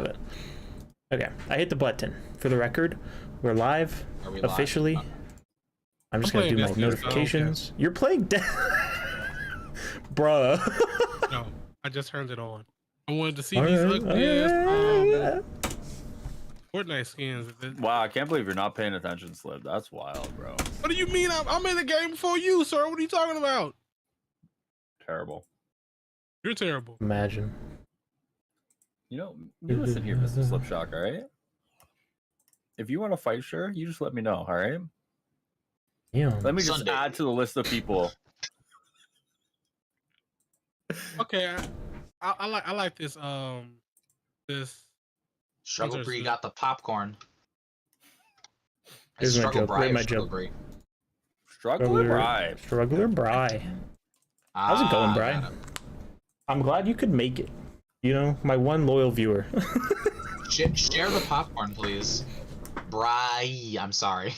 have it. Okay, I hit the button. For the record, we're live officially. Live? I'm just gonna do my notifications. You're playing bruh. No, I just turned it on. I wanted to see these ugly Fortnite skins. Wow, I can't believe you're not paying attention, Slip. That's wild, bro. What do you mean? I'm in the game before you, sir. What are you talking about? Terrible. You're terrible. Imagine. You know, you listen here, Mr. Slipshock, all right? If you want to fight, sure, you just let me know, all right? Yeah. Let me just add to the list of people. Okay, I like this this Struggle Bree got the popcorn. Here's my joke. Where's my joke? Struggler Bri. Struggler Bri. How's it going, Bri? I'm glad you could make it. You know, my one loyal viewer. Share the popcorn, please. Bri. I'm sorry.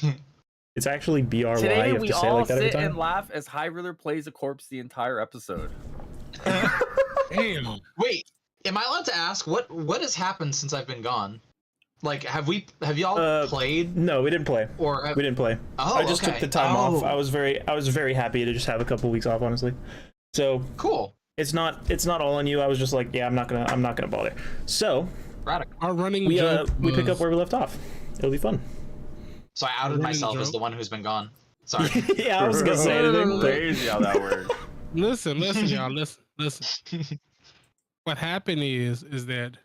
It's actually BRY. Today you have we to say all like that every sit time. and laugh as Highruler plays a corpse the entire episode. Damn. Wait, am I allowed to ask what has happened since I've been gone? Like, have y'all played? No, we didn't play. Or we didn't play. Oh, I just took the time off. I was very happy to just have a couple weeks off, honestly. So cool. It's not all on you. I was just like, yeah, I'm not gonna bother. So our running we pick up where we left off. It'll be fun. So I outed myself as the one who's been gone. Sorry. Yeah, I was gonna say anything. Crazy how that works. Listen, y'all. Listen. What happened is that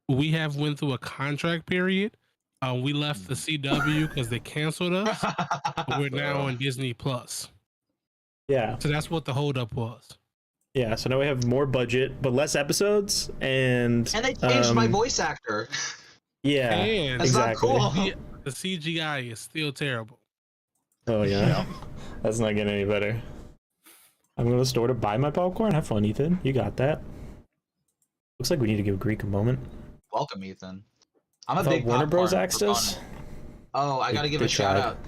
we have went through a contract period. We left the CW because they canceled us. We're now on Disney Plus. Yeah. So that's what the holdup was. Yeah. So now we have more budget, but less episodes, and they changed my voice actor. Yeah. And that's exactly. not cool. The CGI is still terrible. Oh yeah. That's not getting any better. I'm going to the store to buy my popcorn. Have fun, Ethan. You got that. Looks like we need to give Greek a moment. Welcome, Ethan. I'm a big Warner Bros. popcorn axed us. Oh, I gotta give a shout out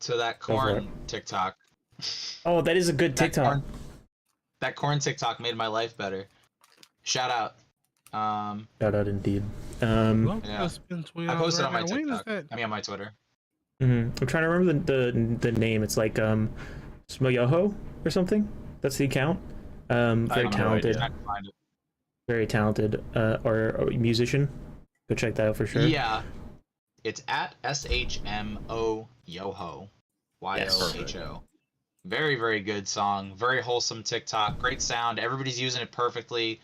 to that corn TikTok. Oh, that is a good TikTok. That corn TikTok made my life better. Shout out. Shout out indeed. Yeah. I posted on my TikTok. I mean on my Twitter. I'm trying to remember the name. It's like Smoyoho or something. That's the account. Very talented. Very talented or musician. Go check that out for sure. Yeah. It's at SHMO Yoho. YOHO. Very, very good song. Very wholesome TikTok. Great sound. Everybody's using it perfectly.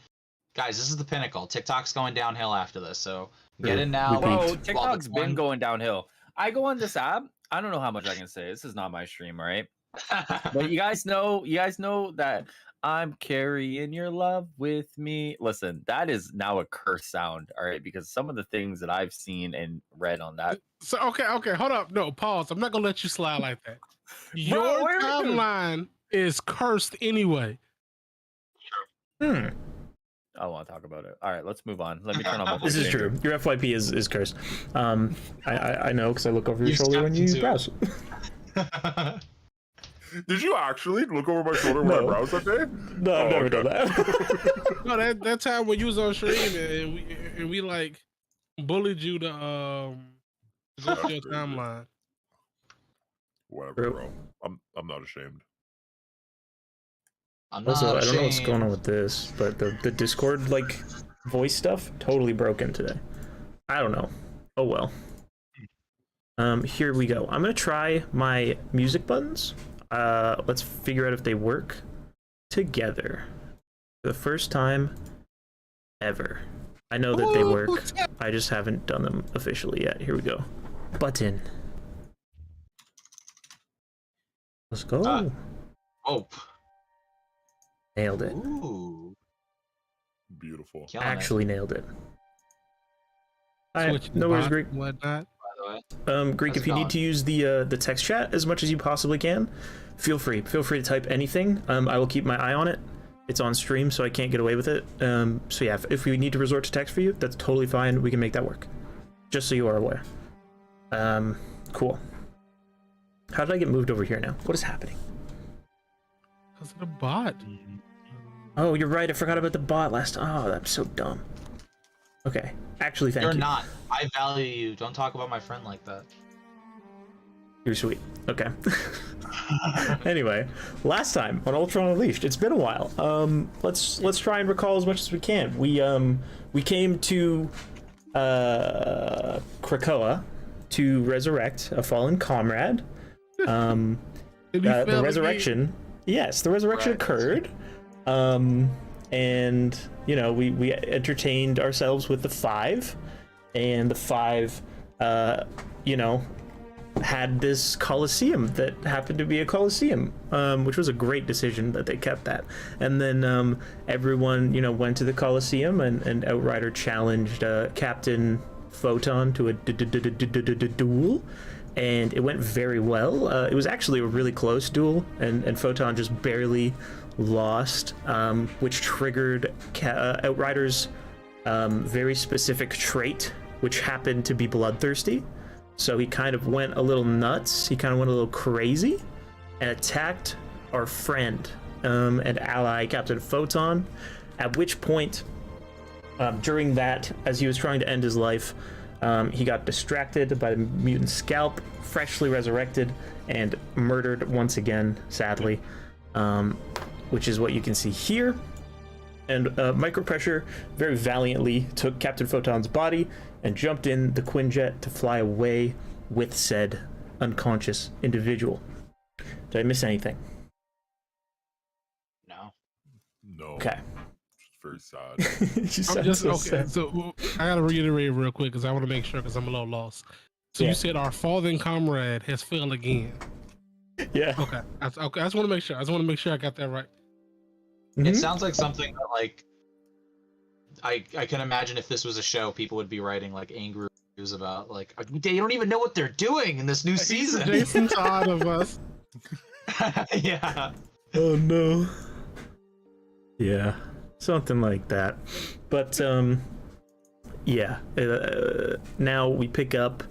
Guys, this is the pinnacle. TikTok's going downhill after this, so get in now. Bro, TikTok's been going downhill. I go on this app. I don't know how much I can say. This is not my stream, all right? But you guys know that I'm carrying your love with me. Listen, that is now a curse sound, all right? Because some of the things that I've seen and read on that. So okay, hold up. No, pause. I'm not gonna let you slide like that. Your timeline is cursed anyway. I want to talk about it. All right, let's move on. Let me turn on my This is true. Your FYP is cursed. I know because I look over your shoulder when you browse. Did you actually look over my shoulder when I browsed that day? No, I've never done that. No, that time when you was on stream and we like bullied you to go to your timeline. Whatever, bro. I'm not ashamed. Also, I don't know what's going on with this, but the Discord like voice stuff totally broken today. I don't know. Oh well. Here we go. I'm gonna try my music buttons. Let's figure out if they work together. For the first time ever. I know that they work. I just haven't done them officially yet. Here we go. Button. Let's go. Nailed it. Ooh. Beautiful. Actually nailed it. No worries, Greek. Whatnot. Greek, if you need to use the text chat as much as you possibly can, feel free to type anything. I will keep my eye on it. It's on stream, so I can't get away with it. So yeah, if we need to resort to text for you, that's totally fine. We can make that work. Just so you are aware. Cool. How did I get moved over here now? What is happening? Because of the bot. Oh, you're right. I forgot about the bot last. Oh, that's so dumb. Okay. Actually, thank You're you. not. I value you. Don't talk about my friend like that. You're sweet. Okay. Anyway, last time on Ultron Unleashed, it's been a while. Let's try and recall as much as we can. We came to Krakoa to resurrect a fallen comrade. The resurrection. Yes, the resurrection occurred. And you know, we entertained ourselves with the five, and the five, you know, had this coliseum that happened to be a coliseum, which was a great decision that they kept that. And then everyone, you know, went to the coliseum, and Outrider challenged Captain Photon to a duel, and it went very well. It was actually a really close duel, and Photon just barely lost, which triggered Outrider's very specific trait, which happened to be bloodthirsty. So he kind of went a little nuts, he kind of went a little crazy, and attacked our friend and ally Captain Photon, at which point, during that, as he was trying to end his life, he got distracted by the mutant scalp, freshly resurrected, and murdered once again, sadly, which is what you can see here. And Micropressure very valiantly took Captain Photon's body and jumped in the Quinjet to fly away with said unconscious individual. Did I miss anything? No. No. Okay. Very sad. You sound so sad. So I gotta reiterate real quick because I want to make sure because I'm a little lost. So you said our fallen comrade has failed again. Yeah. Okay. I just want to make sure. I just want to make sure I got that right. It sounds like something that, like, I can imagine if this was a show, people would be writing like angry reviews about, like, they don't even know what they're doing in this new season. Jason Todd of us. Yeah. Oh no. Yeah, something like that. But yeah. Now we pick up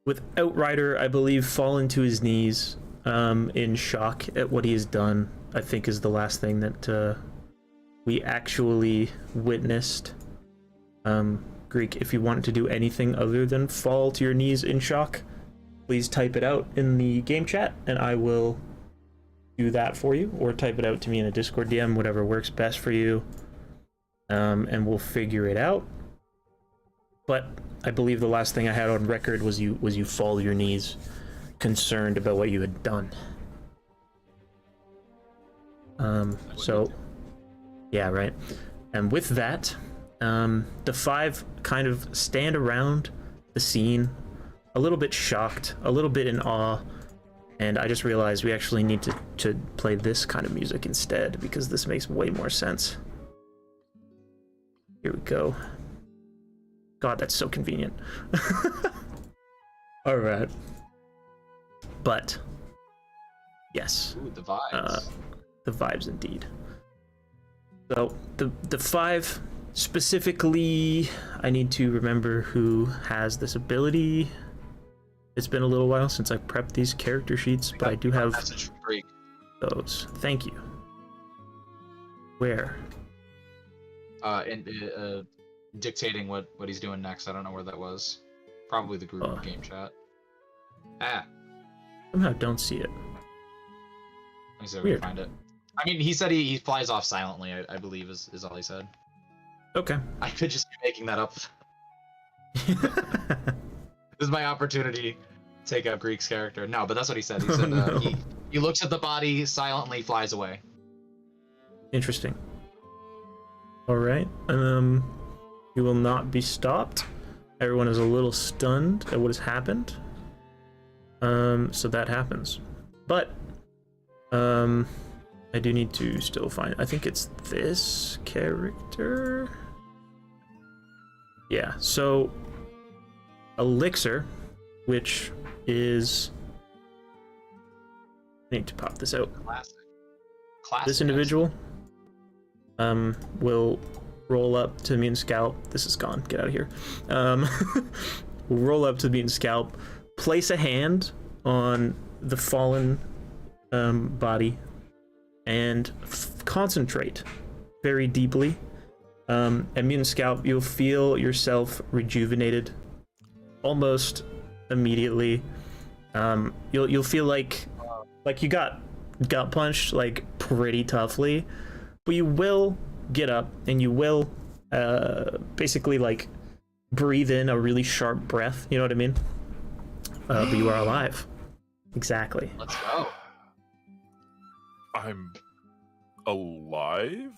with Outrider, I believe, fallen to his knees, in shock at what he has done. I think is the last thing that we actually witnessed. Greek, if you want to do anything other than fall to your knees in shock, please type it out in the game chat and I will do that for you, or type it out to me in a Discord DM, whatever works best for you, and we'll figure it out. But I believe the last thing I had on record was you fall to your knees, concerned about what you had done. So yeah, right. And with that, the five kind of stand around the scene, a little bit shocked, a little bit in awe, and I just realized we actually need to play this kind of music instead, because this makes way more sense. Here we go. God, that's so convenient. All right. But yes. Ooh, the vibes. The vibes indeed. So the five specifically, I need to remember who has this ability. It's been a little while since I prepped these character sheets, but I do have those. Thank you. Where? Dictating what he's doing next. I don't know where that was. Probably the group game chat. Somehow don't see it. Let me see if I can find it. I mean, he said he flies off silently, I believe is all he said. Okay. I could just be making that up. This is my opportunity to take up Greek's character. No, but that's what he said. He said no. he looks at the body, silently flies away. Interesting. All right. You will not be stopped. Everyone is a little stunned at what has happened. So that happens. But I do need to still find, I think it's this character. Yeah, so Elixir, which is, I need to pop this out. Classic. This individual will roll up to the mutant scalp. This is gone. Get out of here. We'll roll up to the mutant scalp, place a hand on the fallen body, and concentrate very deeply At Mutant Scout, you'll feel yourself rejuvenated almost immediately. You'll feel like you got gut punched like pretty toughly, but you will get up and you will basically like breathe in a really sharp breath. You know what I mean? But you are alive. Exactly. Let's go. I'm alive?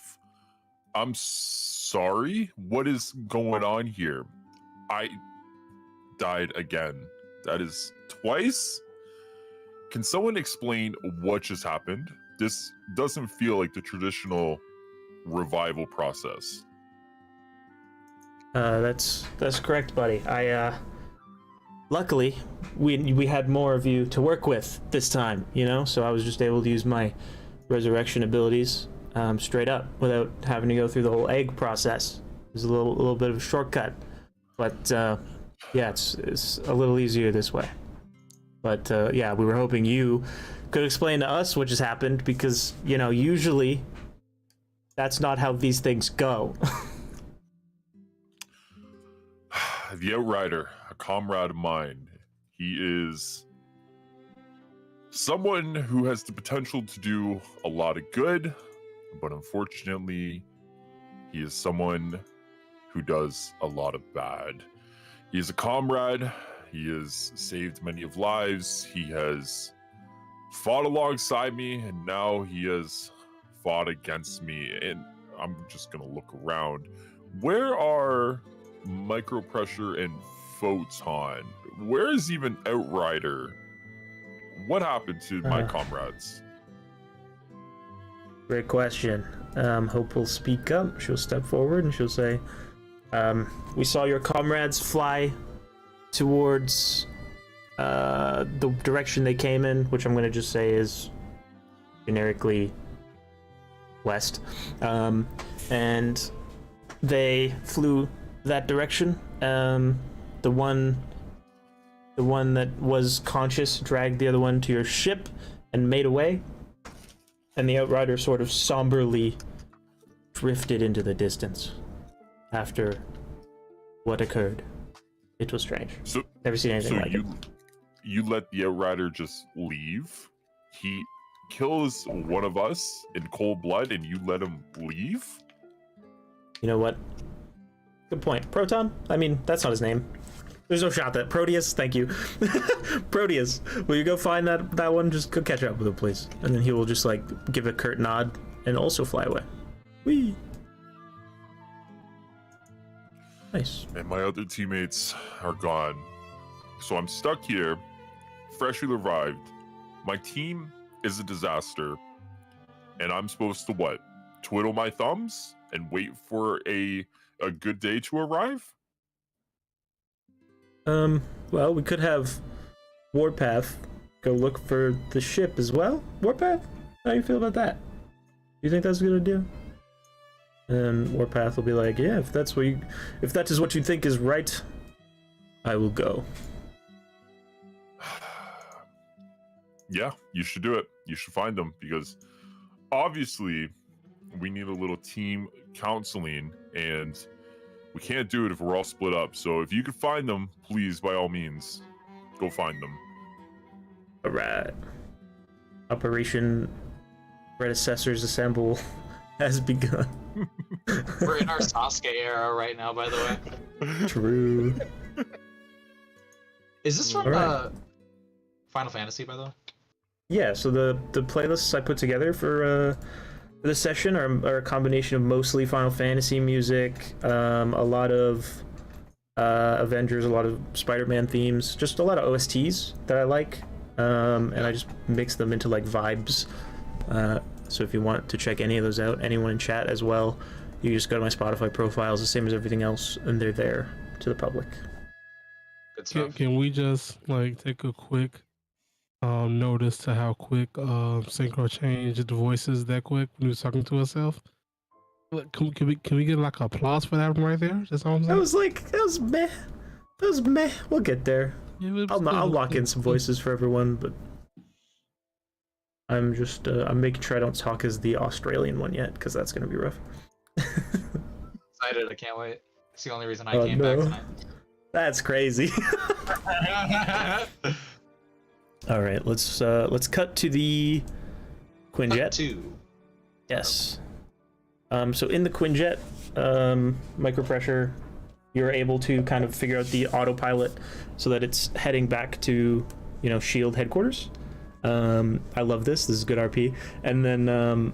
I'm sorry? What is going on here? I died again. That is twice? Can someone explain what just happened? This doesn't feel like the traditional revival process. That's correct, buddy. Luckily, we had more of you to work with this time, you know, so I was just able to use my resurrection abilities straight up without having to go through the whole egg process. It was a little bit of a shortcut, but yeah, it's a little easier this way. But yeah, we were hoping you could explain to us what just happened, because, you know, usually that's not how these things go. The Outrider, a comrade of mine. He is someone who has the potential to do a lot of good, but unfortunately, he is someone who does a lot of bad. He is a comrade. He has saved many of lives. He has fought alongside me, and now he has fought against me. And I'm just gonna look around. Where are Micropressure and Photon? Where is even Outrider? What happened to my comrades? Great question. Hope will speak up. She'll step forward and she'll say, we saw your comrades fly towards the direction they came in, which I'm going to just say is generically west. And they flew that direction. The one that was conscious dragged the other one to your ship and made away. And the Outrider sort of somberly drifted into the distance after what occurred. It was strange. So, never seen anything like it. You let the Outrider just leave? He kills one of us in cold blood and you let him leave? You know what? Good point. Proton? I mean, that's not his name. There's no shot that Proteus, thank you. Proteus, will you go find that one? Just go catch up with him, please. And then he will just like give a curt nod and also fly away. Whee! Nice. And my other teammates are gone. So I'm stuck here, freshly revived. My team is a disaster. And I'm supposed to what? Twiddle my thumbs and wait for a good day to arrive? Well, we could have Warpath go look for the ship as well. Warpath? How do you feel about that? You think that's a good idea? And Warpath will be like, yeah, if that is what you think is right, I will go. Yeah, you should do it. You should find them, because obviously we need a little team counseling, and we can't do it if we're all split up. So if you could find them, please, by all means, go find them. All right. Operation Predecessors Assemble has begun. We're in our Sasuke era right now, by the way. True. Is this from Alright. Final Fantasy, by the way? Yeah, so the playlists I put together for this session are a combination of mostly Final Fantasy music, a lot of Avengers, a lot of Spider-Man themes, just a lot of OSTs that I like, and I just mix them into like vibes. So if you want to check any of those out, anyone in chat as well, you just go to my Spotify profiles, the same as everything else, and they're there to the public. Good stuff. Can we just like take a quick notice to how quick Synchro changed the voices that quick when he was talking to himself? Can we get like applause for that one right there? That's all I'm saying. That was meh. That was meh. We'll get there. Yeah, I'll lock in some voices for everyone, but I'm making sure I don't talk as the Australian one yet, because that's gonna be rough. Is excited. I can't wait. It's the only reason I came back tonight. That's crazy. All right, let's cut to the Quinjet. Cut 2. Yes. So in the Quinjet, micropressure, you're able to kind of figure out the autopilot so that it's heading back to, SHIELD headquarters. I love this. This is good RP. And then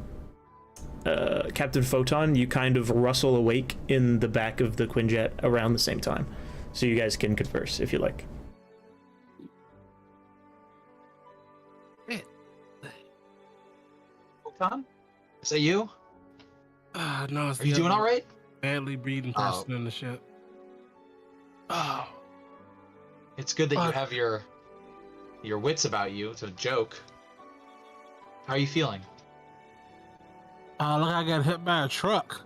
Captain Photon, you kind of rustle awake in the back of the Quinjet around the same time, so you guys can converse if you like. Photon? Is that you? No, it's Are you doing all right? Badly breathing person in the ship. Oh. It's good that you have your wits about you to joke. How are you feeling? Look, I got hit by a truck.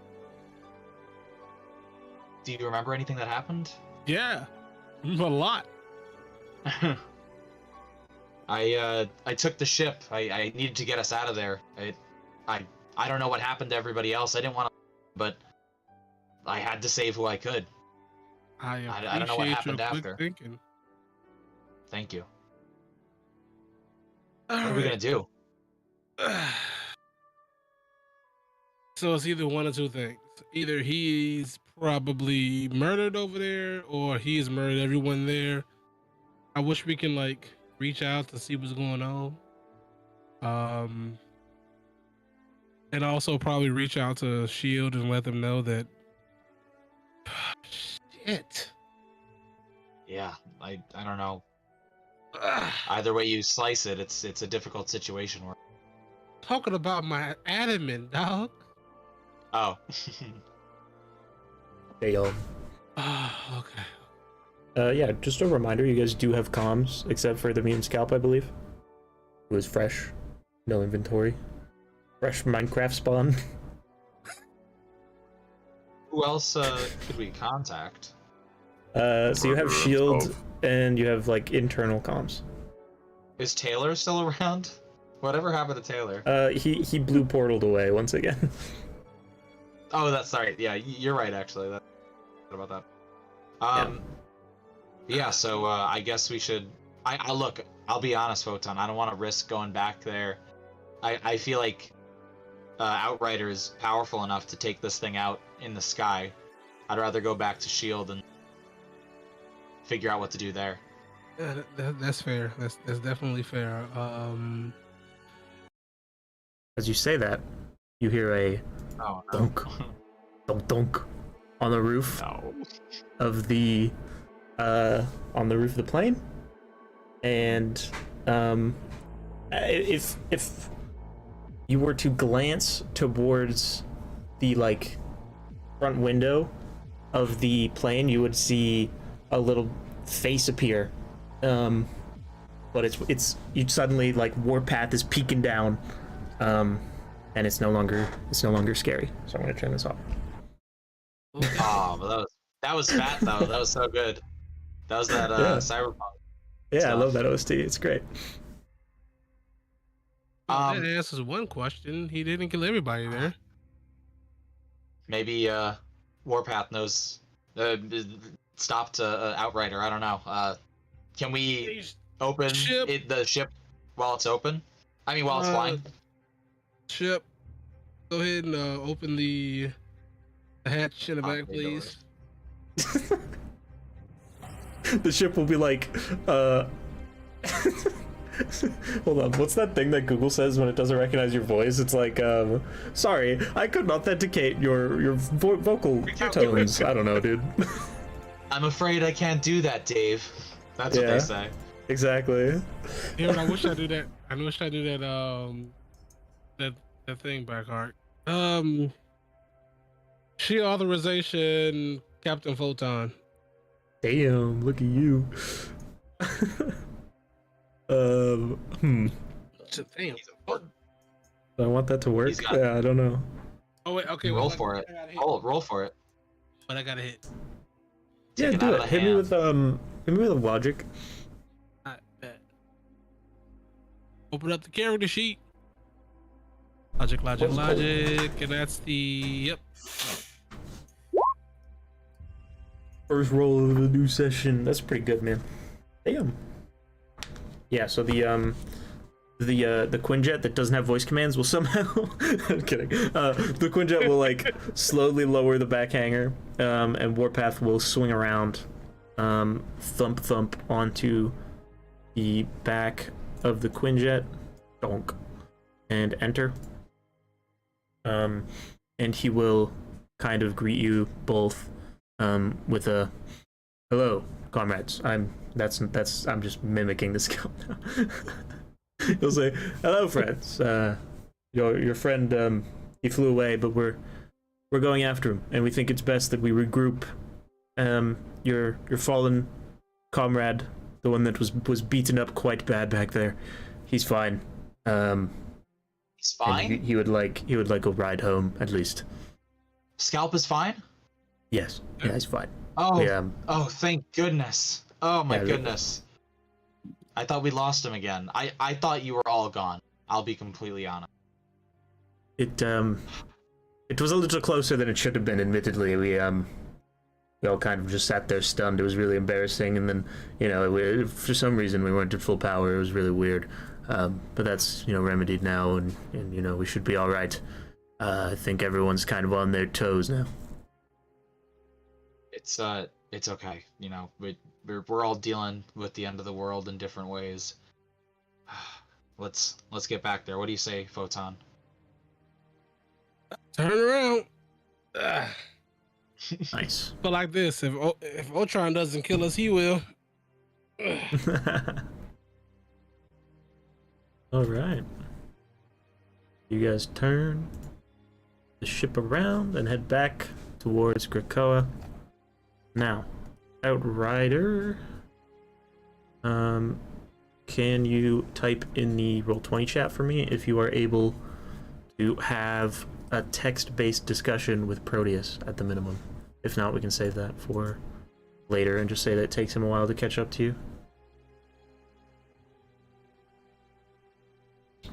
Do you remember anything that happened? Yeah, a lot. I took the ship. I needed to get us out of there. I don't know what happened to everybody else. I didn't want to, but I had to save who I could. I don't know what happened your quick after. Thinking. Thank you. What are we gonna do? So it's either one or two things. Either he's probably murdered over there, or he's murdered everyone there. I wish we can reach out to see what's going on. And also probably reach out to SHIELD and let them know that. Shit. Yeah, I don't know. Either way you slice it, it's a difficult situation. Talking about my admin, dog. Oh. Damn. Okay. Yeah, just a reminder, you guys do have comms, except for the mutant scalp, I believe. It was fresh. No inventory. Fresh Minecraft spawn. Who else could we contact? So you have SHIELD, himself. and you have internal comms. Is Taylor still around? Whatever happened to Taylor? He blue portaled away once again. Oh, that's right. Yeah, you're right. Actually, what about that? Yeah. So I guess we should. I look. I'll be honest, Photon. I don't want to risk going back there. I feel like Outrider is powerful enough to take this thing out in the sky. I'd rather go back to SHIELD and figure out what to do there. Yeah, that's fair. That's definitely fair. As you say that, you hear a dunk, dunk, dunk on the roof of the plane, and if you were to glance towards the front window of the plane, you would see a little face appear, but it's you suddenly Warpath is peeking down, and it's no longer scary. So I'm gonna turn this off. Oh, but that was fat though. That was so good. That was that Cyberpunk. Yeah, stuff. I love that OST. It's great. That answers one question. He didn't kill everybody there. Maybe Warpath knows. Stopped Outrider. I don't know. Can we open the ship while it's open? I mean, while it's flying. Ship. Go ahead and open the hatch in the back, please. The ship will be hold on, what's that thing that Google says when it doesn't recognize your voice? It's sorry, I couldn't authenticate your vocal tones. I don't know, dude. I'm afraid I can't do that, Dave. That's what they say. Exactly. Yeah, but I wish I do that. I wish I do that. That thing back, Art. SHIELD authorization, Captain Photon. Damn, look at you. Damn. He's important. Do I want that to work? Yeah, I don't know. Oh wait, okay. Roll for it. Roll for it. But I gotta hit. Yeah, Take it do out it. of the Hit hand. me with a logic. I bet. Open up the character sheet. Logic, and that's the First roll of the new session. That's pretty good, man. Damn. Yeah, so the Quinjet that doesn't have voice commands will somehow I'm kidding. The Quinjet will like slowly lower the back hanger, and Warpath will swing around, thump thump onto the back of the Quinjet, donk, and enter. And he will kind of greet you both with a hello, comrades. I'm just mimicking the skill now. He'll say, hello, friends. Your friend, he flew away, but we're going after him, and we think it's best that we regroup. Your fallen comrade, the one that was beaten up quite bad back there, he's fine. He's fine? He would like a ride home, at least. Scalp is fine? Yes. Yeah, he's fine. Oh, oh, thank goodness. Oh my yeah, goodness. I thought we lost him again. I thought you were all gone. I'll be completely honest. It was a little closer than it should have been, admittedly. We all kind of just sat there stunned. It was really embarrassing, and then, for some reason we weren't at full power. It was really weird. But that's, remedied now, and we should be all right. I think everyone's kind of on their toes now. It's okay. We're all dealing with the end of the world in different ways. Let's get back there. What do you say, Photon? Turn around. Nice. But like this, if Ultron doesn't kill us, he will. All right. You guys turn the ship around and head back towards Krakoa. Now, Outrider, can you type in the Roll20 chat for me if you are able to have a text-based discussion with Proteus at the minimum? If not, we can save that for later and just say that it takes him a while to catch up to you.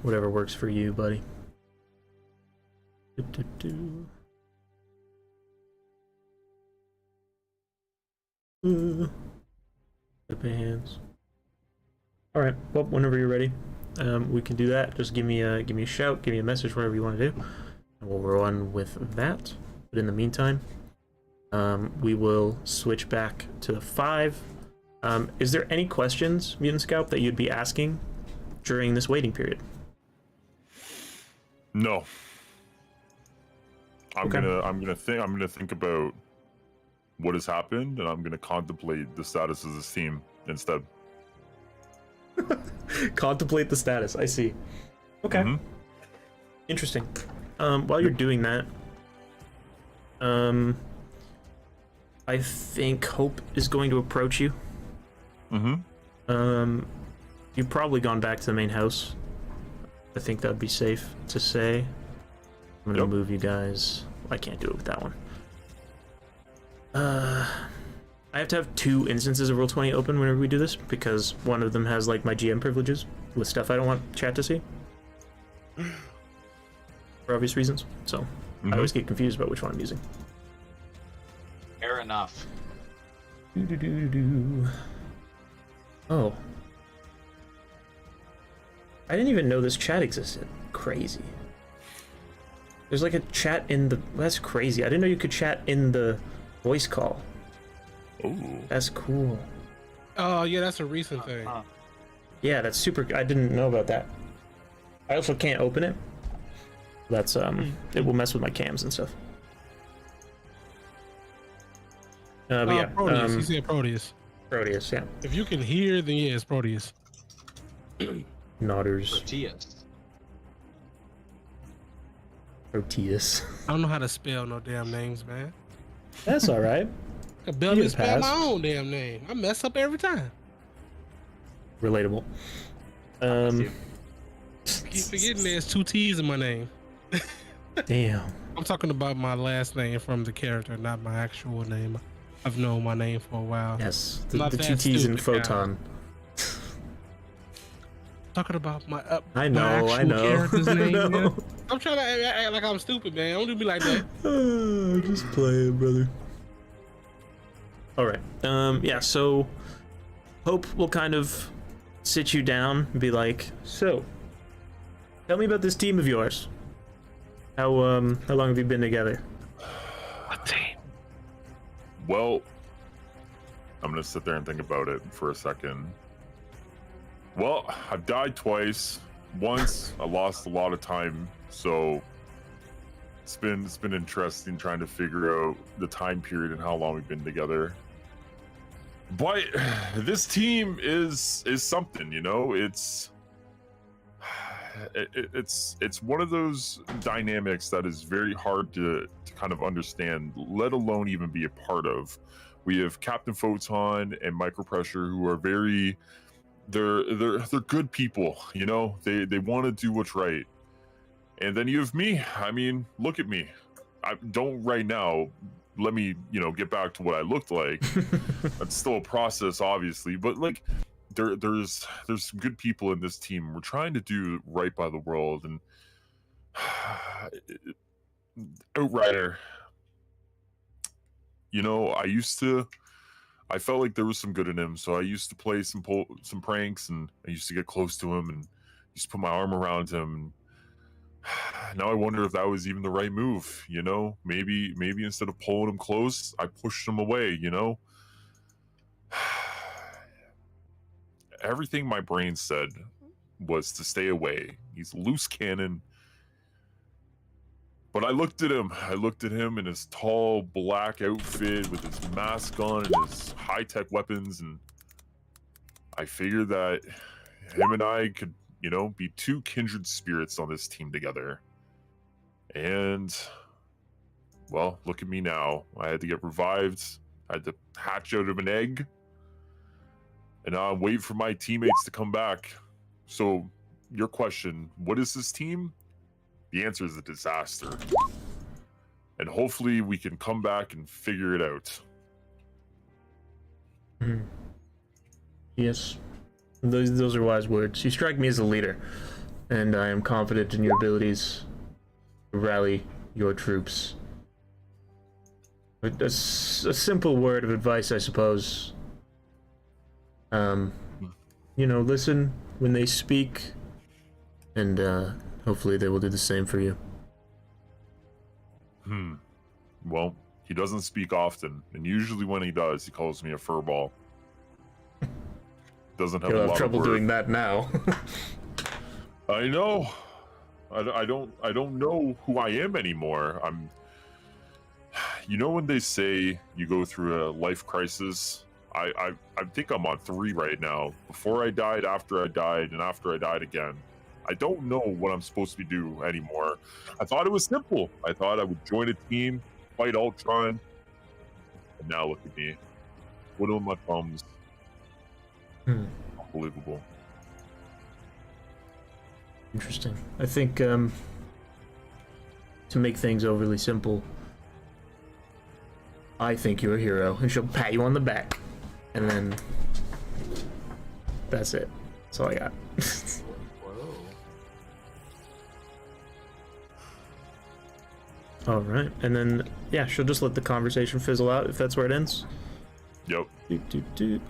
Whatever works for you, buddy. Put hands. All right. Well, whenever you're ready, we can do that. Just give me a shout, give me a message, whatever you want to do, and we'll run with that. But in the meantime, we will switch back to the 5. Is there any questions, Mutant Scout, that you'd be asking during this waiting period? No. I'm Okay. gonna think about what has happened, and I'm gonna contemplate the status of this team instead. Contemplate the status. I see. Okay. Mhm. Interesting. While you're doing that, I think Hope is going to approach you. Mm-hmm. You've probably gone back to the main house. I think that would be safe to say. I'm gonna move you guys. I can't do it with that one. I have to have 2 instances of Roll20 open whenever we do this, because one of them has like my GM privileges with stuff I don't want chat to see. For obvious reasons. So I always get confused about which one I'm using. Fair enough. Oh. I didn't even know this chat existed. Crazy. There's like a chat in the... That's crazy. I didn't know you could chat in the voice call. Ooh. That's cool. Oh yeah, that's a recent thing. Yeah, that's super... I didn't know about that. I also can't open it. That's, it will mess with my cams and stuff. But yeah. Proteus. He said Proteus. Proteus, yeah. If you can hear, then yeah, it's Proteus. Nodders. Proteus. I don't know how to spell no damn names, man. That's all right. I barely You spell my passed. own damn name. I mess up every time. Relatable. Keep forgetting there's 2 T's in my name. Damn. I'm talking about my last name from the character, not my actual name. I've known my name for a while. Yes, Not the that 2 T's in stupid, Photon. Talking about my I my know, I actual know. character's I name. know. Man. I'm trying to act like I'm stupid, man. Don't do me like that. Just playing, brother. All right. Yeah. So, Hope will kind of sit you down and be like, "So, tell me about this team of yours. How long have you been together?" What team? Well, I'm gonna sit there and think about it for a second. Well, I've died twice. Once I lost a lot of time, so it's been interesting trying to figure out the time period and how long we've been together. But this team is something, you know. It's one of those dynamics that is very hard to kind of understand, let alone even be a part of. We have Captain Photon and Micropressure, who are very they're good people, you know. They want to do what's right. And then you have me. I mean, look at me. I don't right now. Let me, get back to what I looked like. That's still a process, obviously, but like, there's some good people in this team. We're trying to do right by the world, and Outrider. I felt like there was some good in him, so I used to play some pranks, and I used to get close to him, and used to put my arm around him. Now I wonder if that was even the right move, Maybe instead of pulling him close, I pushed him away, Everything my brain said was to stay away. He's a loose cannon. But I looked at him in his tall black outfit with his mask on and his high-tech weapons, and I figured that him and I could, be two kindred spirits on this team together. And, well, look at me now. I had to get revived. I had to hatch out of an egg. And now I'm waiting for my teammates to come back. So, your question, what is this team? The answer is a disaster. And hopefully we can come back and figure it out. Yes. Those are wise words. You strike me as a leader, and I am confident in your abilities to rally your troops. A simple word of advice, I suppose. Listen when they speak, and hopefully they will do the same for you. Well, he doesn't speak often, and usually when he does, he calls me a furball. Doesn't have You'll a have lot trouble of doing that now. I know. I don't know who I am anymore. When they say you go through a life crisis, I think I'm on 3 right now. Before I died, after I died, and after I died again. I don't know what I'm supposed to do anymore. I thought it was simple. I thought I would join a team, fight Ultron, and now look at me. Twiddling my thumbs. Unbelievable. Interesting. I think to make things overly simple, I think you're a hero, and she'll pat you on the back, and then that's it. That's all I got. All right, and then she'll just let the conversation fizzle out if that's where it ends. Yep.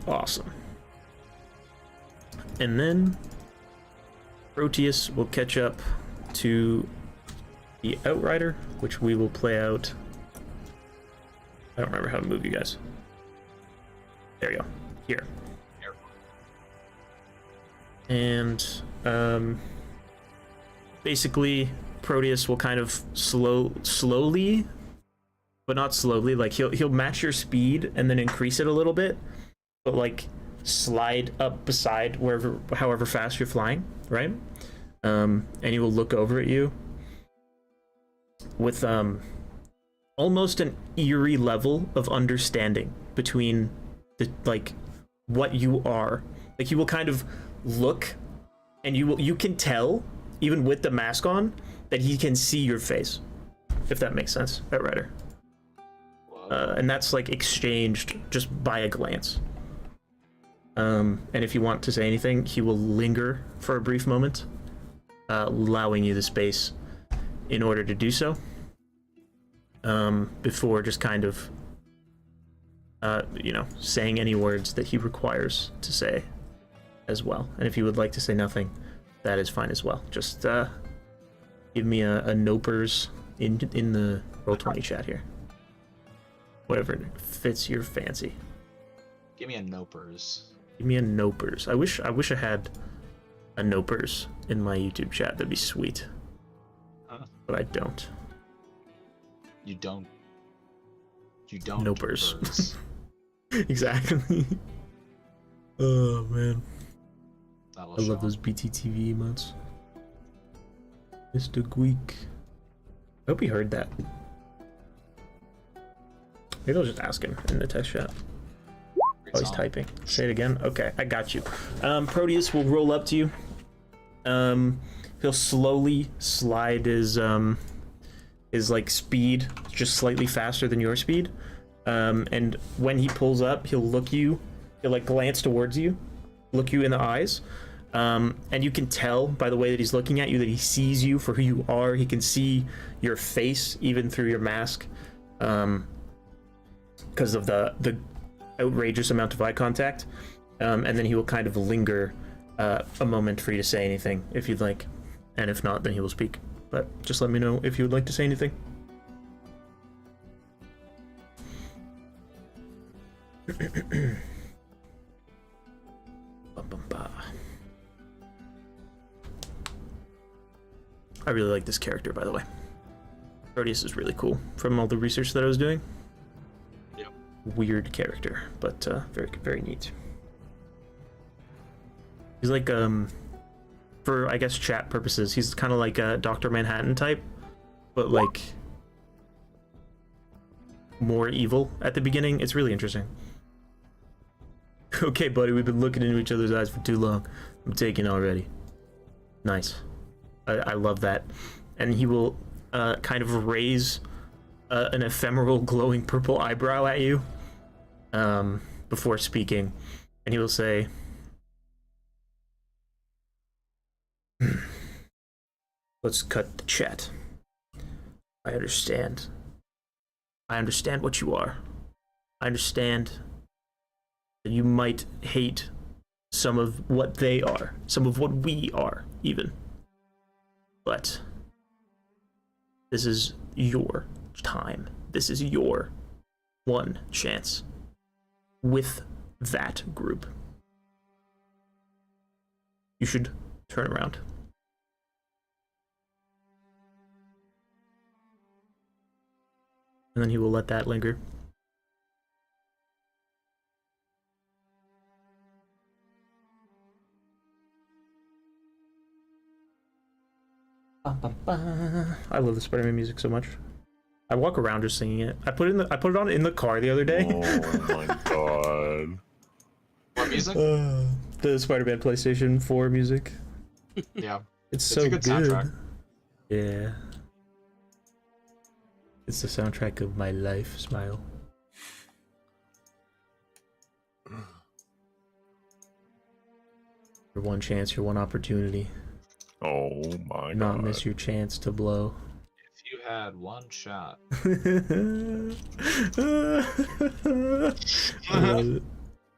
Awesome. And then Proteus will catch up to the Outrider, which we will play out. I don't remember how to move you guys. There you go. Here. And basically Proteus will kind of slowly, but not slowly, like he'll match your speed and then increase it a little bit, but like slide up beside however fast you're flying, right? And he will look over at you with almost an eerie level of understanding between what you are. Like he will kind of look, and you can tell even with the mask on that he can see your face, if that makes sense, Outrider. And that's like exchanged just by a glance. And if you want to say anything, he will linger for a brief moment, allowing you the space in order to do so, before just kind of saying any words that he requires to say as well. And if you would like to say nothing, that is fine as well. Just give me a nopers in the Roll20 chat here. Whatever fits your fancy. Give me a nopers. Give me a nopers. I wish I had a nopers in my YouTube chat. That'd be sweet. But I don't. You don't. Nopers. Exactly. Oh man. I love those BTTV emotes. Mr. Gweek. I hope he heard that. Maybe I'll just ask him in the text chat. Oh, he's typing. Say it again. Okay, I got you. Proteus will roll up to you. He'll slowly slide his like speed just slightly faster than your speed. And when he pulls up, he'll like glance towards you, look you in the eyes. And you can tell by the way that he's looking at you that he sees you for who you are. He can see your face even through your mask, because of the outrageous amount of eye contact. And then he will kind of linger a moment for you to say anything if you'd like, and if not, then he will speak. But just let me know if you would like to say anything. I really like this character, by the way. Proteus is really cool from all the research that I was doing. Yep. Weird character, but very, very neat. He's like, for I guess chat purposes, he's kind of like a Dr. Manhattan type, but like more evil at the beginning. It's really interesting. Okay, buddy, we've been looking into each other's eyes for too long. I'm taking already. Nice. I love that. And he will kind of raise an ephemeral glowing purple eyebrow at you before speaking, and he will say, let's cut the chat. I understand what you are. I understand that you might hate some of what they are, some of what we are even. But this is your time. This is your one chance with that group. You should turn around. And then he will let that linger. I love the Spider-Man music so much. I walk around just singing it. I put it on in the car the other day. Oh my god. What music? The Spider-Man PlayStation 4 music. Yeah. It's so a good soundtrack. Yeah. It's the soundtrack of my life, Smile. Your one chance, your one opportunity. Oh my god. Not miss your chance to blow. If you had one shot.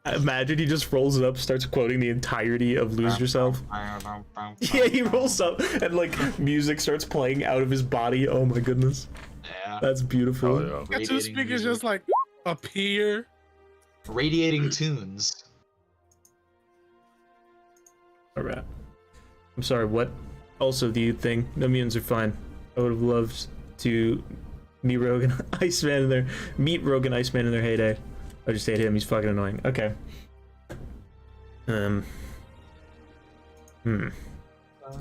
Imagine he just rolls it up, starts quoting the entirety of Lose Yourself. Yeah, he rolls up and like music starts playing out of his body. Oh my goodness. Yeah. That's beautiful. Oh, yeah. Got two speakers just like appear. Radiating tunes. Alright. I'm sorry, what? Also, the thing. No mutants are fine. I would have loved to meet Rogue and Iceman in their heyday. I just hate him, he's fucking annoying. Okay.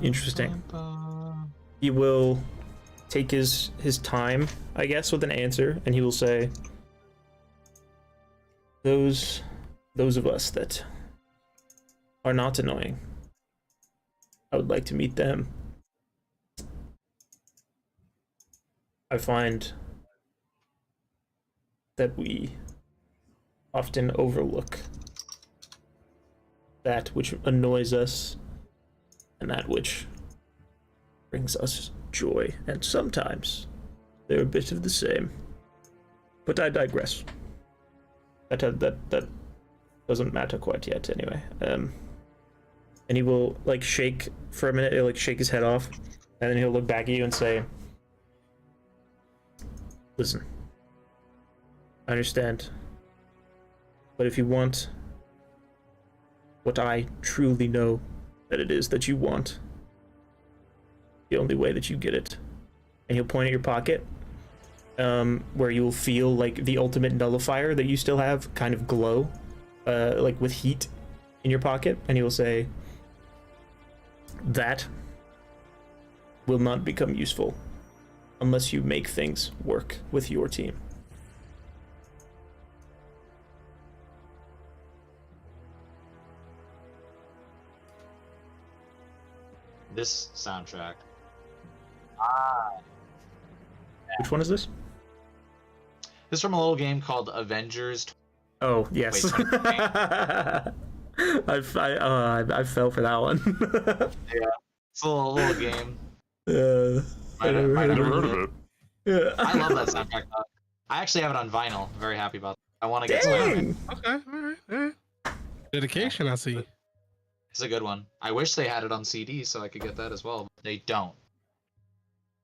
Interesting. He will take his time, I guess, with an answer, and he will say, those of us that are not annoying, I would like to meet them. I find that we often overlook that which annoys us and that which brings us joy, and sometimes they're a bit of the same. But I digress. That doesn't matter quite yet anyway. And he will like shake for a minute. He'll like shake his head off, and then he'll look back at you and say, "Listen, I understand, but if you want what I truly know that it is that you want, the only way that you get it," and he'll point at your pocket, where you will feel like the ultimate nullifier that you still have kind of glow, like with heat in your pocket, and he will say, "That will not become useful unless you make things work with your team." This soundtrack. Which one is this? This is from a little game called Avengers. Oh, yes. Wait, I fell for that one. Yeah, it's a little game. I never Might have Never heard of it. Yeah. I love that soundtrack. Though. I actually have it on vinyl. I'm very happy about that. I want to get some. Dang! Okay, all right. Dedication, I see. It's a good one. I wish they had it on CD so I could get that as well. But they don't.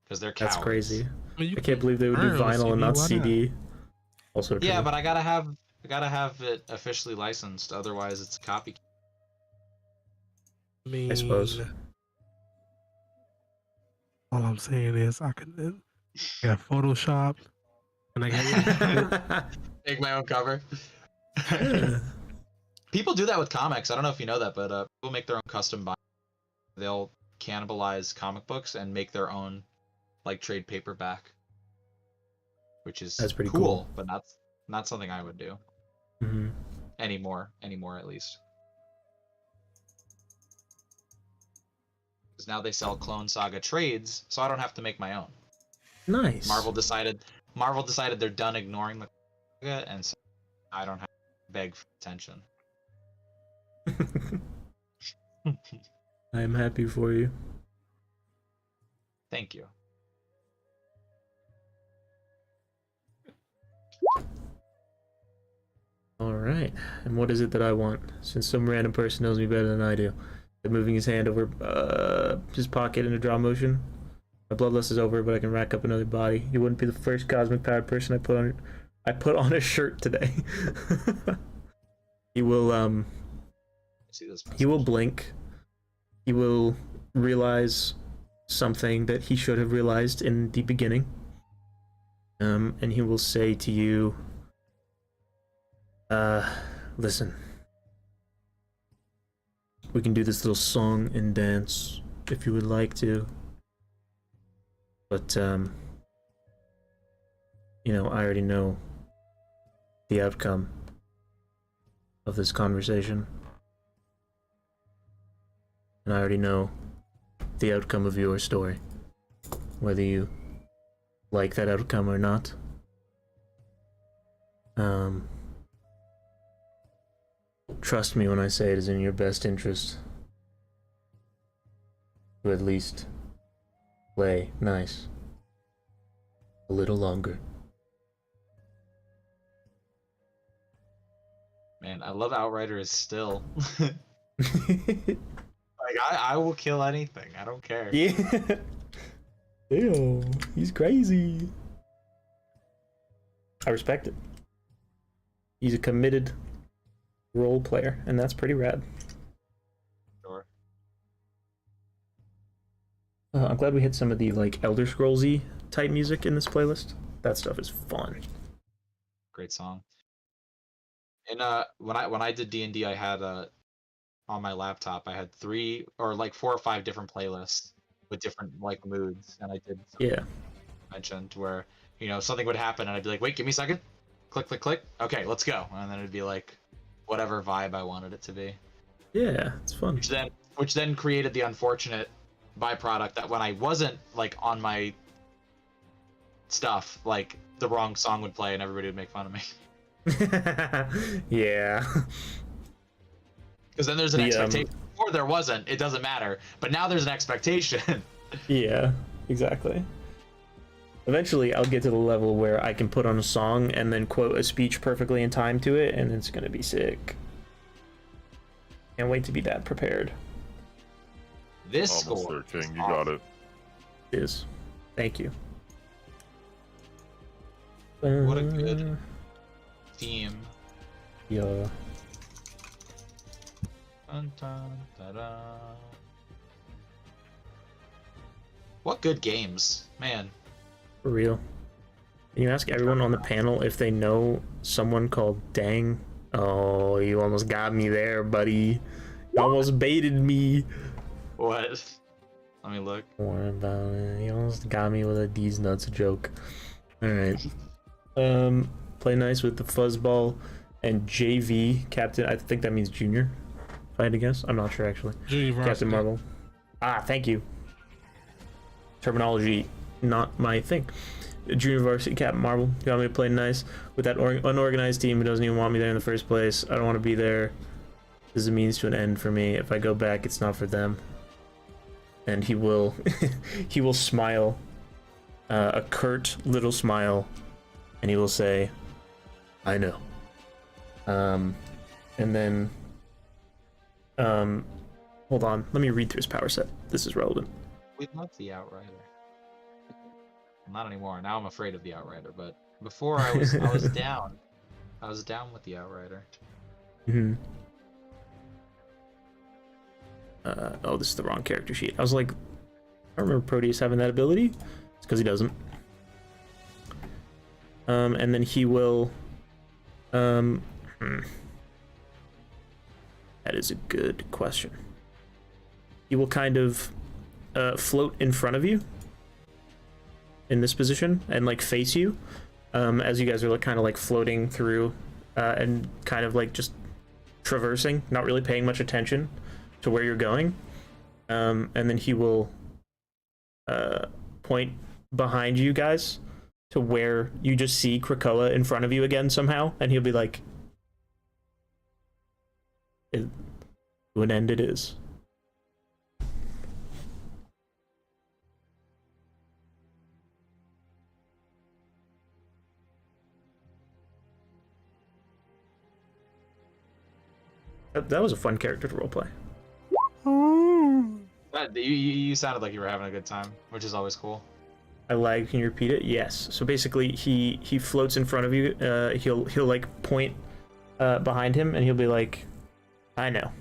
Because they're cowards. That's crazy. I mean, you I can't believe they would do burn on vinyl and not why CD. Also Yeah, true. but I gotta have it officially licensed. Otherwise, it's a copy. I suppose. All I'm saying is I can get Photoshop and I got Make my own cover. People do that with comics. I don't know if you know that, but people make their own custom bind. They'll cannibalize comic books and make their own, like, trade paperback, which is That's pretty cool. but not something I would do Mhm. anymore at least. Because now they sell Clone Saga trades, so I don't have to make my own. Nice. Marvel decided they're done ignoring the saga, and so I don't have to beg for attention. I am happy for you. Thank you. Alright, and what is it that I want? Since some random person knows me better than I do. They're moving his hand over his pocket in a draw motion. My bloodlust is over, but I can rack up another body. You wouldn't be the first cosmic powered person I put on a shirt today. He will See this he will blink. He will realize something that he should have realized in the beginning. And he will say to you, listen. We can do this little song and dance if you would like to. But, you know, I already know the outcome of this conversation. And I already know the outcome of your story. Whether you like that outcome or not. Trust me when I say it is in your best interest to at least play nice a little longer. Man, I love Outriders still. Like, I will kill anything. I don't care. Yeah. Ew, he's crazy. I respect it. He's a committed role player, and that's pretty rad. Sure. I'm glad we hit some of the like Elder Scrolls-y type music in this playlist. That stuff is fun. Great song. And when I did D&D, I had on my laptop I had 4 or 5 different playlists with different like moods, and I did Yeah. mentioned where, you know, something would happen and I'd be like, wait, give me a second. Click, click, click. Okay, let's go. And then it'd be like whatever vibe I wanted it to be. Yeah, it's fun. Which then created the unfortunate byproduct that when I wasn't like on my stuff, like the wrong song would play and everybody would make fun of me. Yeah. Because then there's an expectation. Before there wasn't, it doesn't matter. But now there's an expectation. Yeah, exactly. Eventually, I'll get to the level where I can put on a song and then quote a speech perfectly in time to it, and it's gonna be sick. Can't wait to be that prepared. This Almost score. there, King. You got it. It is. Thank you. What a good theme. Yeah. Dun, dun, da-da. What good games, man. For real. Can you ask everyone on the panel if they know someone called Dang? Oh, you almost got me there, buddy. You almost baited me. What? Let me look. What about it? You almost got me with a D's nuts joke. Alright. Play nice with the fuzzball and JV captain. I think that means junior. If I had to guess. I'm not sure actually. Junior varsity. Captain Marvel. Ah, thank you. Terminology, not my thing. Junior varsity Captain Marvel. You want me to play nice with that unorganized team who doesn't even want me there in the first place. I don't want to be there. This is a means to an end for me. If I go back, it's not for them. And he will, he will smile, a curt little smile, and he will say, "I know." And then, hold on. Let me read through his power set. This is relevant. We love the Outrider. Not anymore. Now I'm afraid of the Outrider, but before I was down. I was down with the Outrider. Mm-hmm. Oh, this is the wrong character sheet. I was like, I remember Proteus having that ability. It's because he doesn't. And then he will. That is a good question. He will kind of float in front of you in this position and like face you as you guys are like kind of like floating through and kind of like just traversing, not really paying much attention to where you're going, and then he will point behind you guys to where you just see Krakoa in front of you again somehow, and he'll be like, "To an end it is." That was a fun character to roleplay. You sounded like you were having a good time, which is always cool. I lied. Can you repeat it? Yes. So basically, he floats in front of you. He'll like point behind him, and he'll be like, "I know.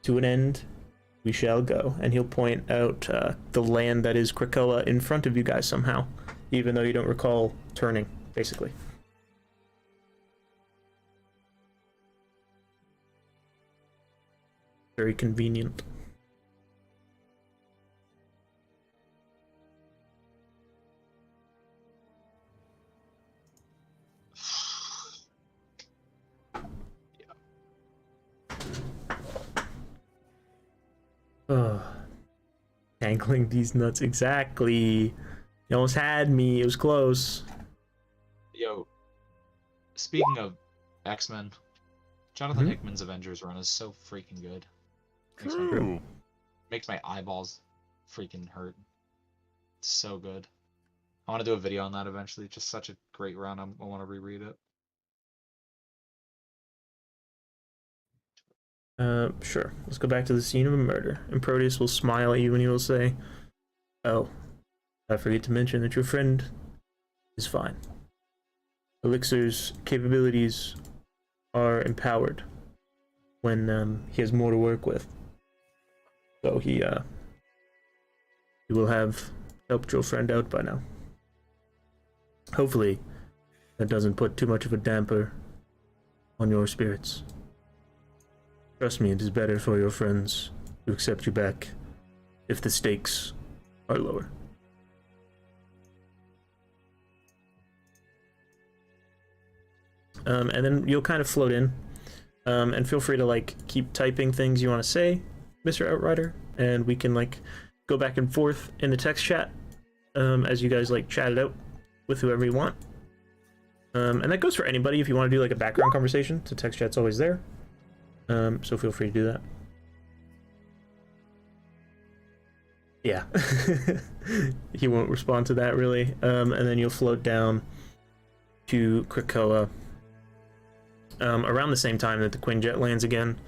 To an end, we shall go." And he'll point out the land that is Krakoa in front of you guys somehow, even though you don't recall turning. Basically. Very convenient. Tangling these nuts, exactly. You almost had me. It was close. Yo, speaking of X-Men, Jonathan Hickman's Avengers run is so freaking good. Makes my eyeballs freaking hurt. It's so good. I want to do a video on that eventually. Just such a great run. I want to reread it. Sure. Let's go back to the scene of a murder. And Proteus will smile at you and he will say, "Oh, I forget to mention that your friend is fine. Elixir's capabilities are empowered when he has more to work with. So he will have helped your friend out by now. Hopefully, that doesn't put too much of a damper on your spirits. Trust me, it is better for your friends to accept you back if the stakes are lower." And then you'll kind of float in, and feel free to like keep typing things you want to say, Mr. Outrider, and we can like go back and forth in the text chat as you guys like chat it out with whoever you want. And that goes for anybody if you want to do like a background conversation. The text chat's always there. So feel free to do that. Yeah. He won't respond to that really. And then you'll float down to Krakoa around the same time that the Quinjet lands again.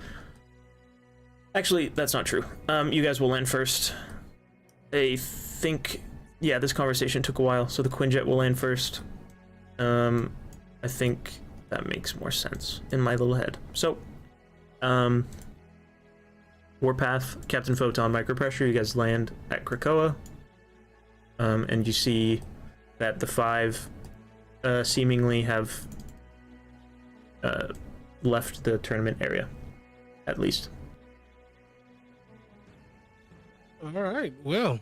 Actually, that's not true. You guys will land first. I think, yeah, this conversation took a while, so the Quinjet will land first. I think that makes more sense in my little head. So, Warpath, Captain Photon, Micropressure, you guys land at Krakoa. And you see that the 5 seemingly have left the tournament area, at least. All right. Well,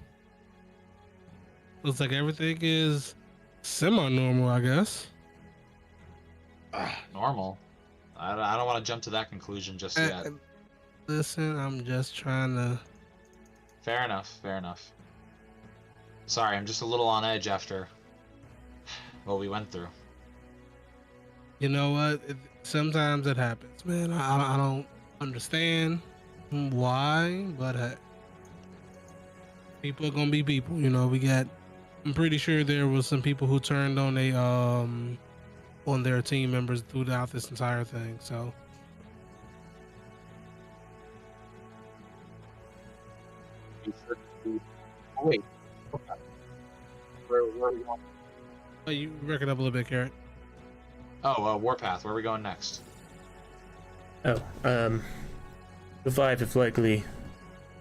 looks like everything is semi-normal, I guess. Normal. I don't want to jump to that conclusion just yet. Listen, I'm just trying to. Fair enough. Fair enough. Sorry, I'm just a little on edge after what we went through. You know what? Sometimes it happens, man. I don't understand why, but people are gonna be people. You know, I'm pretty sure there was some people who turned on on their team members throughout this entire thing. So. Wait. Where are we going? Oh, you reck it up a little bit, Carrot. Oh, Warpath. Where are we going next? Oh, the 5 have likely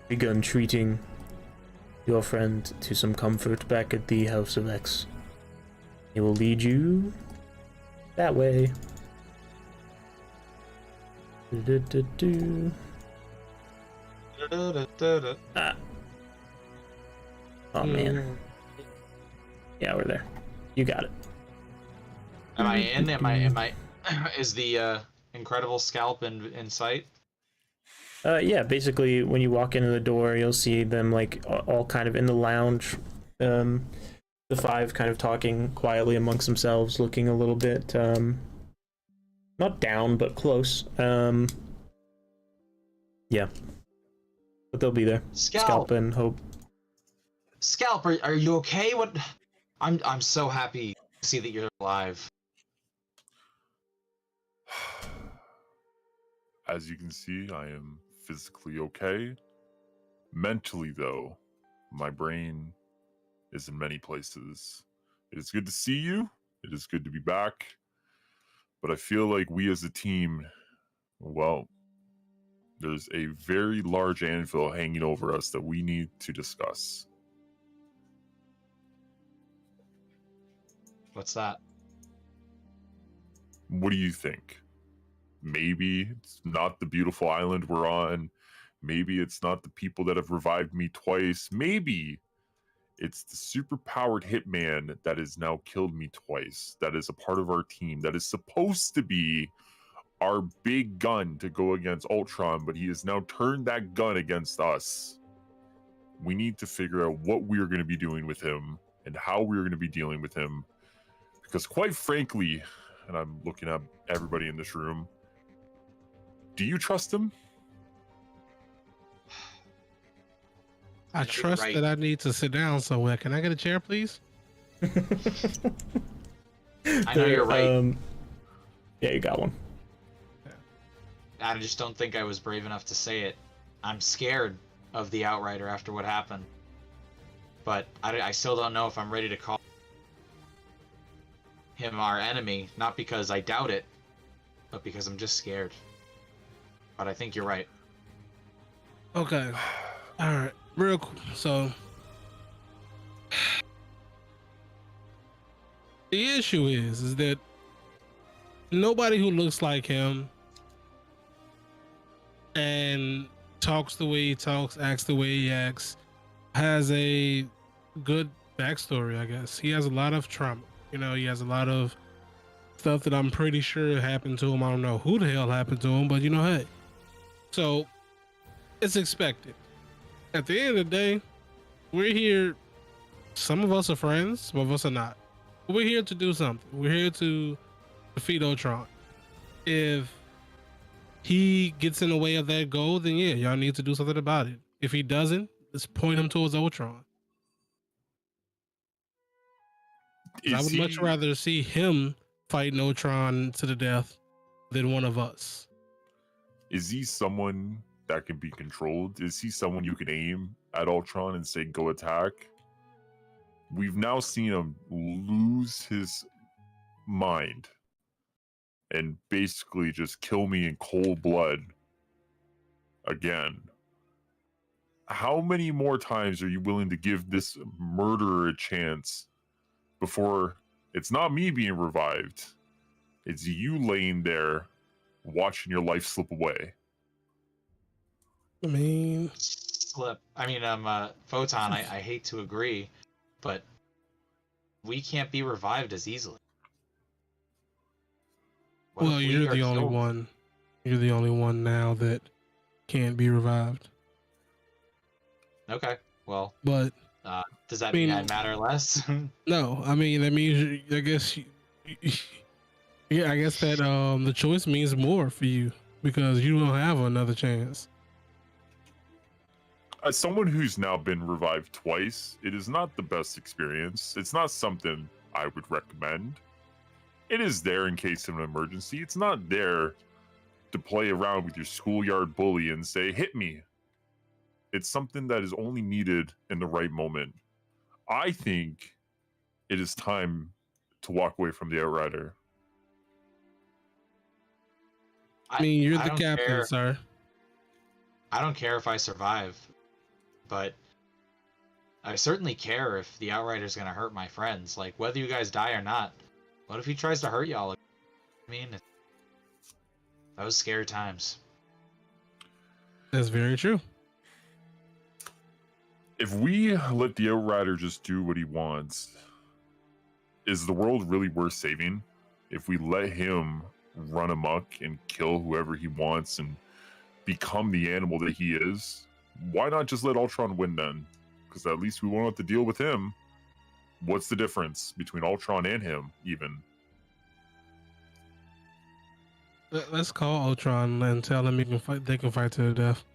begun treating your friend to some comfort back at the House of X. He will lead you that way. Ah. Oh man. Yeah, we're there. You got it. Am I in? Am I? Is the incredible scalp in sight? Yeah, basically when you walk into the door, you'll see them like all kind of in the lounge. The 5 kind of talking quietly amongst themselves, looking a little bit not down but close. Yeah. But they'll be there. Scalp and Hope. Scalp, are you okay? What? I'm so happy to see that you're alive. As you can see, I am physically okay. Mentally, though, my brain is in many places. It is good to see you. It is good to be back. But I feel like we as a team, well, there's a very large anvil hanging over us that we need to discuss. What's that? What do you think? Maybe it's not the beautiful island we're on. Maybe it's not the people that have revived me twice. Maybe it's the super-powered hitman that has now killed me twice. That is a part of our team. That is supposed to be our big gun to go against Ultron, but he has now turned that gun against us. We need to figure out what we're going to be doing with him and how we're going to be dealing with him. Because quite frankly, and I'm looking at everybody in this room, do you trust him? I trust that I need to sit down somewhere. Can I get a chair, please? I know you're right. Yeah, you got one. I just don't think I was brave enough to say it. I'm scared of the Outrider after what happened. But I still don't know if I'm ready to call him our enemy. Not because I doubt it, but because I'm just scared. But I think you're right. Okay. All right. Real quick. So the issue is that nobody who looks like him and talks the way he talks, acts the way he acts, has a good backstory, I guess. He has a lot of trauma. You know, he has a lot of stuff that I'm pretty sure happened to him. I don't know who the hell happened to him, but you know, hey. So it's expected. At the end of the day, we're here. Some of us are friends, some of us are not. But we're here to do something. We're here to defeat Ultron. If he gets in the way of that goal, then yeah, y'all need to do something about it. If he doesn't, let's point him towards Ultron. I would much rather see him fighting Ultron to the death than one of us. Is he someone that can be controlled? Is he someone you can aim at Ultron and say, go attack? We've now seen him lose his mind and basically just kill me in cold blood again. How many more times are you willing to give this murderer a chance before it's not me being revived? It's you laying there watching your life slip away. I mean, Photon, I hate to agree, but we can't be revived as easily. well, you're the only one. You're the only one now that can't be revived. Okay, well, but does that mean I matter less? No, I mean that means I guess. Yeah, I guess that the choice means more for you because you don't have another chance. As someone who's now been revived twice, it is not the best experience. It's not something I would recommend. It is there in case of an emergency. It's not there to play around with your schoolyard bully and say, hit me. It's something that is only needed in the right moment. I think it is time to walk away from the Outrider. I mean, you're the captain, sir. I don't care if I survive, but I certainly care if the Outrider's gonna hurt my friends. Like, whether you guys die or not, what if he tries to hurt y'all? I mean, those scary times. That's very true. If we let the Outrider just do what he wants, is the world really worth saving? If we let him run amok and kill whoever he wants and become the animal that he is, why not just let Ultron win then? Because at least we won't have to deal with him. What's the difference between Ultron and him, even? Let's call Ultron and tell him he can fight. They can fight to the death.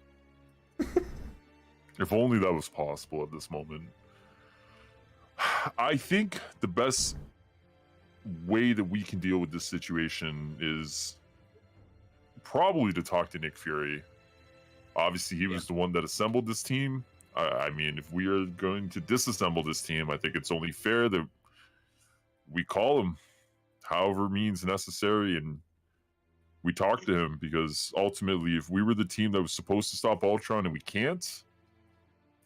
If only that was possible at this moment. I think the best way that we can deal with this situation is probably to talk to Nick Fury. Obviously, he was the one that assembled this team. I mean, if we are going to disassemble this team, I think it's only fair that we call him however means necessary and we talk to him, because ultimately, if we were the team that was supposed to stop Ultron and we can't,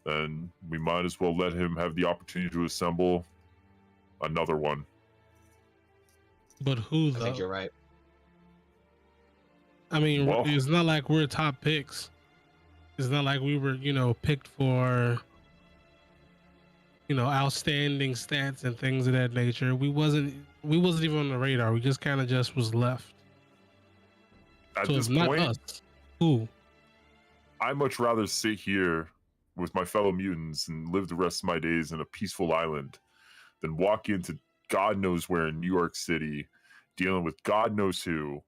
then we might as well let him have the opportunity to assemble another one. But who, though? I think you're right. I mean, well, it's not like we're top picks. It's not like we were, picked for, outstanding stats and things of that nature. We wasn't even on the radar. We just kind of just was left. At so this it's not point, us. Who? I'd much rather sit here with my fellow mutants and live the rest of my days in a peaceful island than walk into God knows where in New York City, dealing with God knows who,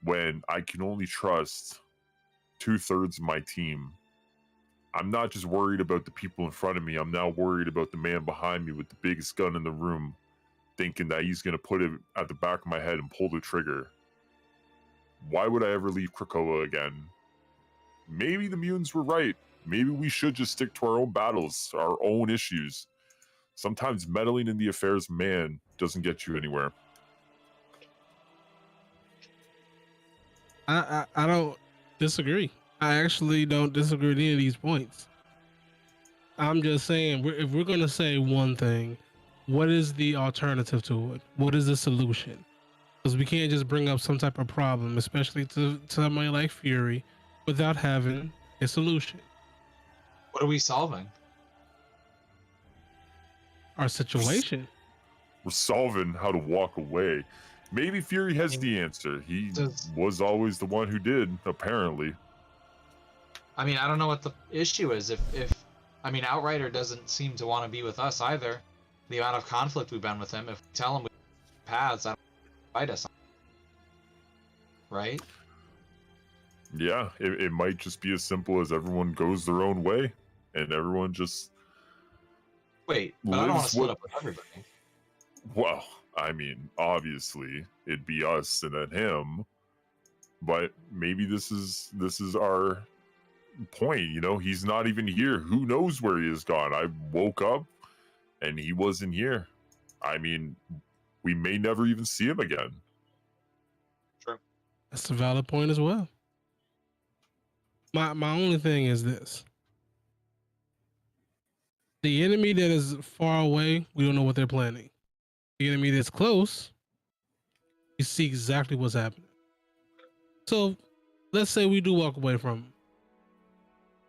when I can only trust 2/3 of my team. I'm not just worried about the people in front of me. I'm now worried about the man behind me with the biggest gun in the room, thinking that he's going to put it at the back of my head and pull the trigger. Why would I ever leave Krakoa again? Maybe the mutants were right. Maybe we should just stick to our own battles, our own issues. Sometimes meddling in the affairs of man doesn't get you anywhere. I don't disagree. I actually don't disagree with any of these points. I'm just saying, if we're going to say one thing, what is the alternative to it? What is the solution? Because we can't just bring up some type of problem, especially to somebody like Fury, without having a solution. What are we solving? Our situation. We're solving how to walk away. Maybe Fury has the answer. He was always the one who did, apparently. I mean, I don't know what the issue is. If Outrider doesn't seem to want to be with us either. The amount of conflict we've been with him, if we tell him we paths, I don't fight us. Right? Yeah, it might just be as simple as everyone goes their own way. and everyone just Wait, but I don't want to lives split what. up with everybody. Well, I mean, obviously it'd be us and then him, but maybe this is our point. You know, he's not even here. Who knows where he has gone? I woke up and he wasn't here. I mean, we may never even see him again. True. That's a valid point as well. My only thing is this. The enemy that is far away, we don't know what they're planning. The enemy that's close, you see exactly what's happening. So let's say we do walk away from him.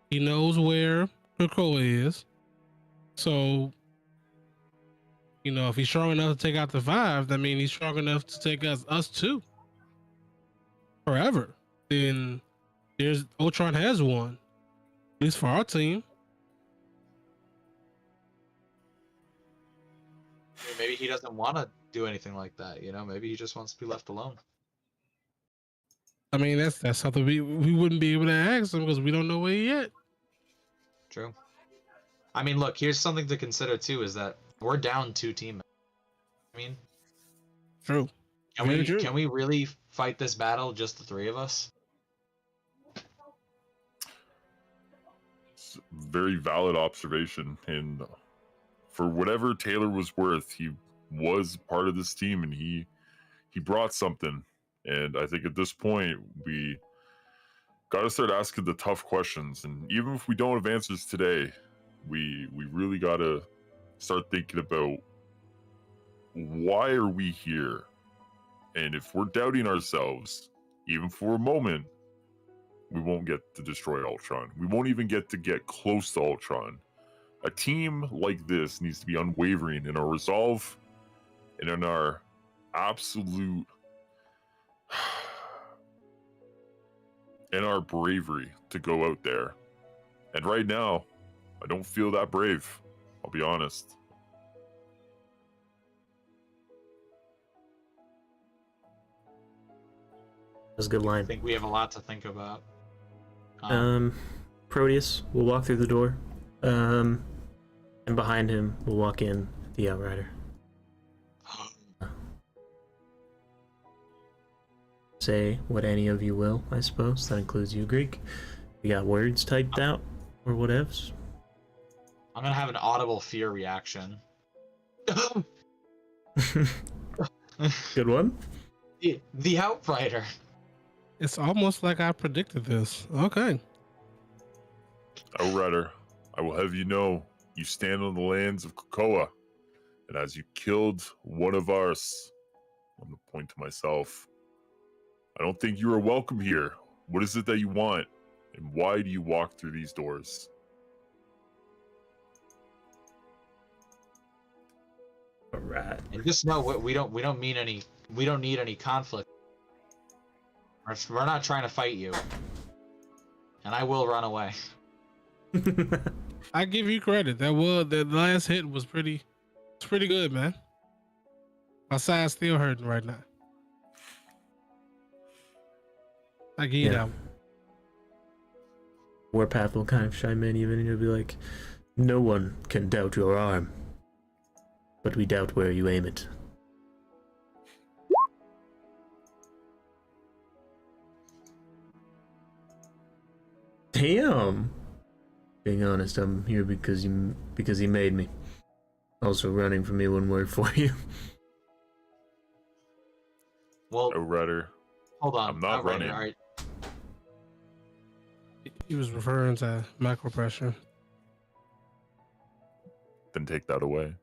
He knows where Krakoa is. So, you know, if he's strong enough to take out the 5, that means he's strong enough to take us too. Forever. Then there's Ultron has won. At least for our team. Maybe he doesn't want to do anything like that. You know, maybe he just wants to be left alone. I mean, that's something we wouldn't be able to ask him because we don't know where he at. True. I mean, look, here's something to consider too: is that we're down 2 teammates. I mean, True. can we really fight this battle just the 3 of us? It's a very valid observation, and for whatever Taylor was worth, he was part of this team, and he brought something. And I think at this point, we got to start asking the tough questions. And even if we don't have answers today, we really got to start thinking about why are we here? And if we're doubting ourselves, even for a moment, we won't get to destroy Ultron. We won't even get close to Ultron. A team like this needs to be unwavering in our resolve and in our absolute and our bravery to go out there. And right now, I don't feel that brave. I'll be honest. That's a good line. I think we have a lot to think about. Proteus will walk through the door. And behind him will walk in the Outrider. Say what any of you will, I suppose. That includes you, Greek. You got words typed out or whatevs? I'm gonna have an audible fear reaction. Good one. The Outrider. It's almost like I predicted this. Okay. Outrider, I will have you know, you stand on the lands of Krakoa, and as you killed one of ours, I'm going to point to myself, I don't think you are welcome here. What is it that you want, and why do you walk through these doors? All right. And just know we don't need any conflict. We're not trying to fight you. And I will run away. I give you credit. The last hit was pretty good, man. My side's still hurting right now. I give you that one. Warpath will kind of chime in even, and he'll be like, no one can doubt your arm, but we doubt where you aim it. Damn. Being honest, I'm here because he made me. Also, running from me wouldn't work for you. Well, Outrider, hold on. I'm not Outrider, running. all right. He was referring to macro pressure. then take that away.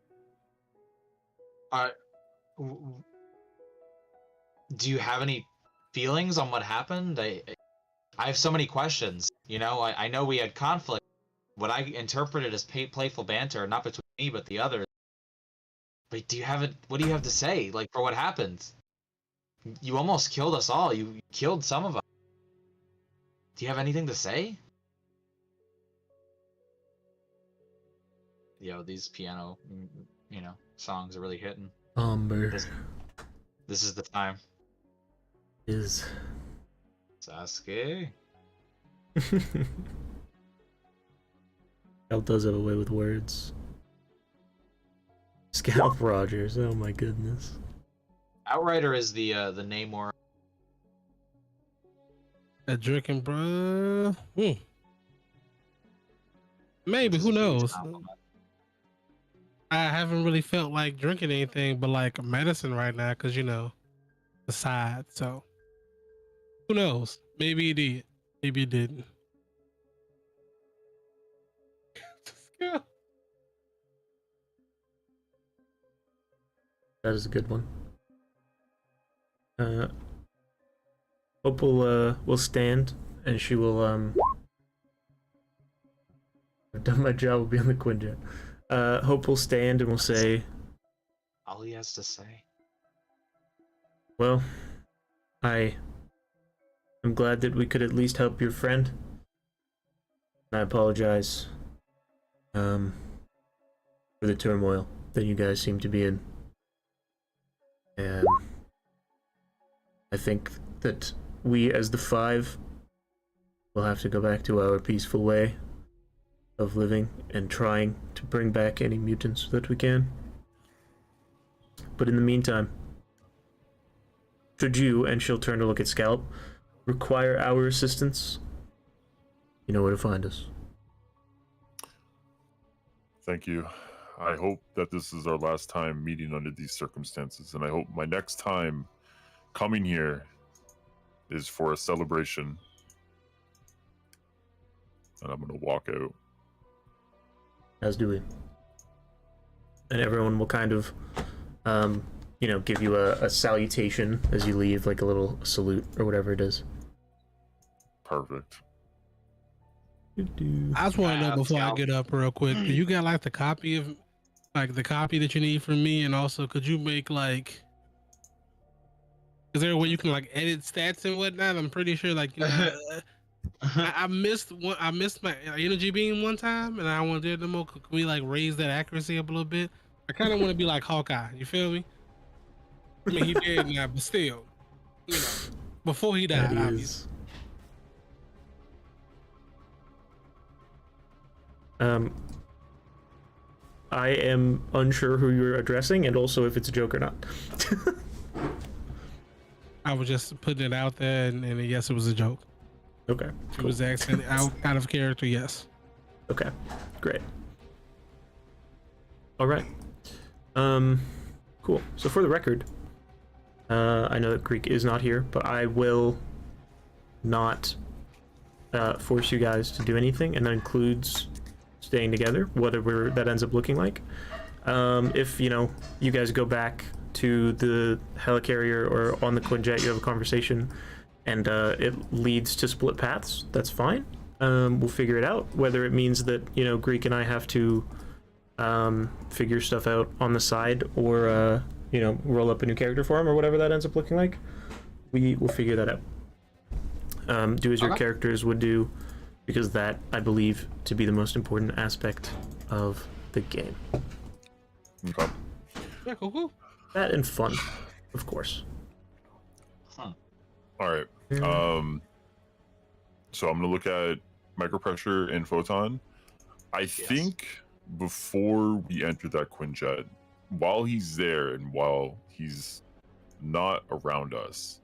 Do you have any feelings on what happened? I have so many questions. You know, I know we had conflict. What I interpreted as playful banter, not between me but the others. But what do you have to say? Like, for what happened? You almost killed us all. You killed some of us. Do you have anything to say? Yo, these piano, songs are really hitting. Umber This is the time. is. Sasuke. Scalp does have a way with words. Scalp Rogers. Oh my goodness. Outrider is the Namor. A drinking, bro. Maybe, which is who a huge knows? compliment. I haven't really felt like drinking anything but like medicine right now because, you know, the side. So who knows? Maybe he did. Maybe he didn't. Yeah. That is a good one. Hope will stand, and she will I've done my job. Will be on the Quinjet. Hope will stand and will say, All he has to say. "Well, I'm glad that we could at least help your friend. I apologize, for the turmoil that you guys seem to be in. And I think that we, as the Five, will have to go back to our peaceful way of living and trying to bring back any mutants that we can. But in the meantime, should you," and she'll turn to look at Scalp, "require our assistance, you know where to find us." Thank you. I hope that this is our last time meeting under these circumstances, and I hope my next time coming here is for a celebration. And I'm gonna walk out. As do we. And everyone will kind of, give you a salutation as you leave, like a little salute or whatever it is. Perfect. I just want to know before I get up real quick. Do you got like the copy that you need from me, and also could you make like? Is there a way you can like edit stats and whatnot? I'm pretty sure like I missed my energy beam one time, and I want to do it more. Can we like raise that accuracy up a little bit? I kind of want to be like Hawkeye. You feel me? I mean, he dead now, but still, you know, before he died, That obviously. is. I am unsure who you're addressing, and also if it's a joke or not. I was just putting it out there, and yes, it was a joke. Okay. It was accent out of character. Yes. Okay. Great. All right. Cool. So for the record, I know that Greek is not here, but I will not force you guys to do anything, and that includes staying together, whatever that ends up looking like. If you guys go back to the helicarrier or on the Quinjet, you have a conversation, and it leads to split paths, that's fine. We'll figure it out. Whether it means that Greek and I have to figure stuff out on the side, or roll up a new character for him, or whatever that ends up looking like, we will figure that out. Do as your characters would do, because that I believe to be the most important aspect of the game. Okay. Yeah, cool. That and fun, of course. Huh. All right. So I'm gonna look at micropressure and photon. I think before we enter that Quinjet, while he's there and while he's not around us,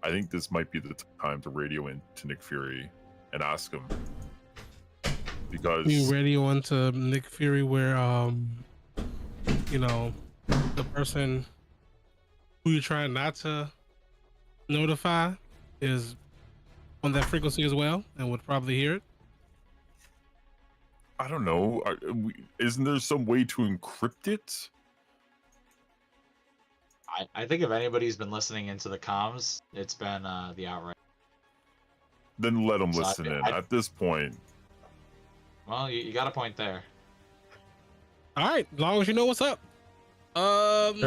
I think this might be the time to radio in to Nick Fury and ask him, because You radio onto Nick Fury where the person who you're trying not to notify is on that frequency as well and would probably hear it. I don't know. Isn't there some way to encrypt it? I think if anybody's been listening into the comms, it's been the Outright. Then let him So listen in. At this point, Well, you got a point there. All right, as long as you know what's up. Would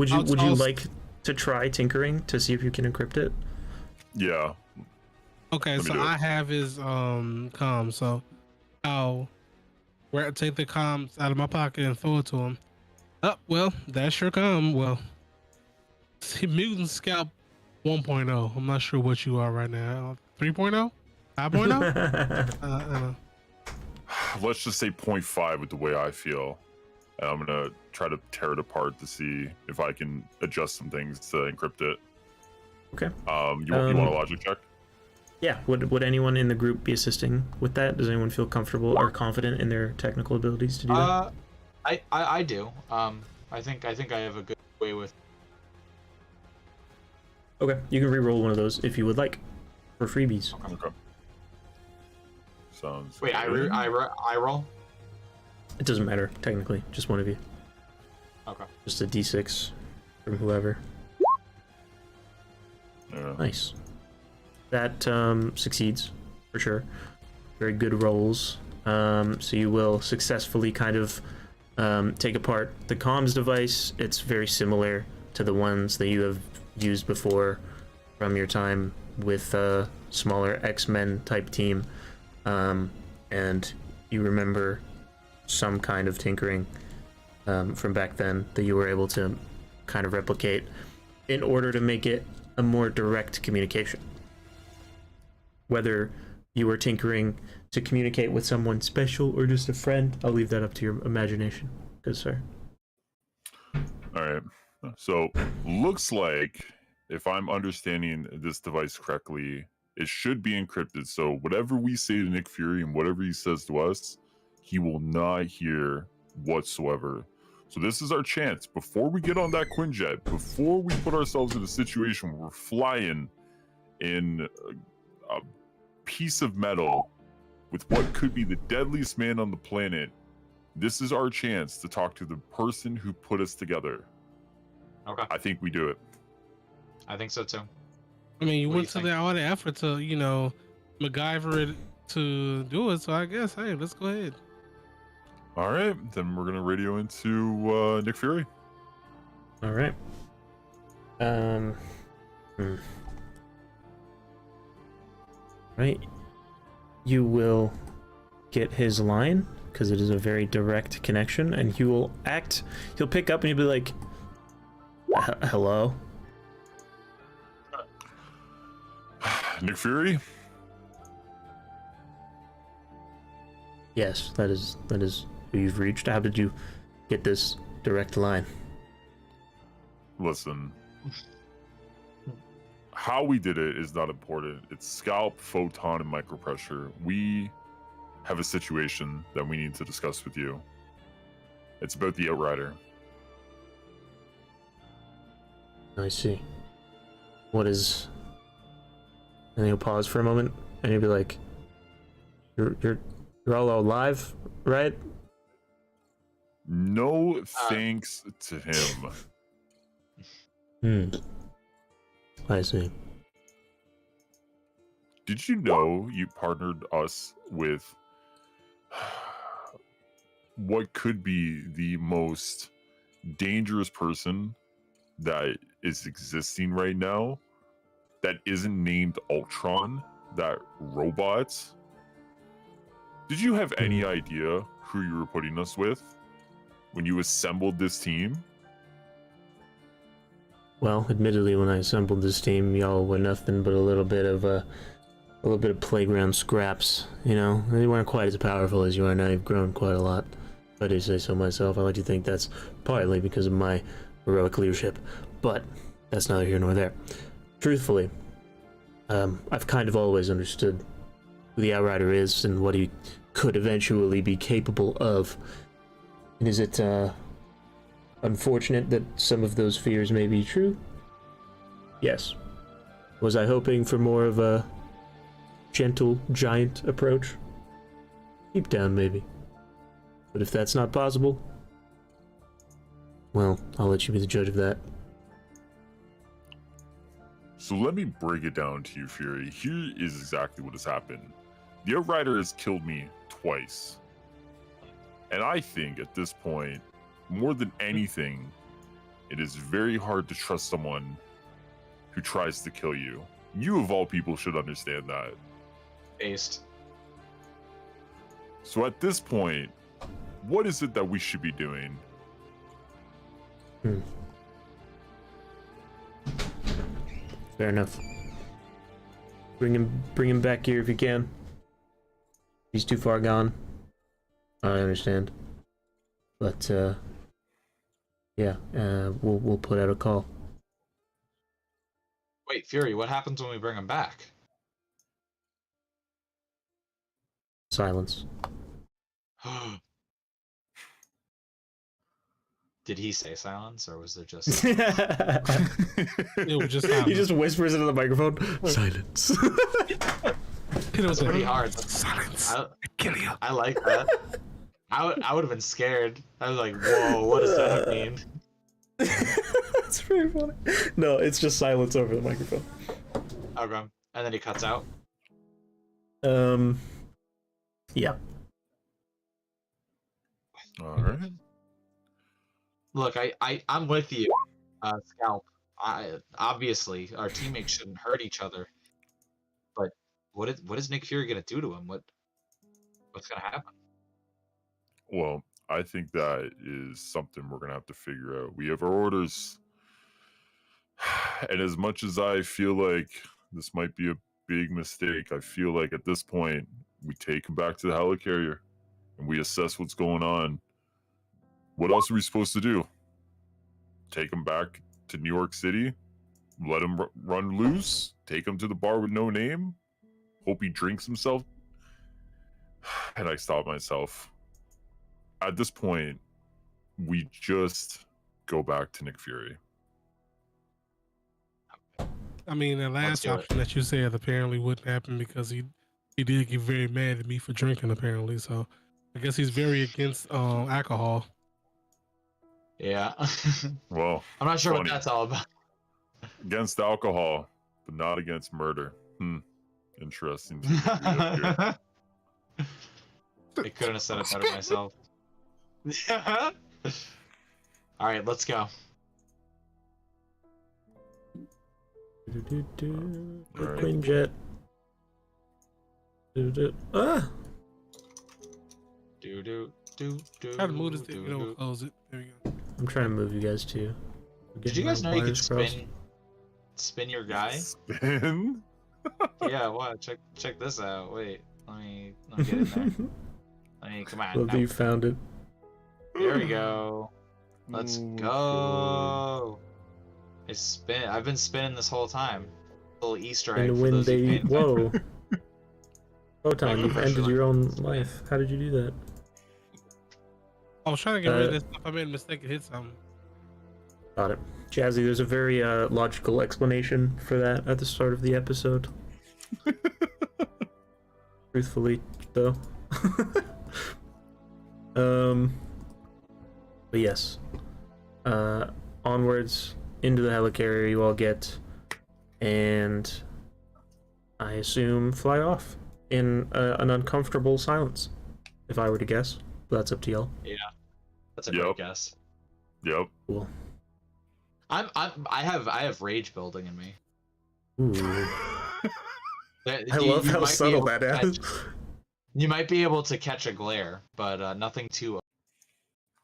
you I'll- like to try tinkering to see if you can encrypt it? yeah. Okay, Let me so do it. I have his comms, so I'll take the comms out of my pocket and throw it to him. Oh, well, that's your comm. Well, see, Mutant Scalp 1.0. I'm not sure what you are right now. 3.0? 5.0? I don't know. let's just say 0.5 with the way I feel. And I'm gonna try to tear it apart to see if I can adjust some things to encrypt it. Okay. You want a logic check? Yeah. Would anyone in the group be assisting with that? Does anyone feel comfortable or confident in their technical abilities to do that? I do. I think I have a good way with. Okay. You can re-roll one of those if you would like, for freebies. Okay. Sounds. Wait, good. I roll. It doesn't matter technically. Just one of you. Okay. Just a d6 from whoever. Yeah. Nice. That succeeds for sure. Very good rolls. So you will successfully kind of take apart the comms device. It's very similar to the ones that you have used before from your time with a smaller X-Men type team. And you remember some kind of tinkering from back then that you were able to kind of replicate in order to make it a more direct communication. Whether you were tinkering to communicate with someone special or just a friend, I'll leave that up to your imagination. Good sir. All right. So looks like, if I'm understanding this device correctly, it should be encrypted. So whatever we say to Nick Fury and whatever he says to us, he will not hear whatsoever. So this is our chance. Before we get on that Quinjet, before we put ourselves in a situation where we're flying in a piece of metal with what could be the deadliest man on the planet, this is our chance to talk to the person who put us together. Okay. I think we do it. I think so too. I mean, you What do went you to all the effort to, MacGyver it to do it. So I guess, hey, let's go ahead. All right, then we're gonna radio into Nick Fury. All right. Right. You will get his line because it is a very direct connection, and he will act. He'll pick up and he'll be like, "Hello." Nick Fury. Yes, that is who you've reached. How did you get this direct line? Listen, how we did it is not important. It's scalp, photon, and micropressure. We have a situation that we need to discuss with you. It's about the Outrider. I see. What is? And he'll pause for a moment, and he'll be like, "You're all alive, right?" No thanks to him. I see. Did you know you partnered us with what could be the most dangerous person that is existing right now that isn't named Ultron, that robot? Did you have any idea who you were putting us with when you assembled this team? Well, admittedly, when I assembled this team, y'all were nothing but a little bit of playground scraps. You know, they weren't quite as powerful as you are now. You've grown quite a lot. If I do say so myself. I like to think that's partly because of my heroic leadership, but that's neither here nor there. Truthfully, I've kind of always understood who the Outrider is and what he could eventually be capable of. And is it unfortunate that some of those fears may be true? Yes. Was I hoping for more of a gentle giant approach? Deep down, maybe. But if that's not possible, well, I'll let you be the judge of that. So let me break it down to you, Fury. Here is exactly what has happened. The Outrider has killed me twice. And I think at this point, more than anything, it is very hard to trust someone who tries to kill you. You, of all people, should understand that. Based. So at this point, what is it that we should be doing? Fair enough. Bring him back here if you can. He's too far gone. I understand. But yeah, we'll put out a call. Wait, Fury, what happens when we bring him back? Silence. Did he say silence, or was there just? He It was just just whispers into the microphone. Silence. That's pretty hard. Silence. I, Kill you. I like that. I would have been scared. I was like, whoa, what does that mean? That's very funny. No, it's just silence over the microphone. Okay. And then he cuts out. Yeah. All right. Look, I'm with you, Scalp. Obviously our teammates shouldn't hurt each other. But what is Nick Fury gonna do to him? What's gonna happen? Well, I think that is something we're gonna have to figure out. We have our orders, and as much as I feel like this might be a big mistake, I feel like at this point we take him back to the helicarrier and we assess what's going on. What else are we supposed to do? Take him back to New York City? Let him run loose? Take him to the bar with no name? Hope he drinks himself? And I stopped myself. At this point, we just go back to Nick Fury. I mean, the last option that you said apparently wouldn't happen because he did get very mad at me for drinking, apparently. So I guess he's very against alcohol. Yeah. Well, I'm not sure funny. what that's all about. Against alcohol, but not against murder. Interesting. I couldn't have said it better myself. All right, let's go. Alright. Quinjet. Ah! Try to move this thing, we'll close it. There we go. I'm trying to move you guys too. Did you guys know you could spin your guy? Spin? Yeah, what? Check this out. Wait, let me get in there. Come on. Love that you found it. There we go. Let's go. It's spin. I've been spinning this whole time. Little Easter egg. And For when those they who paid whoa. Photon, you've Commercial. ended your own life. How did you do that? I was trying to get rid of this stuff. I made a mistake and hit something. Got it. Jazzy, there's a very logical explanation for that at the start of the episode. Truthfully, though. But yes. Onwards into the helicarrier you all get, and I assume fly off in an uncomfortable silence, if I were to guess. But that's up to y'all. Yeah, that's a great guess. Yep. Cool. I have rage building in me. Ooh. I love how subtle that is. You might be able to catch a glare, but nothing too.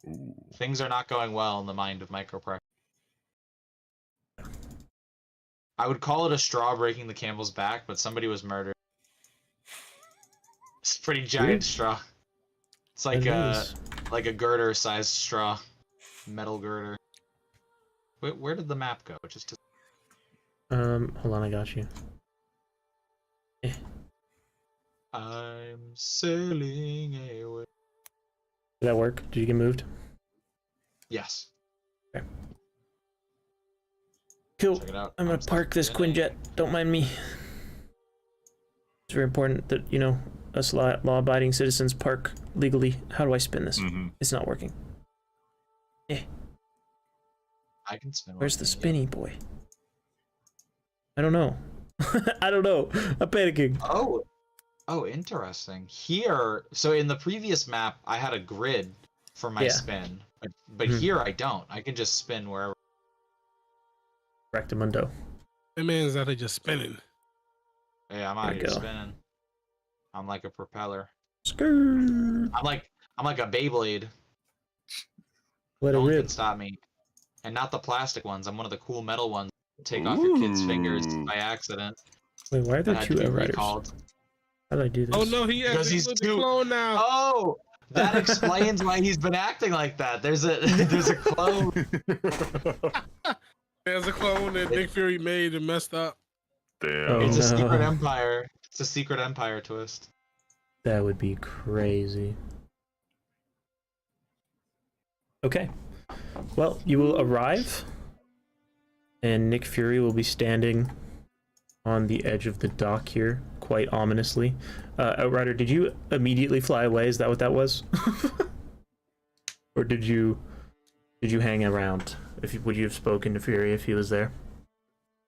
Ooh. Things are not going well in the mind of Micropractice. I would call it a straw breaking the camel's back, but somebody was murdered. It's a pretty giant straw. It's like a girder-sized straw, metal girder. Where did the map go? Just hold on, I got you. I'm sailing away. Did that work? Did you get moved? Yes. Okay. Cool. Check it out. I'm gonna park this Quinjet. Don't mind me. It's very important that, you know, us law-abiding citizens park legally. How do I spin this? Mm-hmm. It's not working. I can spin. Where's the spinny boy? I don't know. I don't know. I'm panicking. Oh, interesting. Here, so in the previous map, I had a grid for my spin, but here I don't. I can just spin wherever. Rectamundo. That man's out there just spinning. Yeah, I'm out here spinning. I'm like a propeller. Skrrr. I'm like a Beyblade. Let it No one rip. can stop me. And not the plastic ones. I'm one of the cool metal ones. Take off your kid's fingers by accident. Wait, why are there That had two to be Outriders? recalled. How did I do this? Oh no, he Because has he's a too. clone now. That explains why he's been acting like that. There's a clone. There's a clone that Nick Fury made and messed up. Damn. Oh, It's a no. secret empire. It's a secret empire twist. That would be crazy. Okay. Well, you will arrive, and Nick Fury will be standing on the edge of the dock here, quite ominously. Outrider, did you immediately fly away? Is that what that was? Or did you hang around? Would you have spoken to Fury if he was there?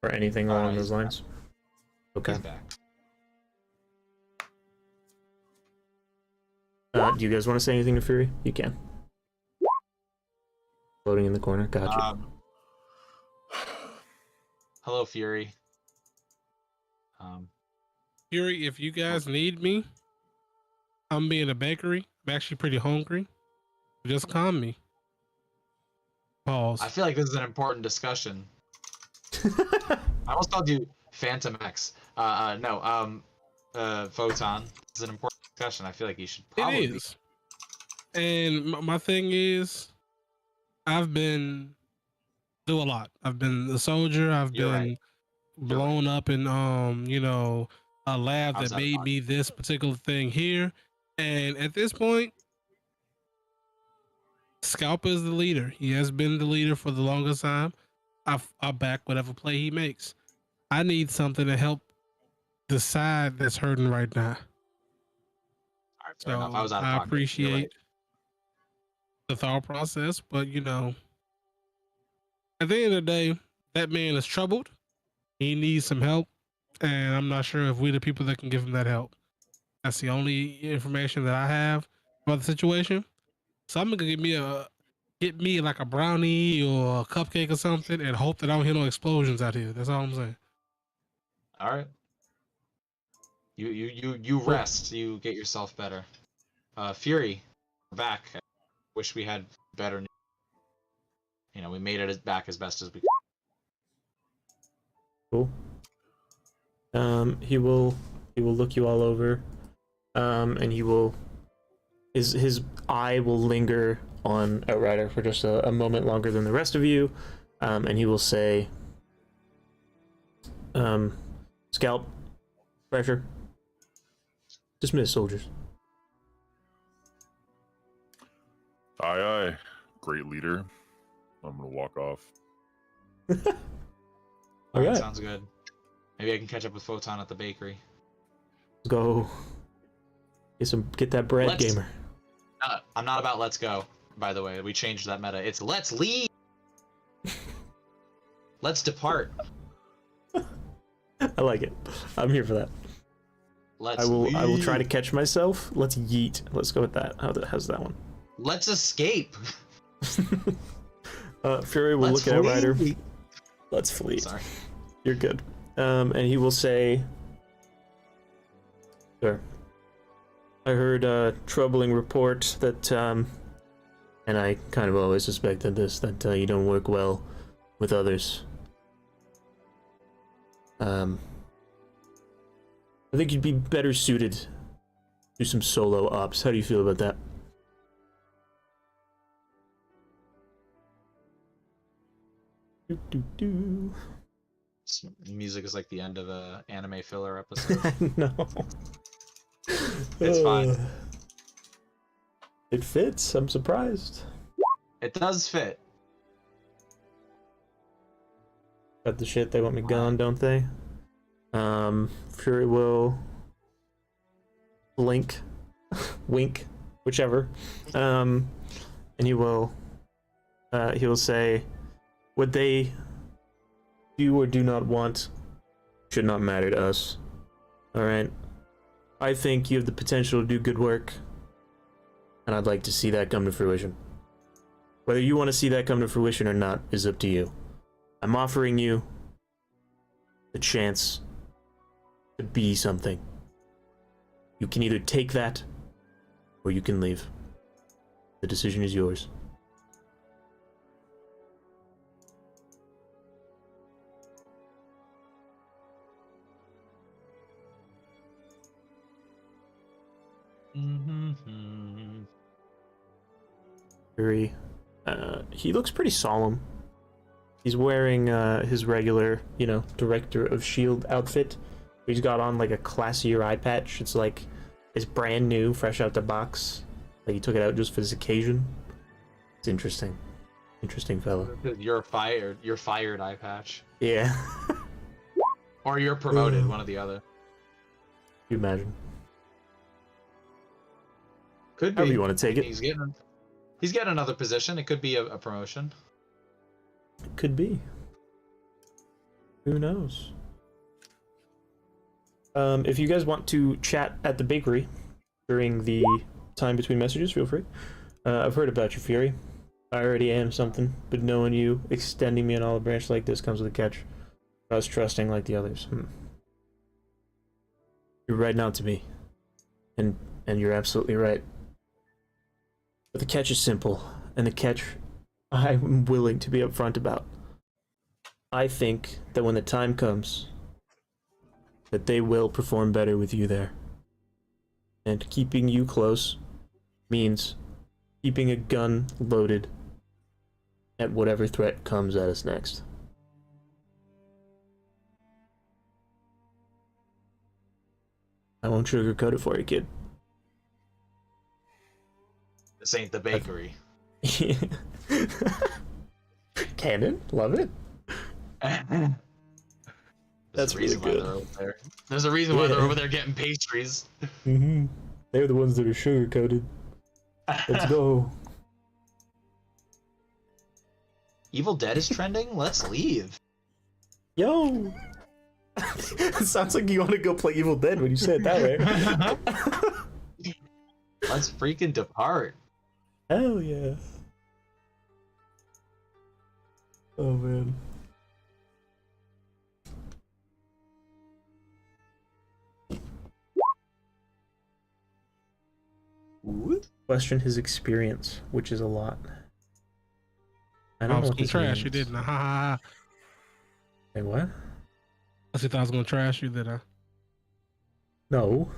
Or anything along those lines? Okay. He's back. Do you guys want to say anything to Fury? You can. Floating in the corner. Gotcha. Hello, Fury. Fury, if you guys need me, I'm be in a bakery. I'm actually pretty hungry. Just call me. Pause. I feel like this is an important discussion. I almost called you Phantom X. Photon. This is an important discussion. I feel like you should probably. It is. And my thing is, I've been through a lot. I've been a soldier. I've You're been right. blown up in a lab that Outside made of me this particular thing here. And at this point, Scalper is the leader. He has been the leader for the longest time. I back whatever play he makes. I need something to help the side that's hurting right now. All right, So fair enough. I was out of I pocket. You're appreciate right. the thought process, but at the end of the day, that man is troubled. He needs some help, and I'm not sure if we're the people that can give him that help. That's the only information that I have about the situation. So I'm gonna get me like a brownie or a cupcake or something, and hope that I don't hear no explosions out here. That's all I'm saying. All right. You rest. You get yourself better. Fury, we're back. I wish we had better news. We made it back as best as we could. Cool. He will look you all over, and he will his eye will linger on Outrider for just a moment longer than the rest of you, and he will say, "Scalp, pressure, dismiss, soldiers." Aye, aye. Great leader. I'm gonna walk off. All right, Sounds good. Maybe I can catch up with Photon at the bakery. let's go. Get that bread, Let's- gamer. I'm not about let's go, by the way. We changed that meta. It's let's leave. Let's depart. I like it. I'm here for that. Let's I will try to leave. catch myself. Let's yeet. Let's go with that. How's that one? Let's escape. Fury will Let's look at Outrider. flee. Let's flee. Sorry. You're good. And he will say, "Sir, I heard a troubling report that, and I kind of always suspected this, that you don't work well with others. I think you'd be better suited to do some solo ops. How do you feel about that?" Do. This music is like the end of a anime filler episode. No. It's fine. It fits. I'm surprised. It does fit. Got the shit they want me gone, don't they? Fury will blink, wink, whichever. And he will say, what they do or do not want should not matter to us. All right. I think you have the potential to do good work, and I'd like to see that come to fruition. Whether you want to see that come to fruition or not is up to you. I'm offering you the chance to be something. You can either take that, or you can leave. The decision is yours. Fury. He looks pretty solemn. He's wearing his regular, Director of S.H.I.E.L.D. outfit. He's got on like a classier eye patch. It's brand new, fresh out the box. Like he took it out just for this occasion. It's interesting. Interesting fellow. You're fired. You're fired, eye patch. Yeah. Or you're promoted, one or the other. You imagine. Could be. However you want to take it. He's getting another position. It could be a promotion. It could be. Who knows? If you guys want to chat at the bakery during the time between messages, feel free. I've heard about you, Fury. I already am something, but knowing you, extending me an olive branch like this comes with a catch. I was trusting like the others. You're right not to be. And you're absolutely right. But the catch is simple, and the catch I'm willing to be upfront about. I think that when the time comes, that they will perform better with you there. And keeping you close means keeping a gun loaded at whatever threat comes at us next. I won't sugarcoat it for you, kid. This ain't the bakery. Canon, love it. That's really good. There's a reason why they're over there getting pastries. They're the ones that are sugar coated. Let's go. Evil Dead is trending. Let's leave. Yo. It sounds like you want to go play Evil Dead when you say it that way. Let's freaking depart. Hell yeah. Oh man. Question his experience, which is a lot. I don't know what this trash means. you, didn't I? Ha ha ha. Hey, what? I thought I was gonna trash you, did I? No.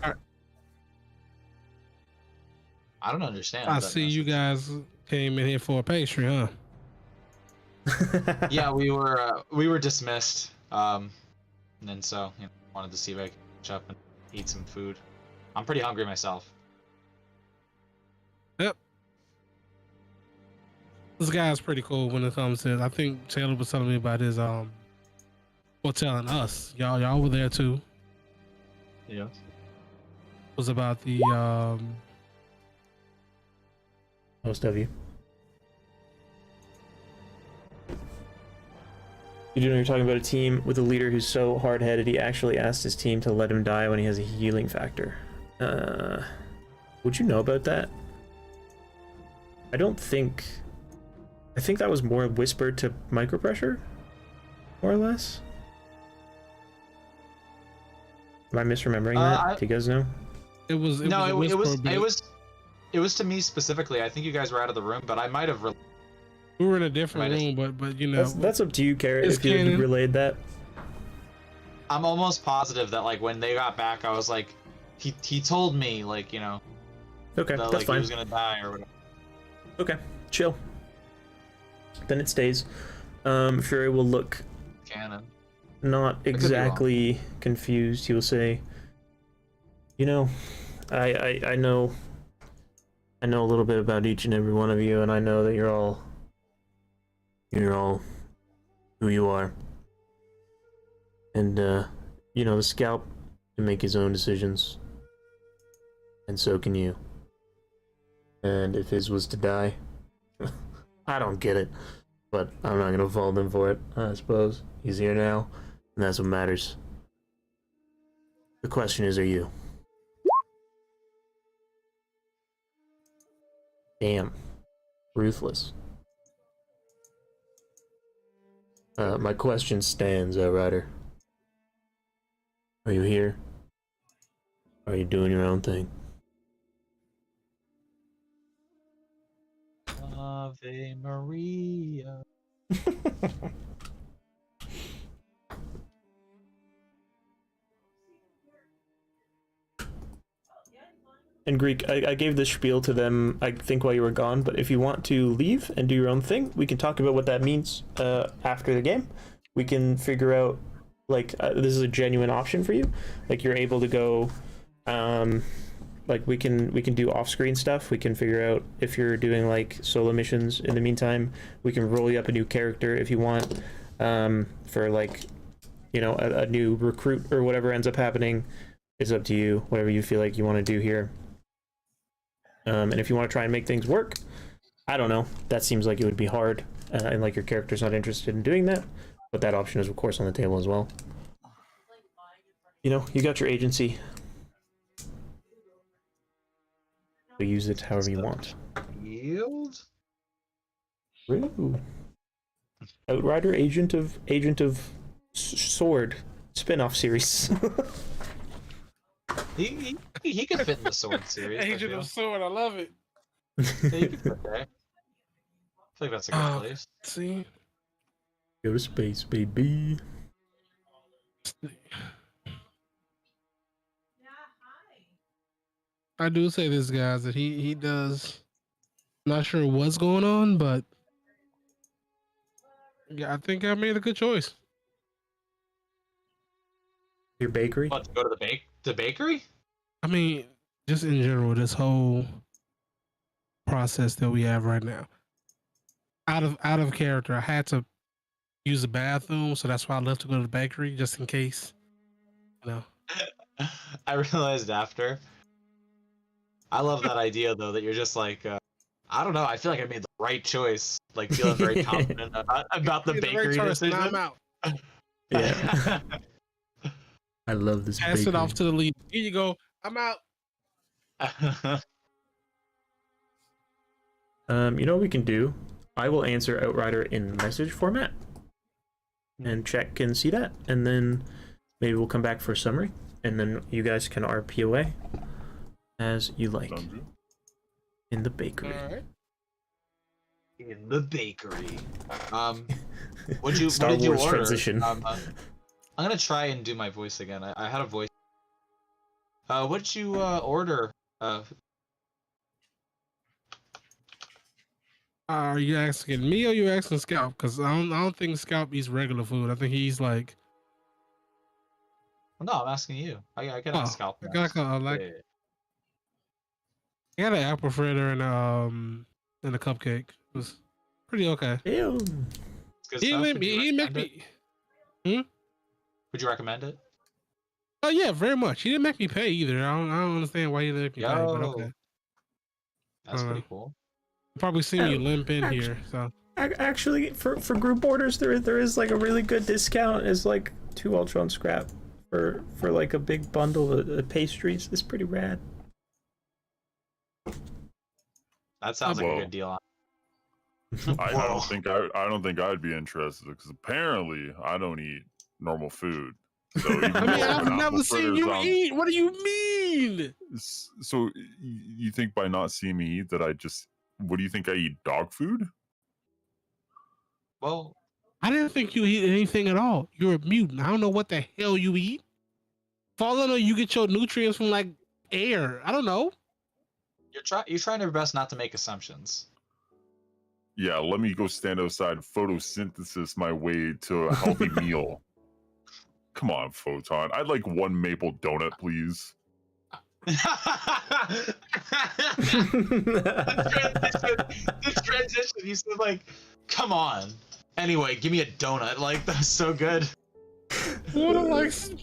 I don't understand. I see you guys came in here for a pastry, huh? Yeah, we were dismissed. And then so wanted to see if I could catch up and eat some food. I'm pretty hungry myself. Yep. This guy's pretty cool when it comes to. I think Taylor was telling me about his well, telling us. Y'all were there too. Yeah. It was about the Most of you. You know, you're talking about a team with a leader who's so hard-headed he actually asked his team to let him die when he has a healing factor. Would you know about that? I think that was more whispered to micropressure, more or less. Am I misremembering that? Do you guys know? it was to me specifically. I think you guys were out of the room, but I might have. We were in a different room, but you know, That's up to you, Carrot, It's if you canon. relayed that. I'm almost positive that like when they got back, I was like, he told me like Okay, that that's like fine. he was gonna die or whatever. Okay, chill. Then it stays. Fury will look Canon. not be wrong. exactly confused. He will say, I know a little bit about each and every one of you, and I know that you're all who you are. And the scalp can make his own decisions, and so can you. And if his was to die, I don't get it, but I'm not gonna fault him for it. I suppose he's here now, and that's what matters. The question is, are you? Damn. Ruthless. My question stands, Ryder. Are you here? Are you doing your own thing? Ave Maria. and Greek, I gave this spiel to them, I think, while you were gone, but if you want to leave and do your own thing, we can talk about what that means after the game. We can figure out, like, this is a genuine option for you. Like, you're able to go, like, we can do off-screen stuff. We can figure out if you're doing, like, solo missions in the meantime. We can roll you up a new character if you want, for, like, you know, a new recruit or whatever ends up happening. It's up to you, whatever you feel like you want to do here. And if you want to try and make things work, I don't know. That seems like it would be hard, and like your character's not interested in doing that. But that option is, of course, on the table as well. You know, you got your agency. So use it however you want. Yield? Ooh. Outrider, Agent of Sword spin-off series. He could fit in the Sword series. Agent of Sword, I love it. Yeah, he could fit there. I feel like that's a good place. See, Go to space, baby. I do say this, guys, that he does. Not sure what's going on, but yeah, I think I made a good choice. Your bakery. What, to go to the bakery? I mean, just in general, this whole process that we have right now. Out of character, I had to use the bathroom, so that's why I left to go to the bakery, just in case. You know. I realized after. I love that idea though, that you're just like, I don't know. I feel like I made the right choice. Like feeling very confident about the bakery decision. I'm out. Yeah. I love this. Pass it off to the lead. Here you go. I'm out. You know what we can do? I will answer Outrider in message format, and chat can see that, and then maybe we'll come back for a summary, and then you guys can RP away as you like in the bakery. All right. In the bakery. What did you Star what did Wars you order? transition. I'm gonna try and do my voice again. I had a voice. What did you order? Are you asking me or you asking Scalp? Because I don't think Scalp eats regular food. I think he's like. No, I'm asking you. I can ask Scalp. I got an apple fritter and a cupcake. It was pretty okay. Ew. He make me. Would you recommend it? Oh yeah, very much. He didn't make me pay either. I don't understand why he didn't make me pay, but okay. That's pretty cool. You probably see me limp in here. So Actually, for group orders, there is like a really good discount. It's like 2 Ultron scrap for like a big bundle of pastries. It's pretty rad. That sounds like a good deal. I don't think I'd be interested because apparently I don't eat normal food. So even I mean, though I've an never apple seen you fritter's eat. What do you mean? So you think by not seeing me eat that I just? What do you think I eat? Dog food? Well, I didn't think you eat anything at all. You're a mutant. I don't know what the hell you eat. For all I know, you get your nutrients from like air. I don't know. You're trying your best not to make assumptions. Yeah, let me go stand outside and photosynthesis my way to a healthy meal. Come on, Photon. I'd like 1 maple donut, please. This transition, you said like, come on. Anyway, give me a donut. Like, that's so good. That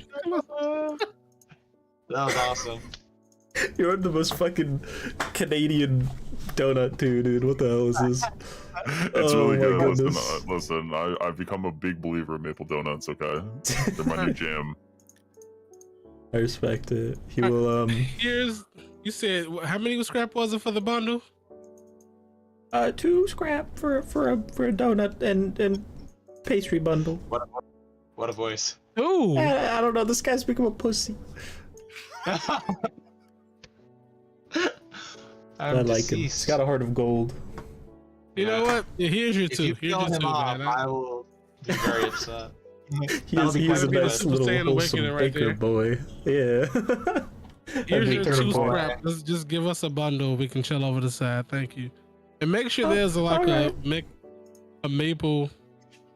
was awesome. You're the most fucking Canadian donut too, dude. What the hell is this? It's really good. Goodness. Listen, I've become a big believer in maple donuts, okay? They're my new jam. I respect it. He will, You said, how many scrap was it for the bundle? 2 scrap for a donut and pastry bundle. What a voice. Ooh. I don't know. This guy's become a pussy. I like him. He's got a heart of gold. You know what? Yeah, here's your If two. you Here's kill your him two, off, man. I will be very upset. He is a nice little Stand wholesome awakening right baker there. boy. Yeah. Here's your big 2 turtle scrap. Just give us a bundle. We can chill over the side. Thank you. And make sure there's like alright. a maple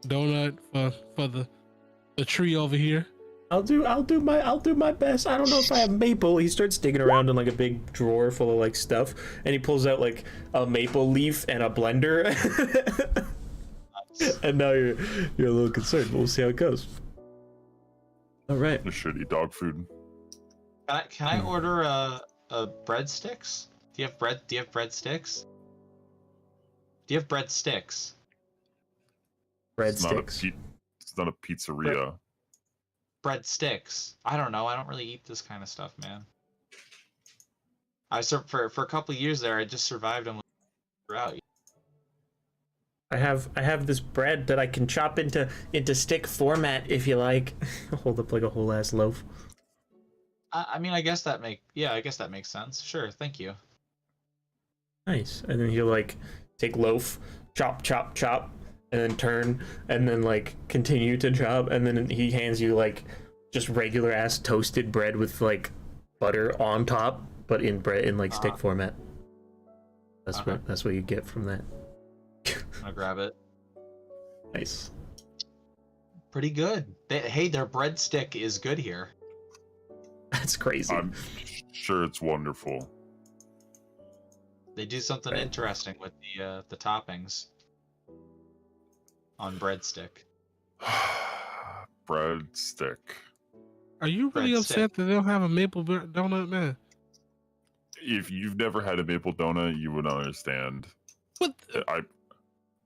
donut for the tree over here. I'll do my best. I don't know if I have maple. He starts digging around in like a big drawer full of like stuff, and he pulls out like a maple leaf and a blender. And now you're a little concerned. We'll see how it goes. All right. The shitty dog food. Can I order a breadsticks? Do you have breadsticks? Do you have breadsticks? Breadsticks. It's not a pizzeria. Breadsticks. I don't know. I don't really eat this kind of stuff, man. For a couple of years there, I just survived on throughout. I have this bread that I can chop into stick format if you like. Hold up like a whole ass loaf. I mean, I guess that makes sense. Sure, thank you. Nice. And then he'll like take loaf, chop, chop, chop, and then turn, and then like continue to chop, and then he hands you like just regular ass toasted bread with like butter on top, but in like stick format. That's what you get from that. I'm gonna grab it. Nice. Pretty good. Their breadstick is good here. That's crazy. I'm sure it's wonderful. They do something interesting with the toppings on breadstick. Breadstick. Are you really upset that they don't have a maple donut, man? If you've never had a maple donut, you would understand. What?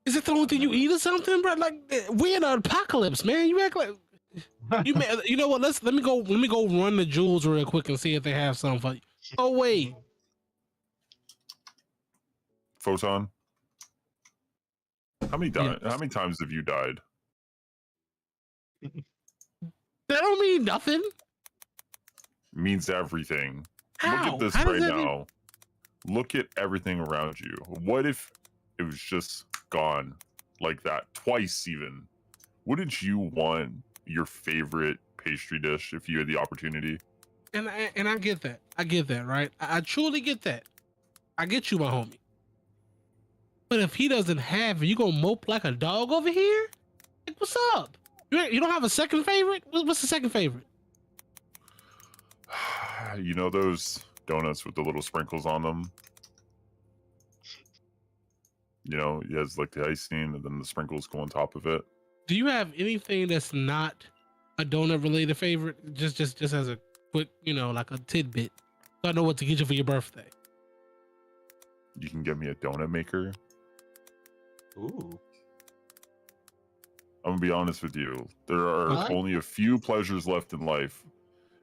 Is it the only thing you eat or something, bro? Like we're in an apocalypse, man. You act like you know what? Let me go run the Jewels real quick and see if they have something for you. Oh wait, Photon. How many times have you died? that don't mean nothing. Means everything. How? Look at this How right does that now. Look at everything around you. What if it was just gone like that twice even? Wouldn't you want your favorite pastry dish if you had the opportunity? And I get that. I get that, right? I truly get that. I get you, my homie. But if he doesn't have it, you gonna mope like a dog over here? Like, what's up? You don't have a second favorite? What's the second favorite? You know those donuts with the little sprinkles on them? You know, it has like the icing and then the sprinkles go on top of it. Do you have anything that's not a donut related favorite? Just as a quick, like a tidbit. So I know what to get you for your birthday. You can get me a donut maker. Ooh. I'm gonna be honest with you. There are only a few pleasures left in life,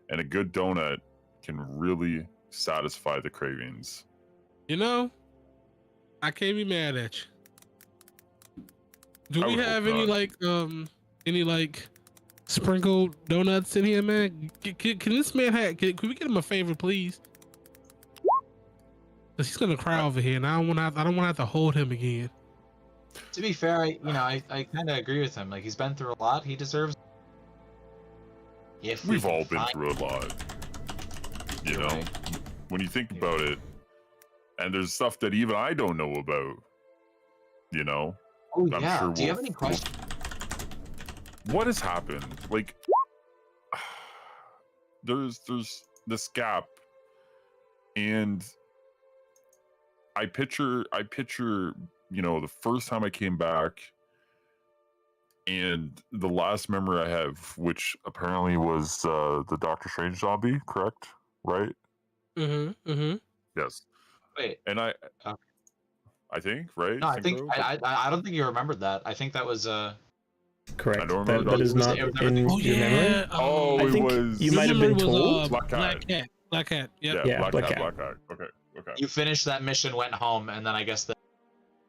and a good donut can really satisfy the cravings. I can't be mad at you. Do we have any sprinkled donuts in here, man? Can this man can we get him a favor, please? Cause he's gonna cry over here, and I don't want to have to hold him again. To be fair, I kind of agree with him. Like, he's been through a lot. He deserves. We've all been through a lot. You know, when you think about it, and there's stuff that even I don't know about. You know. Oh yeah. Sure do you have any questions? What has happened? Like, there's this gap, and I picture, the first time I came back, and the last memory I have, which apparently was the Doctor Strange zombie, correct? Right? Mm-hmm. Yes. Wait. And I think, right? No, I think I don't think you rememred that. I think that was correct. I don't remember. That is not in your memory. Oh, I think it was. You might have been told. Black Cat. Black Cat. Yep. Yeah, Black Cat. Cat. Okay. You finished that mission, went home, and then I guess the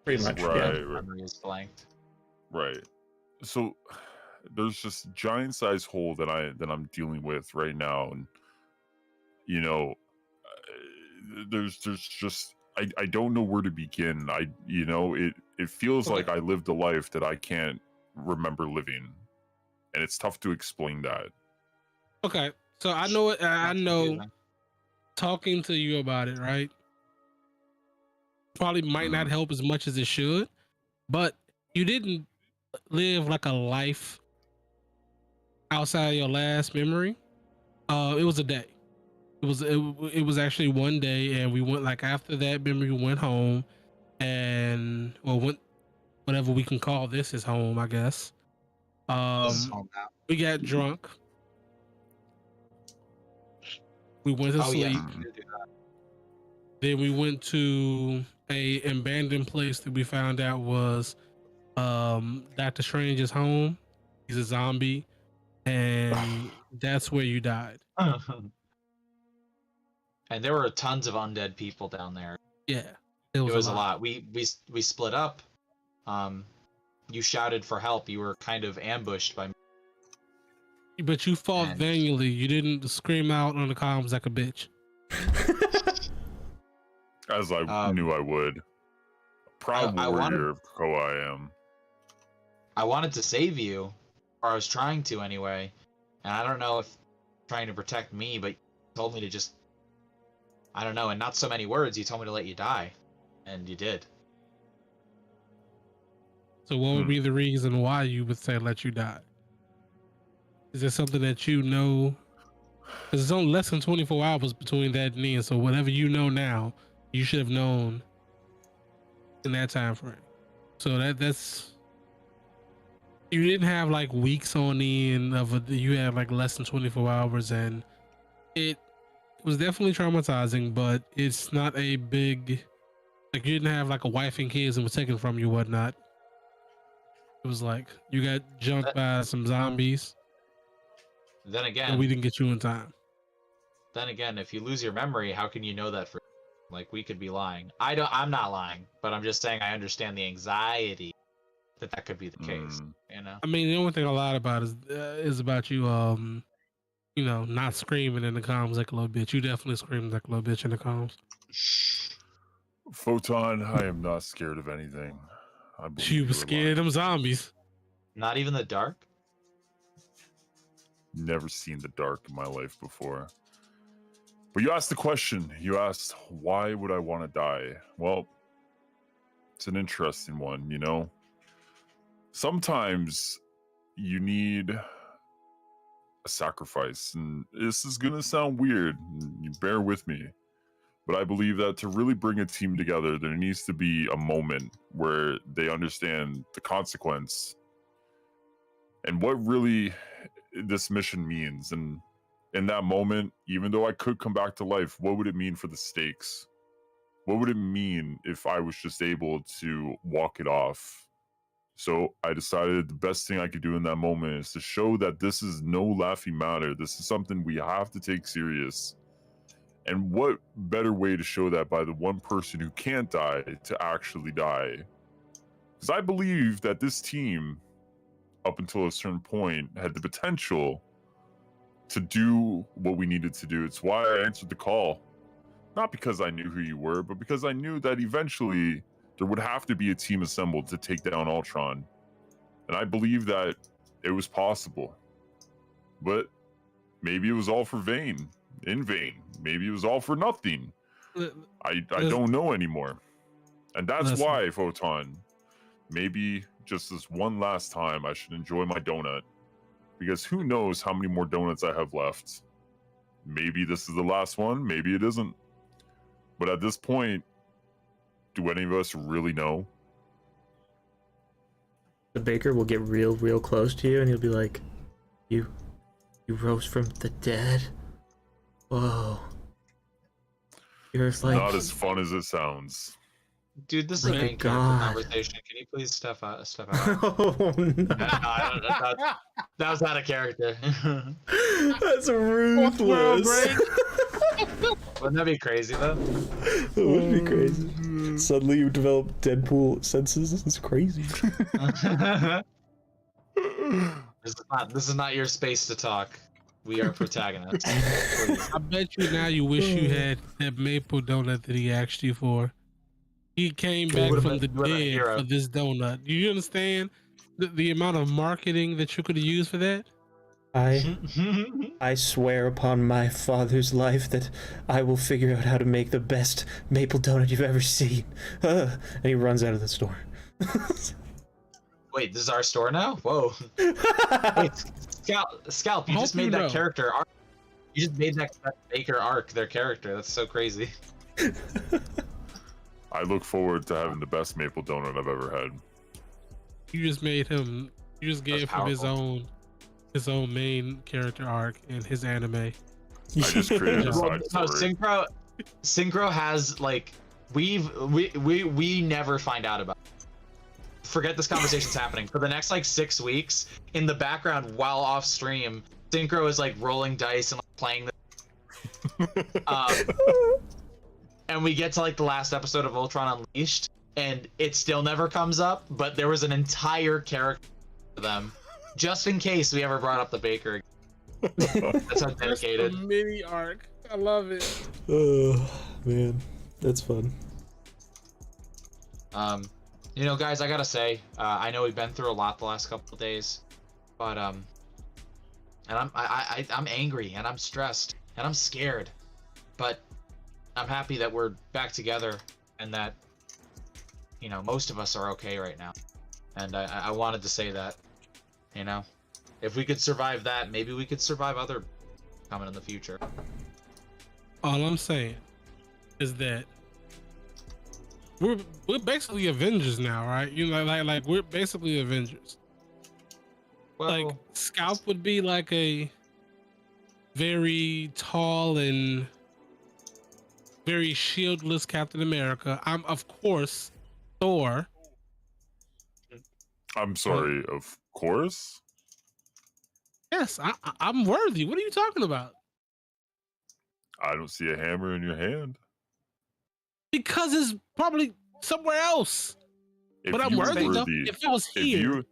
Pretty much. Right. memory is blanked. Right. So there's this giant size hole that I'm dealing with right now, and there's just I don't know where to begin. It feels like I lived a life that I can't remember living, and it's tough to explain that. Okay, so I know talking to you about it, right? Probably might not help as much as it should, but you didn't live like a life outside of your last memory. It was a day. It was actually one day, and we went like after that memory, we went home, and or went whatever we can call this is home, I guess. This is home now. We got drunk. We went to Oh yeah, sleep. you did do that. Then we went to a abandoned place that we found out was Doctor Strange's home. He's a zombie, and that's where you died. And there were tons of undead people down there. Yeah, It was a lot. We split up. You shouted for help. You were kind of ambushed by me. But you fought And- valiantly. You didn't scream out on the comms like a bitch. As I knew I would. Proud I warrior of who I am. I wanted to save you, or I was trying to anyway. And I don't know if trying to protect me, but you told me to just, I don't know, in not so many words, you told me to let you die. And you did. So what would be the reason why you would say let you die? Is there something that you know? Because it's only less than 24 hours between that and then. So whatever you know now, you should have known in that time frame. So that's you didn't have like weeks on end of you had like less than 24 hours, and it was definitely traumatizing, but it's not a big, like you didn't have like a wife and kids and was taken from you, whatnot. It was like you got jumped by some zombies. Then And again, we didn't get you in time. if you lose your memory, how can you know that for? Like, we could be lying. I'm not lying, but I'm just saying I understand the anxiety that could be the case. You know. I mean, the only thing I lied about is about you, you know, not screaming in the comms like a little bitch. You definitely screamed like a little bitch in the comms. Photon, I am not scared of anything. I believe You you was were scared of lying. them zombies. Not even the dark. Never seen the dark in my life before. But you asked the question. You asked, why would I want to die? Well, it's an interesting one, you know? Sometimes you need a sacrifice. And this is going to sound weird. You bear with me. But I believe that to really bring a team together, there needs to be a moment where they understand the consequence and what really this mission means. And in that moment, even though I could come back to life, what would it mean for the stakes? What would it mean if I was just able to walk it off? So I decided the best thing I could do in that moment is to show that this is no laughing matter. This is something we have to take serious. And what better way to show that by the one person who can't die to actually die? Because I believe that this team, up until a certain point, had the potential to do what we needed to do. It's why I answered the call. Not because I knew who you were, but because I knew that eventually there would have to be a team assembled to take down Ultron. And I believe that it was possible. But maybe it was all in vain. Maybe it was all for nothing. I don't know anymore. And that's why, Photon, maybe just this one last time I should enjoy my donut. Because who knows how many more donuts I have left. Maybe this is the last one, maybe it isn't. But at this point, do any of us really know? The baker will get real close to you, and he'll be like, "You rose from the dead? Whoa! You're like Not as fun as it sounds." Dude, this is a My main character God. conversation. Can you please step out? Oh no! That was out of character. That's ruthless. Wouldn't that be crazy though? That would be crazy. Suddenly you develop Deadpool senses. This is crazy. This is not your space to talk. We are protagonists. Please. I bet you now you wish you had that maple donut that he asked you for. He came back would've from the been a dead hero. for this donut. Do you understand the amount of marketing that you could have used for that? I swear upon my father's life that I will figure out how to make the best maple donut you've ever seen. And he runs out of the store. Wait, this is our store now? Whoa. Wait, Scalp, you just made that character arc. You just made that Baker arc their character. That's so crazy. I look forward to having the best maple donut I've ever had. You just made him. You just gave him his own main character arc in his anime. I just created a side story. Synchro has like we never find out about. Forget this conversation's happening for the next like 6 weeks. In the background, while off stream, Synchro is like rolling dice and like, playing and we get to like the last episode of Ultron Unleashed, and it still never comes up. But there was an entire character for them, just in case we ever brought up the Baker. That's how dedicated. That's a mini arc. I love it. Oh man, that's fun. You know, guys, I gotta say, I know we've been through a lot the last couple of days, but and I'm angry and I'm stressed and I'm scared, but I'm happy that we're back together and that, you know, most of us are okay right now. And I wanted to say that, you know, if we could survive that, maybe we could survive other coming in the future. All I'm saying is that we're basically Avengers now, right? You know, like we're basically Avengers. Well, like Scalp would be like a very tall and very shieldless Captain America. I'm of course Thor. I'm sorry, of course. Yes, I'm worthy. What are you talking about? I don't see a hammer in your hand. Because it's probably somewhere else. But I'm worthy though. If it was here.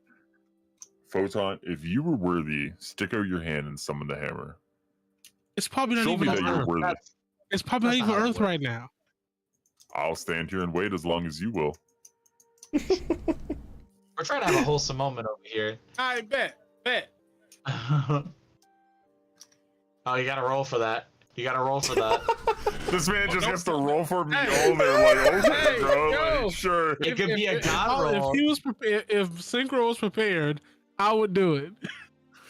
Photon, if you were worthy, stick out your hand and summon the hammer. It's probably not Show even me that on you're Earth. worthy. It's probably not even Earth right now. I'll stand here and wait as long as you will. We're trying to have a wholesome moment over here. I bet. Oh, you gotta roll for that. You gotta roll for that. This man just gets to roll for me all day. Like, okay, bro, yo. like, sure. It could be a god roll. If he was prepared, if Synchro was prepared, I would do it.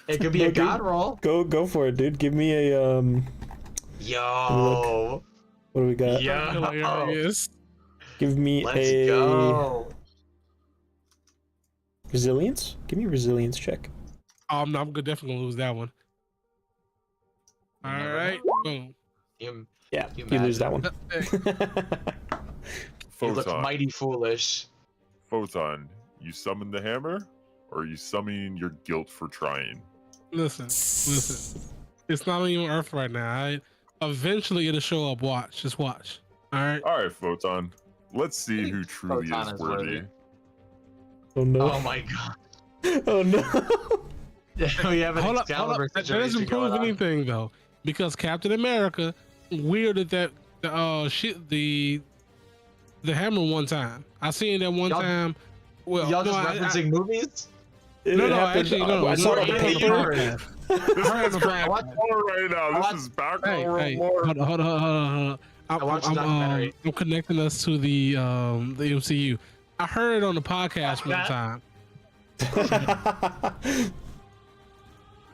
It could be a god roll. Go for it, dude. Give me a Yo. What do we got? Yo. Give me Let's go. Resilience. Give me a resilience check. No, I'm definitely gonna lose that one. All right, boom. You lose that one. You look mighty foolish. Photon, you summon the hammer, or are you summoning your guilt for trying? Listen. It's not even Earth right now. Eventually it'll show up. Watch. Just watch. All right, Photon. Let's see who truly Photon is worthy. Oh no. Oh my god. Oh no. We have an hold up. Excalibur That situation doesn't prove going on. anything though, because Captain America wielded the hammer one time. I seen that one time. Well, y'all just referencing movies? Actually, no. I saw it on the paper. This man's crying right now. This is background lore. Hold on. I watched the documentary. I'm connecting us to the MCU. I heard it on the podcast one time.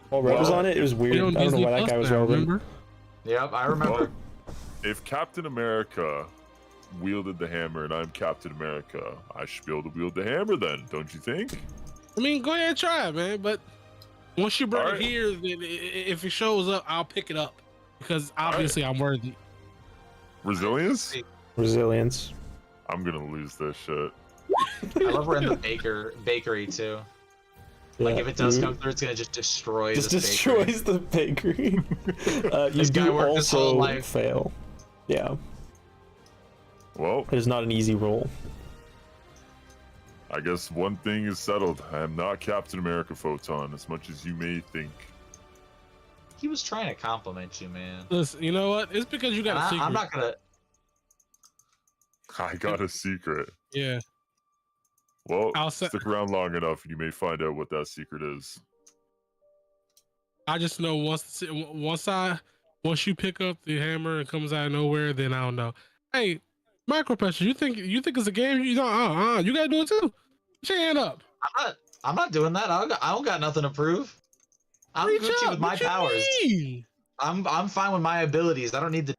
Well, Red was on it. It was weird. I don't know why that guy was relevant. Remember? Yep, I remember. Well, if Captain America wielded the hammer and I'm Captain America, I should be able to wield the hammer then, don't you think? I mean, go ahead and try it, man. But once you bring All it right. here, then if it shows up, I'll pick it up because obviously I'm worthy. Resilience? Resilience. I'm gonna lose this shit. I love we're in the bakery too. Like if it does come through, it's gonna just destroy. Just this destroys the bakery. You This guy do worked his whole also life. fail. Yeah, Well, it is not an easy roll. I guess one thing is settled. I am not Captain America, Photon, as much as you may think. He was trying to compliment you, man. Listen, you know what? It's because you got a secret. I'm not gonna. I got a secret. Yeah. Well, I'll say- stick around long enough and you may find out what that secret is. I just know once you pick up the hammer and comes out of nowhere, then I don't know. Hey, micro pressure, you think it's a game? You don't you gotta do it too. Put your hand up. I'm not doing that. I don't got nothing to prove. I'm Reach Gucci up. with my What you powers. mean? I'm fine with my abilities. I don't need to.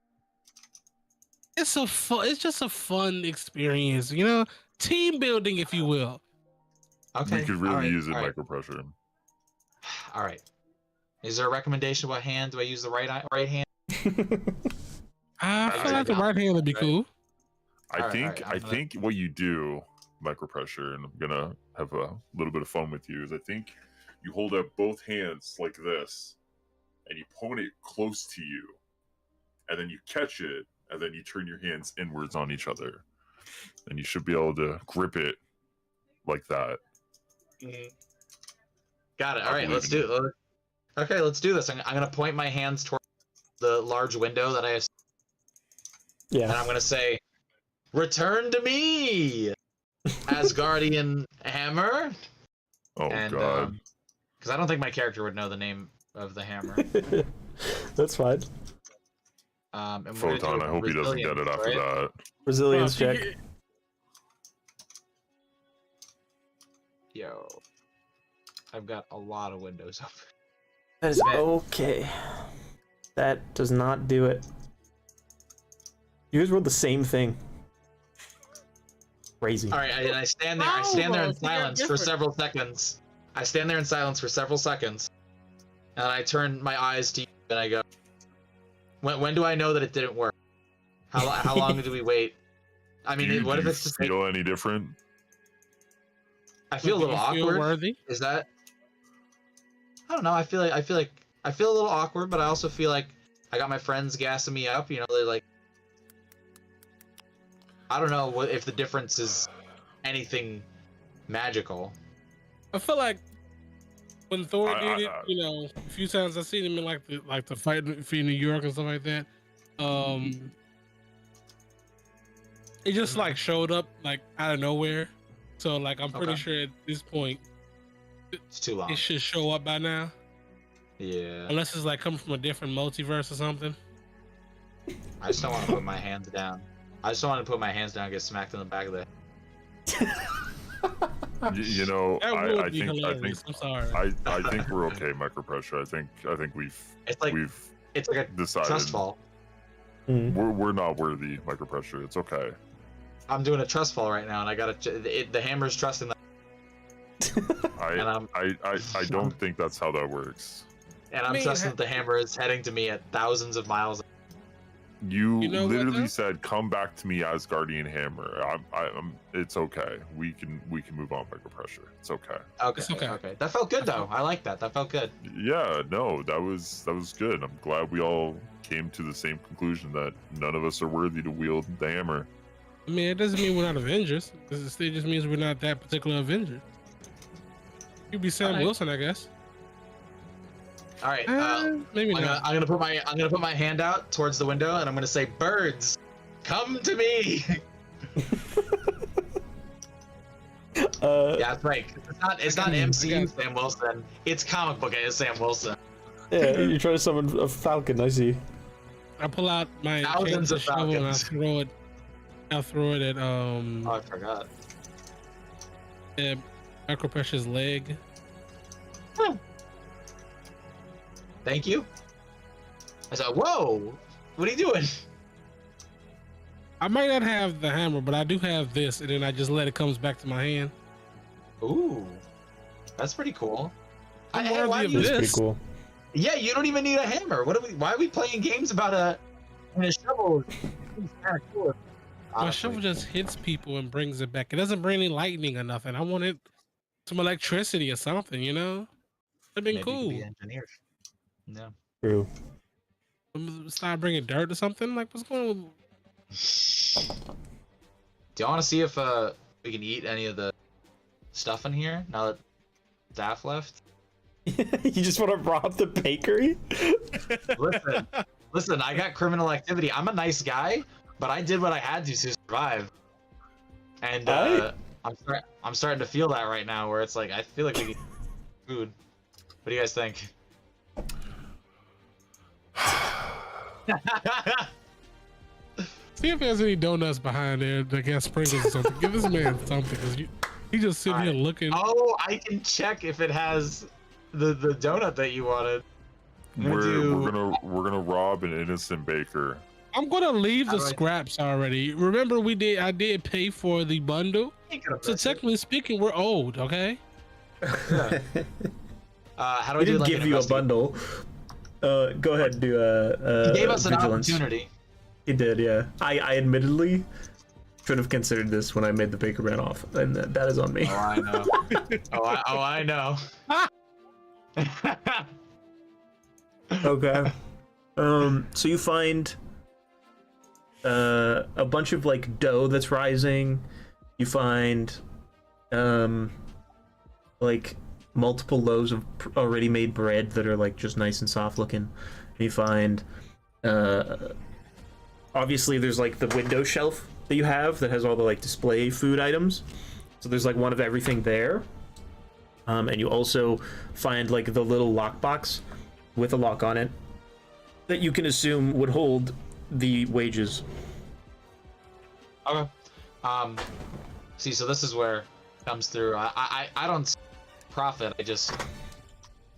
It's just a fun experience, you know, team building, if you will. Okay. We could really all right, use it all right. micro pressure. All right. Is there a recommendation? What hand do I use? The right hand? I feel like the right hand would be cool. I think what you do, micro pressure, and I'm gonna have a little bit of fun with you, is I think you hold up both hands like this, and you point it close to you, and then you catch it, and then you turn your hands inwards on each other, and you should be able to grip it like that. Got it. All right, let's do it. Okay, let's do this. I'm gonna point my hands toward the large window that I have. Yeah. And I'm gonna say, "Return to me, Asgardian hammer." Oh god. Because I don't think my character would know the name of the hammer. That's fine. And we're gonna Photon, do I hope he doesn't get it after that. Resilience check. Yo, I've got a lot of windows open. That is okay. That does not do it. You guys rolled the same thing. Crazy. All right, and I stand there. I stand there in silence for several seconds. I stand there in silence for several seconds, and I turn my eyes to you, and I go, "When do I know that it didn't work? How long do we wait? I mean, what if it's just feel any different? I feel a little awkward. Worthy? Is that? I don't know. I feel a little awkward, but I also feel like I got my friends gassing me up. You know, they're like, I don't know if the difference is anything magical. I feel like when Thor did it, you know, a few times I've seen him in like the fight for New York and stuff like that. It just like showed up like out of nowhere. So like I'm pretty sure at this point it's too long. It should show up by now. Yeah. Unless it's like coming from a different multiverse or something. I just don't want to put my hands down. I just don't want to put my hands down and get smacked in the back of the head. You know, I think I'm sorry. I think we're okay, micro pressure. I think we've it's like a decided trust fall. We're not worthy, micro pressure. It's okay. I'm doing a trust fall right now, and I got the hammer's trusting that. I don't think that's how that works. And I'm trusting that the hammer is heading to me at thousands of miles. You literally said, "Come back to me, Asgardian hammer." It's okay. We can move on, micro pressure. It's okay. Okay. That felt good though. I like that. That felt good. Yeah. No, that was good. I'm glad we all came to the same conclusion that none of us are worthy to wield the hammer. I mean, it doesn't mean we're not Avengers. It just means we're not that particular Avenger. You'd be Sam Wilson, I guess. All right. Maybe not. I'm gonna put my hand out towards the window, and I'm gonna say, "Birds, come to me." Yeah, that's right. It's not MCU Sam Wilson. It's comic book Sam Wilson. Yeah, you're trying to summon a falcon. I see. I pull out my thousands of shovel and falcons. I throw it at Oh, I forgot. At Micro Pressure's leg. Thank you. I said, "Whoa, what are you doing?" I might not have the hammer, but I do have this, and then I just let it comes back to my hand. Ooh, that's pretty cool. Why do you That's pretty cool. Yeah, you don't even need a hammer. Why are we playing games about a shovel? It's kind of cool. My shovel just hits people and brings it back. It doesn't bring any lightning or nothing. I wanted some electricity or something, you know? That'd been cool. Be engineers. No. True. Start bringing dirt or something. Like, what's going on? Do you want to see if we can eat any of the stuff in here now that Daff left? You just want to rob the bakery? Listen, I got criminal activity. I'm a nice guy, but I did what I had to survive. And I'm starting to feel that right now, where it's like I feel like we need food. What do you guys think? See if there's any donuts behind there that got sprinkles or something. Give this man something, because he just sitting here looking. Oh, I can check if it has the donut that you wanted. We're gonna rob an innocent baker. I'm gonna leave the How do I- scraps already. Remember, I did pay for the bundle, so technically speaking, we're old. Okay. Yeah. How do I He do didn't like give an you a investigate? bundle. Go ahead and do He gave us an vigilance. opportunity. He did, yeah. I admittedly should have considered this when I made the baker ran off, and that is on me. Oh, I know. I know. Okay. So you find a bunch of like dough that's rising. You find like multiple loaves of already made bread that are like just nice and soft looking. And you find obviously there's like the window shelf that you have that has all the like display food items. So there's like one of everything there. And you also find like the little lockbox with a lock on it that you can assume would hold the wages. Okay. See, so this is where it comes through. I don't profit. I just,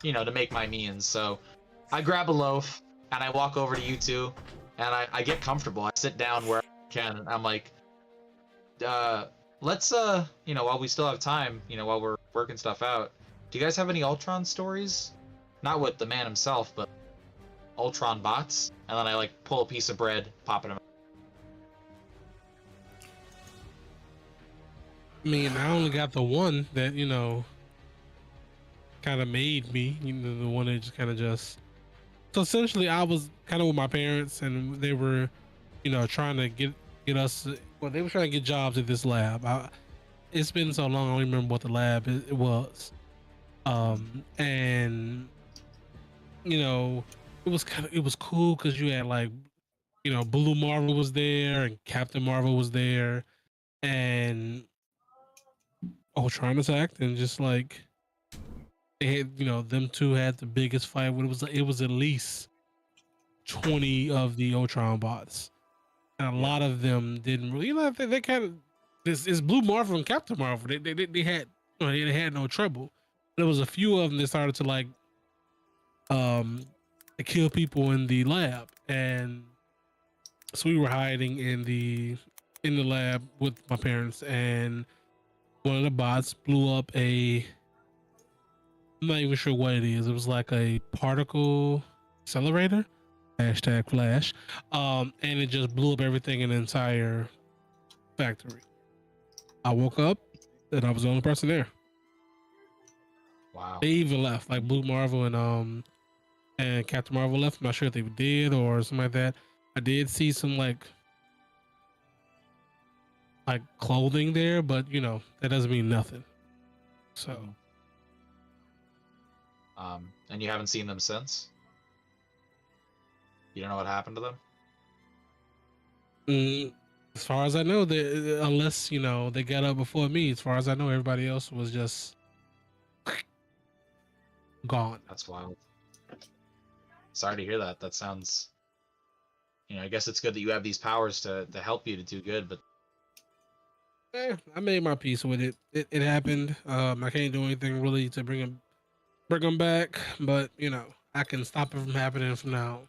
to make my means. So I grab a loaf and I walk over to you two, and I get comfortable. I sit down where I can, and I'm like, let's while we still have time, while we're working stuff out, do you guys have any Ultron stories? Not with the man himself, but Ultron bots. And then I like pull a piece of bread, pop it in. I mean, I only got the one that kind of made me. The one that just kind of just. So essentially, I was kind of with my parents, and they were, trying to get us. Well, they were trying to get jobs at this lab. It's been so long, I don't remember what the lab it was. And it was cool because you had like, Blue Marvel was there and Captain Marvel was there, and Ultron attacked, and just like they had, them two had the biggest fight. It was at least 20 of the Ultron bots, and a lot of them didn't really. They kind of this Blue Marvel and Captain Marvel. They had they had no trouble. There was a few of them that started to like to kill people in the lab, and so we were hiding in the lab with my parents, and one of the bots blew up I'm not even sure what it is. It was like a particle accelerator, #Flash, and it just blew up everything in the entire factory. I woke up and I was the only person there. Wow. They even left, like Blue Marvel and Captain Marvel left. I'm not sure if they did or something like that. I did see some like clothing there, but that doesn't mean nothing. So And you haven't seen them since? You don't know what happened to them? as far as I know, unless they got up before me, as far as I know, everybody else was just gone. That's wild. Sorry to hear that. That sounds, I guess it's good that you have these powers to help you to do good, but I made my peace with it. It happened. I can't do anything really to bring them back, but I can stop it from happening from now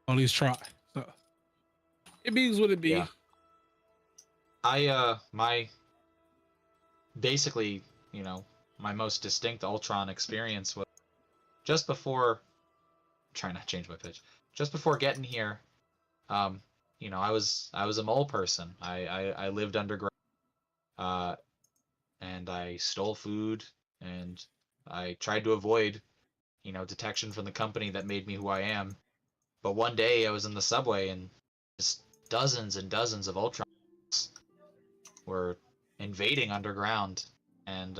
on. At least try. So it be's what it be. Yeah. My basically, my most distinct Ultron experience was just before. Trying not to change my pitch. Just before getting here, I was a mole person. I lived underground, and I stole food, and I tried to avoid, detection from the company that made me who I am. But one day I was in the subway, and just dozens and dozens of Ultrons were invading underground, and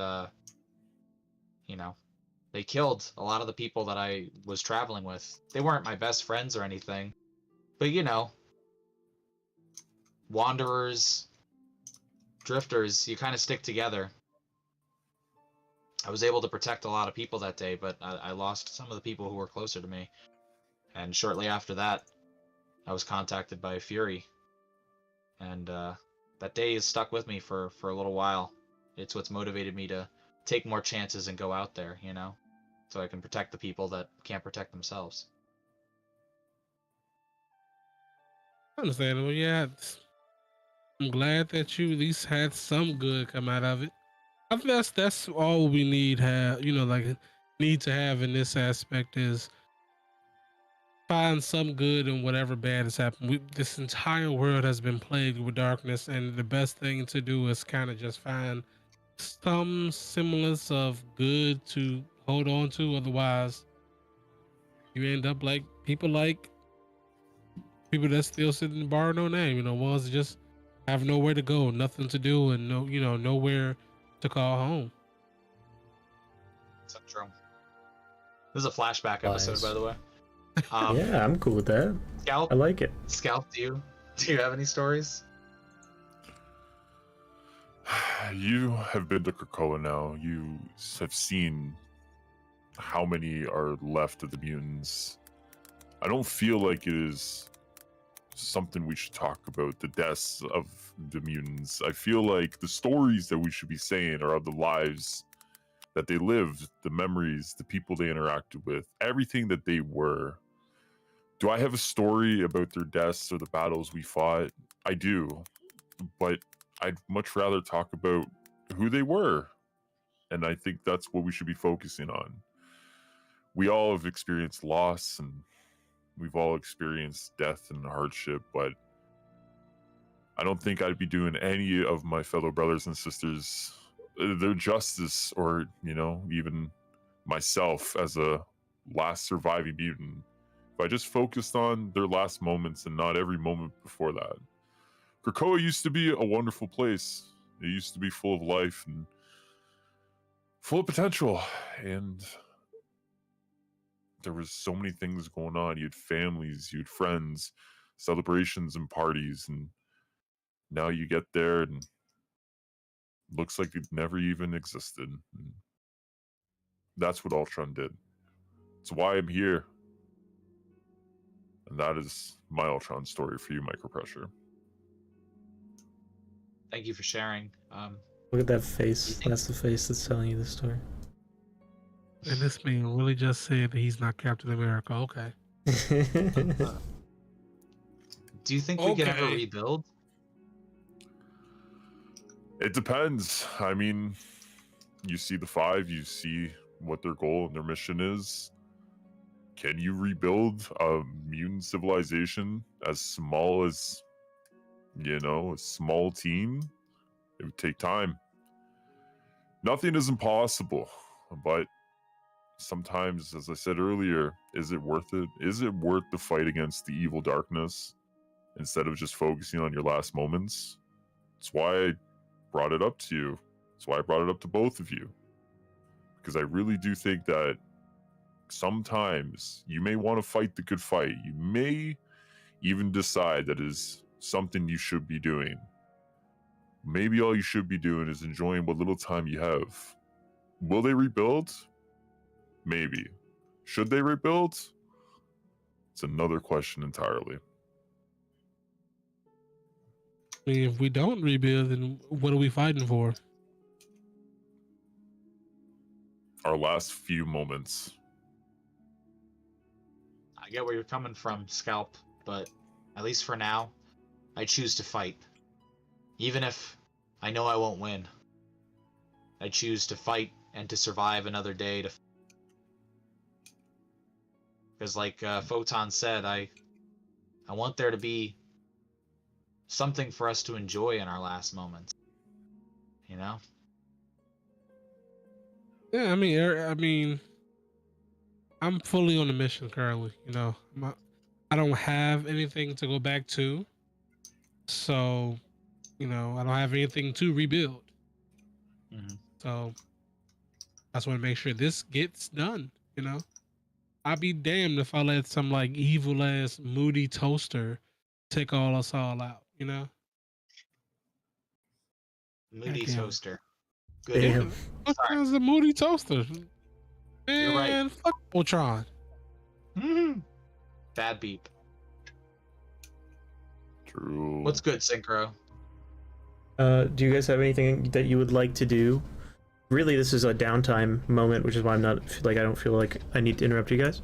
they killed a lot of the people that I was traveling with. They weren't my best friends or anything, but wanderers, drifters, you kind of stick together. I was able to protect a lot of people that day, but I lost some of the people who were closer to me. And shortly after that, I was contacted by Fury, and that day has stuck with me for a little while. It's what's motivated me to take more chances and go out there, you know, so I can protect the people that can't protect themselves. Understandable. Yeah, I'm glad that you at least had some good come out of it. I think that's all we need need to have in this aspect is find some good in whatever bad has happened. This entire world has been plagued with darkness, and the best thing to do is kind of just find some semblance of good to hold on to. Otherwise, you end up like people that still sit in the bar, no name. Ones that just have nowhere to go, nothing to do, and nowhere to call home. Syndrome. This is a flashback episode, by the way. Yeah, I'm cool with that. Scalp, I like it. Scalp, do you have any stories? You have been to Krakoa now. You have seen how many are left of the mutants. I don't feel like it is something we should talk about, the deaths of the mutants. I feel like the stories that we should be saying are of the lives that they lived, the memories, the people they interacted with, everything that they were. Do I have a story about their deaths or the battles we fought? I do, but I'd much rather talk about who they were. And I think that's what we should be focusing on. We all have experienced loss and we've all experienced death and hardship, but I don't think I'd be doing any of my fellow brothers and sisters their justice, or, even myself as a last surviving mutant, if I just focused on their last moments and not every moment before that. Krakoa used to be a wonderful place. It used to be full of life and full of potential, and there was so many things going on. You had families, you had friends, celebrations and parties, and now you get there and looks like it never even existed. And that's what Ultron did. It's why I'm here. And that is my Ultron story for you, Micropressure. Thank you for sharing. Look at that face. That's the face that's telling you the story. And this man really just said that he's not Captain America. Okay. Do you think we can ever rebuild? It depends. I mean, you see the Five, you see what their goal and their mission is. Can you rebuild a mutant civilization as small as, a small team? It would take time. Nothing is impossible, but sometimes, as I said earlier, is it worth it? Is it worth the fight against the evil darkness instead of just focusing on your last moments? That's why I brought it up to you. That's why I brought it up to both of you. Because I really do think that sometimes you may want to fight the good fight. You may even decide that is something you should be doing. Maybe all you should be doing is enjoying what little time you have. Will they rebuild? Maybe. Should they rebuild? It's another question entirely. I mean, if we don't rebuild, then what are we fighting for? Our last few moments. I get where you're coming from, Scalp, but at least for now, I choose to fight. Even if I know I won't win. I choose to fight and to survive another day. Because like Photon said, I want there to be something for us to enjoy in our last moments. You know? Yeah, I mean, I'm fully on the mission currently. I don't have anything to go back to, so I don't have anything to rebuild. Mm-hmm. So I just want to make sure this gets done. I'd be damned if I let some like evil ass moody toaster take us all out. Moody toaster. Good. Damn. What is a moody toaster? Man, you're right. Fuck Ultron. Mm-hmm. Bad beep. True. What's good, Synchro? Do you guys have anything that you would like to do? Really, this is a downtime moment, which is why I'm not like I don't feel like I need to interrupt you guys.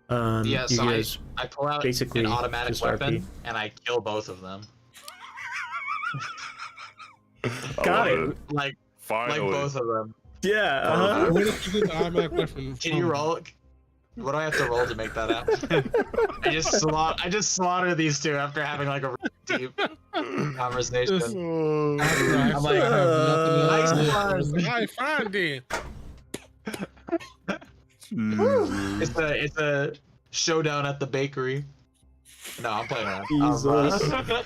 Yeah, you so guys I pull out basically an automatic just weapon RP. and I kill both of them. I Got love it. Like Finally. both of them. Yeah. Uh-huh. Where did you get the automatic weapon Can you from? roll? What do I have to roll to make that happen? I just slaughter these two after having like a really deep conversation. After I I'm say like, I have nothing else to nice do. one. Alright, fine then. It's a showdown at the bakery. No, I'm playing around. Jesus.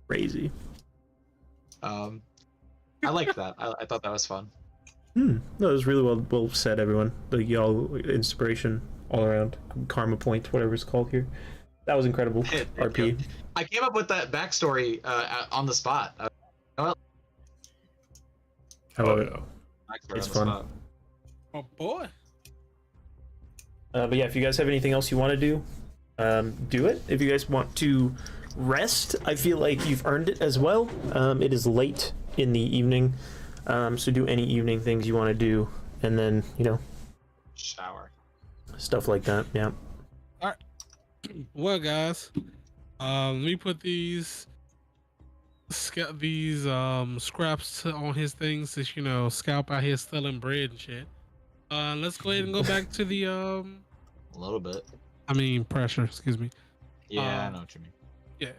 Crazy. I liked that. I thought that was fun. No, it was really well said, everyone. Like y'all, inspiration all around. Karma point, whatever it's called here. That was incredible. RP. I came up with that backstory on the spot. I love it. Backstory It's on the fun. spot. Oh boy. But yeah, if you guys have anything else you want to do, do it. If you guys want to rest, I feel like you've earned it as well. It is late in the evening, so do any evening things you want to do, and then Shower. stuff like that. Yeah. Well, guys, let me put these scraps on his things to scalp out here stealing bread and shit. Let's go ahead and go back to the A little bit. pressure. Excuse me. Yeah, I know what you mean. Yeah.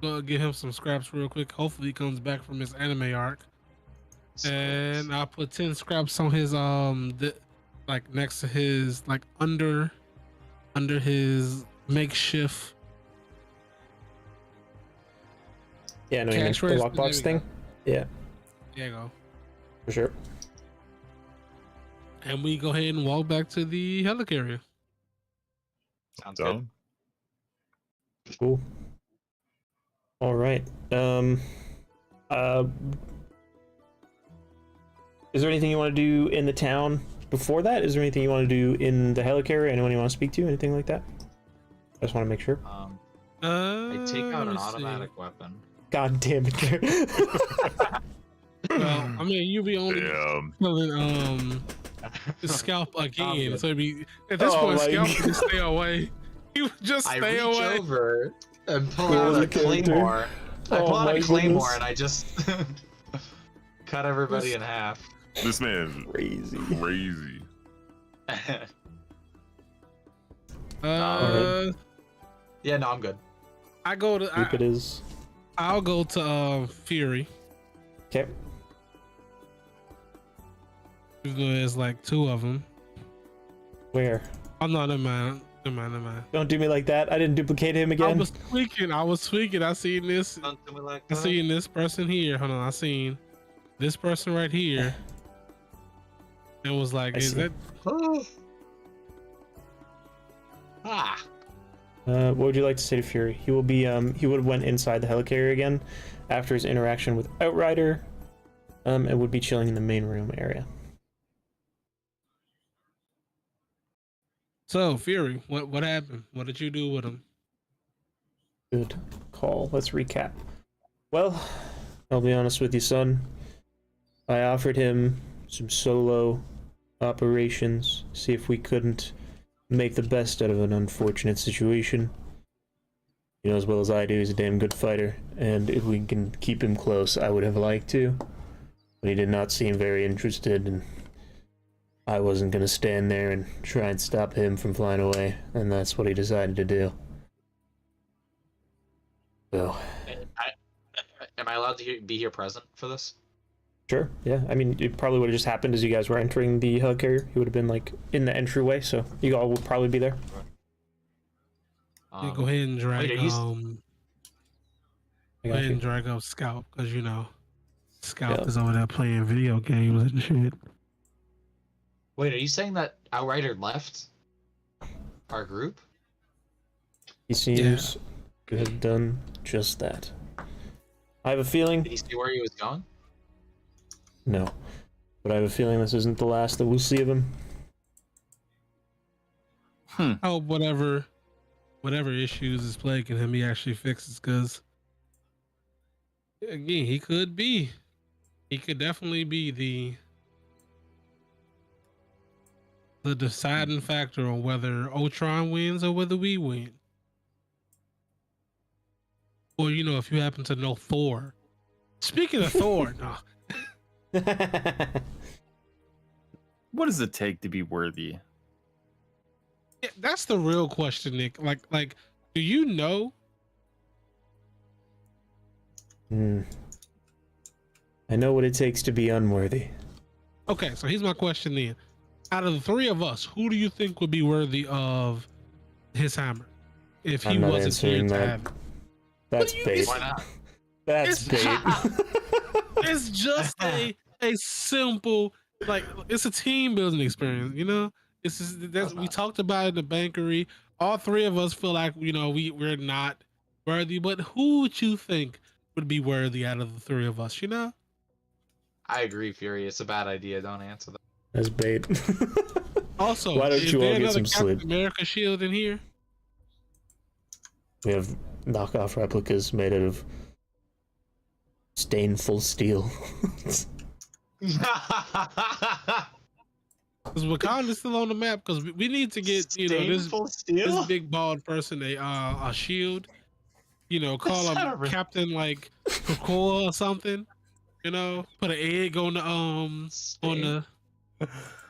Go get him some scraps real quick. Hopefully he comes back from his anime arc. And I'll put 10 scraps on his next to his under his makeshift. Yeah, no, you mean Cash the register, lockbox there we thing. go. Yeah, There you go. for sure. And we go ahead and walk back to the helicarrier. Sounds good. Done. Cool. All right. Is there anything you want to do in the town before that? Is there anything you want to do in the helicarrier? Anyone you want to speak to? Anything like that? I just want to make sure. I take out let an me see. automatic weapon. God damn it. Well, you be only Damn. killing the scalp again. good. So it'd be at this Oh point, my scalp God. can stay away. You just I stay reach away. over and pull Who out was a the character? claymore. I Oh pull out my a claymore goodness. and I just cut everybody in half. This man is Crazy. crazy. Yeah, no, I'm good. I go to. Group it is. I'll go to Fury. Okay. Even though there's like two of them. Where? Oh no, never mind. Never mind. Don't do me like that. I didn't duplicate him I again. was tweaking. I seen this. Don't do me like I that. seen this person here. Hold on. I seen this person right here. And was like, I is see. that? Ah. What would you like to say to Fury? He will be he would have went inside the helicarrier again after his interaction with Outrider, and would be chilling in the main room area. So Fury, what happened? What did you do with him? Good call. Let's recap. Well, I'll be honest with you, son. I offered him some solo operations, see if we couldn't make the best out of an unfortunate situation. You know as well as I do, he's a damn good fighter, and if we can keep him close, I would have liked to. But he did not seem very interested, and I wasn't going to stand there and try and stop him from flying away, and that's what he decided to do. So, Am I allowed to be here present for this? sure, yeah. I mean, it probably would have just happened as you guys were entering the helicarrier. He would have been, like, in the entryway, so you all would probably be there. Yeah, go ahead and drag wait, are you- I go got ahead you. and drag up Scout, because Scout Yep. is over there playing video games and shit. Wait, are you saying that Outrider left our group? He seems to have done just that. I have a feeling... Did he see where he was going? No. But I have a feeling this isn't the last that we'll see of him. I hope whatever whatever issues is plaguing him, he actually fixes. Because again, he could definitely be the deciding factor on whether Ultron wins or whether we win. Or if you happen to know Thor. Speaking of Thor, no. What does it take to be worthy? Yeah, that's the real question, Nick. Like, do you know? I know what it takes to be unworthy. Okay, so here's my question then. Out of the three of us, who do you think would be worthy of his hammer if he I'm not wasn't here answering to that. have it? That's bait. Why not? That's bait. It's just a simple, like, it's a team building experience, It's just, we talked about it in the bankery. All three of us feel like we're not worthy, but who would you think would be worthy out of the three of us? I agree, Fury. It's a bad idea. Don't answer that. That's bait. Also, Why don't is you there all get another some Captain sleep? America shield in here? We have knockoff replicas made out of stainful steel. Because Wakanda's still on the map. Because we need to get this big bald person a shield. Call him Captain like Krakoa or something. Put an egg on the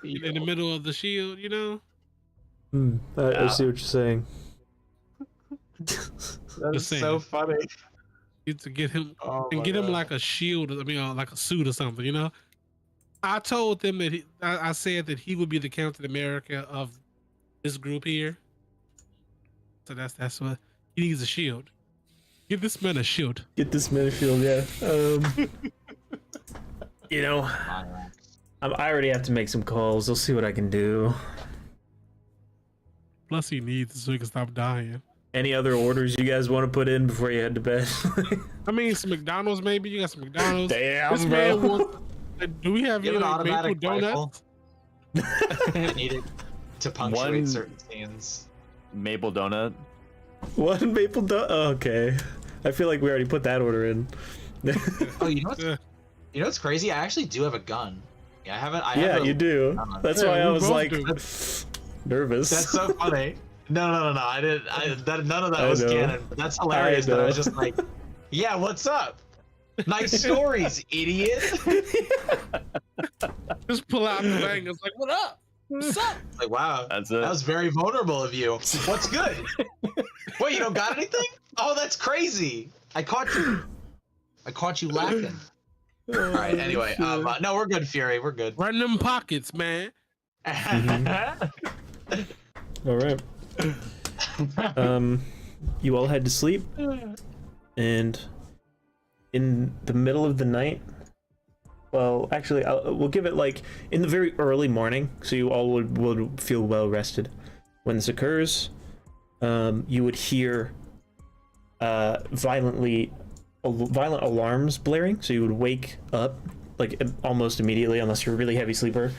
in the middle of the shield. I see what you're saying. That's so funny. To get him him like a shield. Like a suit or something. I told them that I said that he would be the Captain America of this group here. So that's what he needs, a shield. Get this man a shield. Get this man a shield, yeah. I already have to make some calls. I'll see what I can do. Plus, he needs it so he can stop dying. Any other orders you guys want to put in before you head to bed? Some McDonald's maybe. You got some McDonald's. Damn, this bro. Man wants, do we have any maple donuts? I need it to punctuate certain scenes. Maple donut. One maple donut. Oh, okay. I feel like we already put that order in. Oh, you know what's crazy? I actually do have a gun. Yeah, I haven't. Yeah, you do. That's why I was like nervous. That's so funny. No. I didn't. None of that was canon. But that's hilarious. That I was just like, yeah, what's up? Nice stories, idiot. Just pull out the bang. It's like, what up? What's up? Like, wow, that's it. That was very vulnerable of you. What's good? Wait, you don't got anything? Oh, that's crazy. I caught you laughing. All right. Anyway, no, we're good, Fury. We're good. Run them pockets, man. All right. You all had to sleep, and in the middle of the night. Well, actually, we'll give it like in the very early morning, so you all would feel well rested. When this occurs, you would hear violent alarms blaring, so you would wake up like almost immediately, unless you're a really heavy sleeper,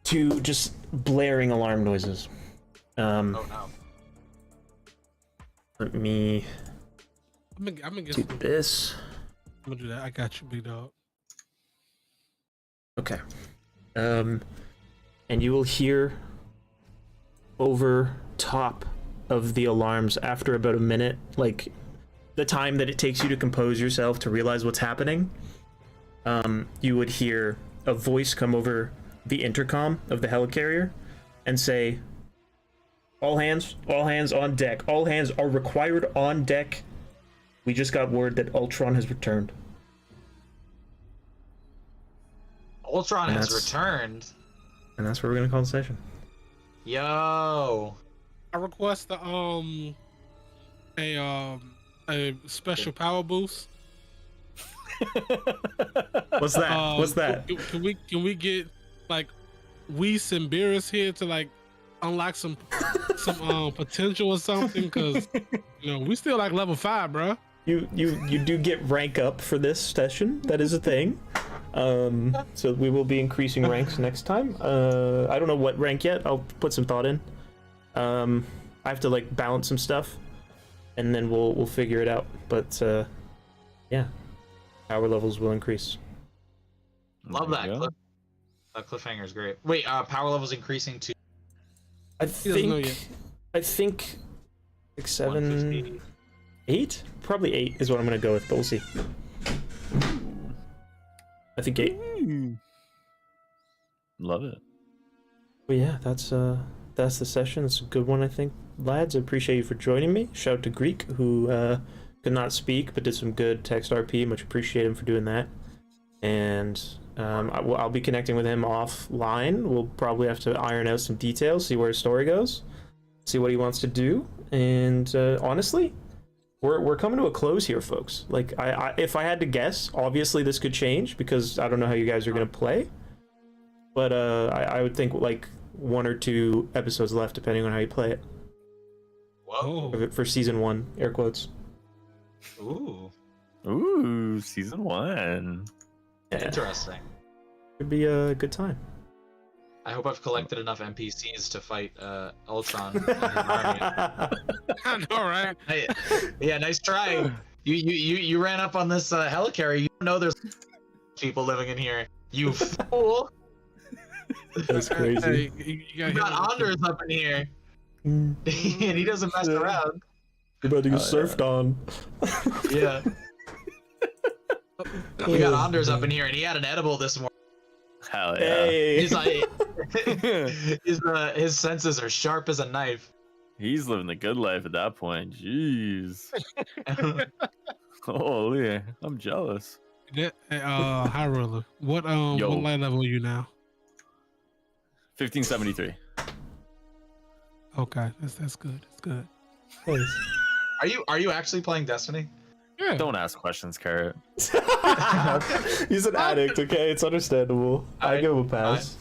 to just blaring alarm noises. Oh no. Let me I'm gonna get do this. I'm gonna do that. I got you, big dog. Okay. And you will hear over top of the alarms after about a minute, like the time that it takes you to compose yourself to realize what's happening. You would hear a voice come over the intercom of the helicarrier and say, all hands on deck. All hands are required on deck. We just got word that Ultron has returned. Ultron has returned. And that's where we're gonna call the session. Yo. I request a special power boost. What's that? What's that? Can we get like Weiss and Beerus here to like unlock some potential or something? Because we still like level 5, bro. You do get rank up for this session. That is a thing. So we will be increasing ranks next time. I don't know what rank yet. I'll put some thought in. I have to like balance some stuff, and then we'll figure it out. But yeah, power levels will increase. Love that clip. That cliffhanger is great. Wait, power levels increasing to I doesn't know think 6, 7, 150. 8. Probably 8 is what I'm gonna go with, but we'll see. I think 8. Love it. But yeah, that's the session. It's a good one, I think. Lads, I appreciate you for joining me. Shout out to Greek, who could not speak but did some good text RP. Much appreciate him for doing that. And I'll be connecting with him offline. We'll probably have to iron out some details, see where his story goes, see what he wants to do. And honestly, we're coming to a close here, folks. Like, if I had to guess, obviously this could change because I don't know how you guys are gonna play. But I would think like 1 or 2 episodes left, depending on how you play it. Whoa. For season 1, air quotes. Ooh, season 1. Yeah, Interesting. could be a good time. I hope I've collected enough NPCs to fight Ultron. And his army. I know, right? Hey, yeah, nice try. You ran up on this helicarrier. You don't know there's people living in here. You fool. That's crazy. Hey, You got Anders up in here. And he doesn't mess around. You're about to get surfed on. Yeah. We got Anders up in here, and he had an edible this morning. Hell yeah. Hey. He's like, his senses are sharp as a knife. He's living the good life at that point. Jeez. Holy, I'm jealous. Highruler, what light level are you now? 1573. Okay, that's good. That's good. Nice. Are you actually playing Destiny? Yeah. Don't ask questions, Carrot. He's an addict, okay? It's understandable. I give him a pass.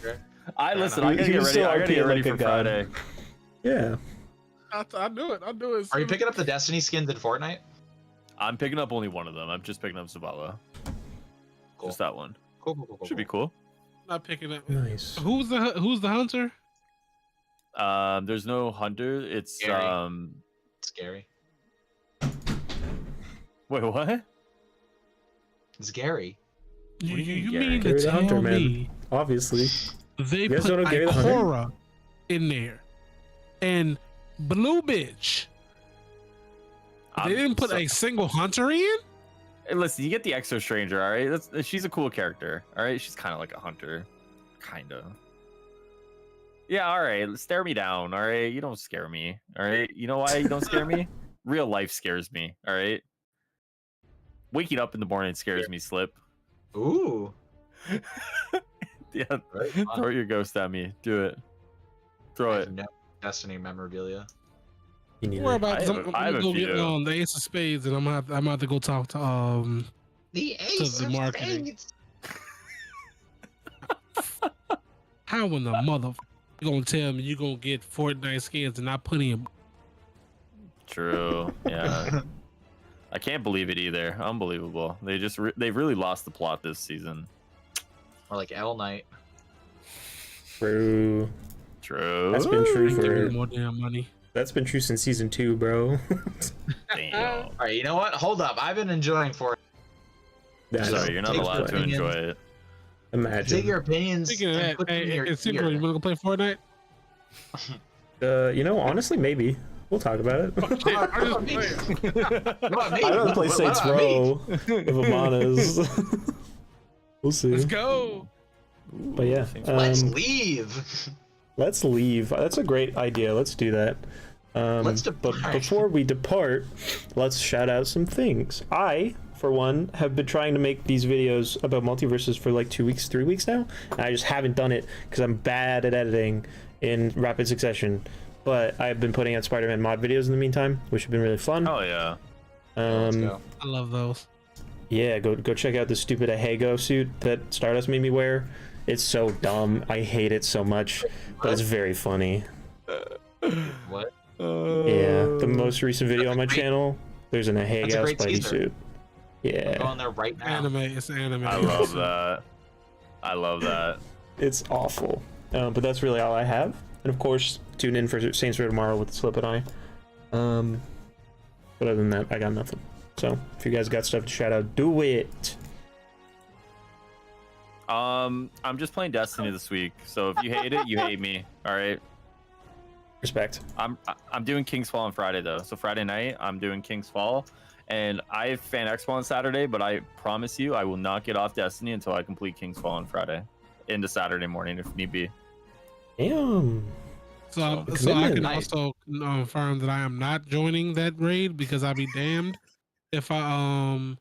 I listen. know. I gotta He get was ready. still I gotta get RPing ready like a for god. Friday. Yeah. I'll do it. Are you picking up the Destiny skins in Fortnite? I'm picking up only one of them. I'm just picking up Zavala. Cool. Just that one. Cool. Should be cool. Not picking up. Nice. Who's the hunter? There's no hunter. It's Scary. Scary. Wait, what? It's Gary. You, What do you you mean, mean Gary to the tell Hunter, man. me Obviously. they You guys put don't know Gary the Hunter? Ikora in there and Blue Bitch? They didn't put a single hunter in? Hey, listen, you get the Exo Stranger, all right? She's a cool character, all right? She's kind of like a hunter, kind of. Yeah, all right. Stare me down, all right? You don't scare me, all right? You know why you don't scare me? Real life scares me, all right? Waking up in the morning scares me, Slip. Ooh. Yeah, Very fun. throw your ghost at me. Do it. Throw I it. have no Destiny memorabilia. You need Worry it. about I have a I'm gonna go few. get the Ace of Spades, and I'm gonna have to go talk to The Ace the of marketing. how in the mother you gonna tell me you gonna get Fortnite skins and I put in. True. Yeah. I can't believe it either. Unbelievable. They've really lost the plot this season. Or like L Knight. True. True. That's been true Give me for. more damn money. That's been true since season 2, bro. Damn. All right, you know what? Hold up. I've been enjoying Fortnite. That's Sorry, you're not Take allowed to opinions. enjoy it. Imagine. Take your opinions Speaking of and that, put them in hey, your Synchro, ear. you wanna go play Fortnite? You know, honestly, maybe we'll talk about it. I'm just playing. What about me? I'd rather play What Saints about me? Row if Amana's. We'll see. Let's go. But yeah, Let's leave. let's leave. That's a great idea. Let's do that. Let's But depart. before we depart, let's shout out some things. I, for one, have been trying to make these videos about multiverses for like 2 weeks, 3 weeks now, and I just haven't done it because I'm bad at editing in rapid succession. But I've been putting out Spider-Man mod videos in the meantime, which have been really fun. Oh yeah. Let's go. I love those. Yeah, go check out the stupid Ahego suit that Stardust made me wear. It's so dumb. I hate it so much, but it's very funny. What? Yeah, the most recent video on my channel, there's an That's a Ahego great Spidey teaser. suit. I'm Yeah, going there right now. Anime, it's anime. I love that. I love that. it's awful. But that's really all I have. And of course, tune in for Saints Row tomorrow with Slip and I. But other than that, I got nothing. So if you guys got stuff to shout out, do it. I'm just playing Destiny this week, so if you hate it, you hate me. All right. Respect. I'm doing King's Fall on Friday though, so Friday night I'm doing King's Fall, and I have Fan Expo on Saturday. But I promise you, I will not get off Destiny until I complete King's Fall on Friday, into Saturday morning if need be. Damn. So I can also confirm that I am not joining that raid because I'll be damned if I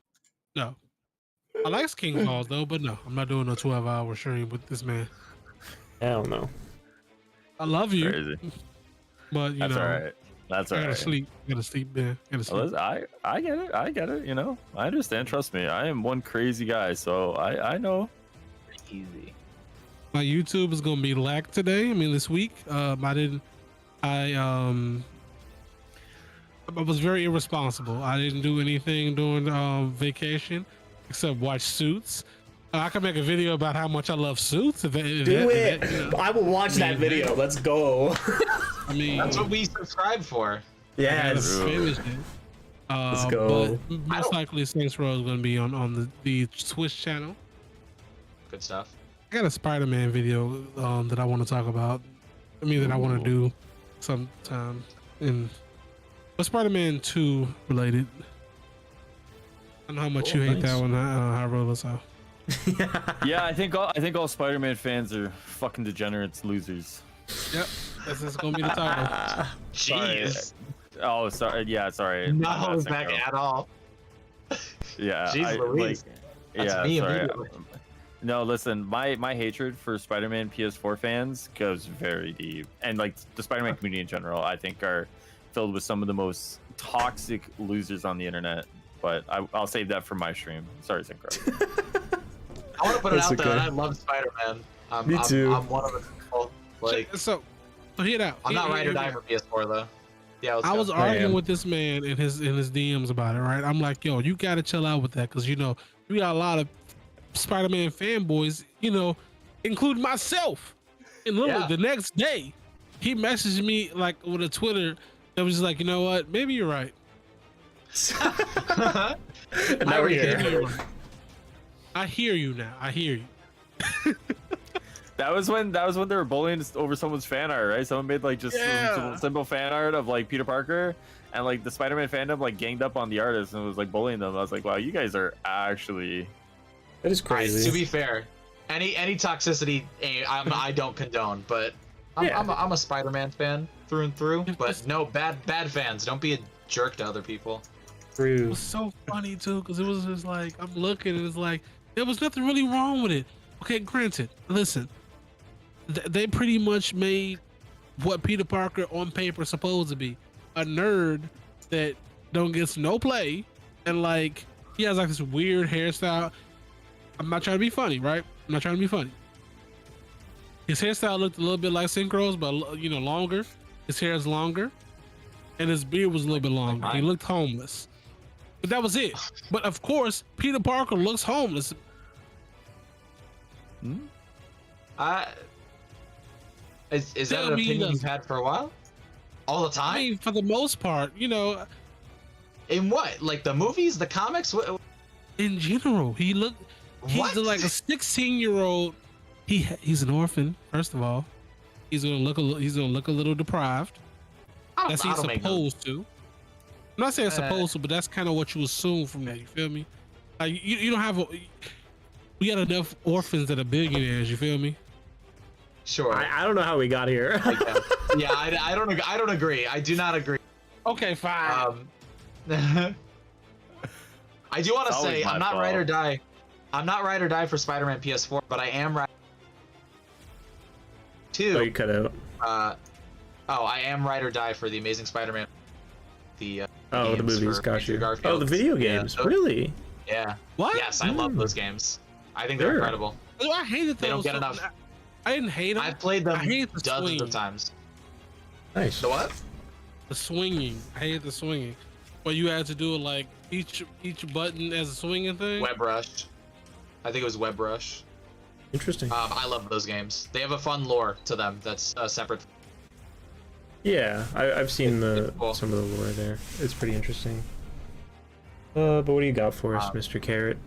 no. I like King Falls though, but no, I'm not doing a 12-hour stream with this man. Hell no. I love you, Crazy. but you That's know, all right. That's all I right. gotta sleep. Gotta sleep, man. Gotta sleep. I get it. I get it. You know, I understand. Trust me. I am one crazy guy, so I know. Easy. My YouTube is gonna be lack today. I mean, this week. I was very irresponsible. I didn't do anything during vacation except watch Suits. I can make a video about how much I love Suits. Do it. I will watch that video. Let's go. I mean, That's what we subscribe for. Yes. Finished it. Let's go. But most likely, Saints Row is going to be on the Twitch channel. Good stuff. I got a Spider-Man video that I want to talk about. I mean, that I want to do sometime. But Spider-Man 2 related. I know how much you hate that one, Highruler. So. Yeah, I think all Spider-Man fans are fucking degenerates, losers. Yep, that's gonna be the title. Jeez. Oh, sorry. Yeah, sorry. Not hold back at all. Yeah. Jeez Louise. That's me sorry. immediately. No, listen. My hatred for Spider-Man PS4 fans goes very deep, and like the Spider-Man community in general, I think are filled with some of the most toxic losers on the internet. But I'll save that for my stream. Sorry, Synchro. I want to put it That's out there okay. that I love Spider-Man. Me too. I'm one of the people. Like, So hear it out. I'm not Hear- ride or hear die me for PS4 though. Yeah, let's I go. was arguing with this man in his DMs about it, right? I'm like, yo, you gotta chill out with that, because you know we got a lot of Spider-Man fanboys, you know, including myself. And literally the next day, he messaged me like with a Twitter that was just like, you know what? Maybe you're right. Now we're here. I hear you now. I hear you. That was when they were bullying over someone's fan art, right? Someone made like just some simple fan art of like Peter Parker, and like the Spider-Man fandom like ganged up on the artist and was like bullying them. I was like, wow, you guys are actually. That is crazy. To be fair, any toxicity I don't condone, but I'm a Spider-Man fan through and through. But no, bad fans. Don't be a jerk to other people. It was so funny too, because it was just like, I'm looking and it's like there was nothing really wrong with it. Okay, granted, listen, they pretty much made what Peter Parker on paper is supposed to be, a nerd that don't get no play, and like he has like this weird hairstyle. I'm not trying to be funny, right? I'm not trying to be funny. His hairstyle looked a little bit like Synchro's, but you know, longer. His hair is longer, and his beard was a little bit longer. He looked homeless. But that was it. But of course, Peter Parker looks homeless. Is that an opinion you've had for a while? All the time? I mean, for the most part, you know. In what? Like the movies, the comics? What? In general, he's like a 16-year-old. He's an orphan. First of all, he's gonna look a little deprived. That's he's supposed to. I'm not saying supposed to, but that's kind of what you assume from that. You feel me? Like you don't have we got enough orphans that are billionaires. You feel me? Sure. I don't know how we got here. Yeah, I don't agree. I do not agree. Okay, fine. I do want to It's say always my I'm not fault. ride or die. I'm not ride or die for Spider-Man PS4, but I am ride. Oh, you cut out. I am ride or die for the Amazing Spider-Man. The the movies, for got Andrew you. Garfield. Oh, the video Yeah, games, those- really? Yeah. What? Yes, I love those games. I think they're Sure. incredible. I hated those. They don't get enough. I didn't hate them. I've played them I hate the dozens swing. of times. Nice. The what? The swinging. I hate the swinging. But you had to do it like each button as a swinging thing. Web Rush. I think it was Web Rush. Interesting. I love those games. They have a fun lore to them that's separate. Yeah, I've seen It's cool. some of the lore there. It's pretty interesting. But what do you got for us, Mr. Carrot?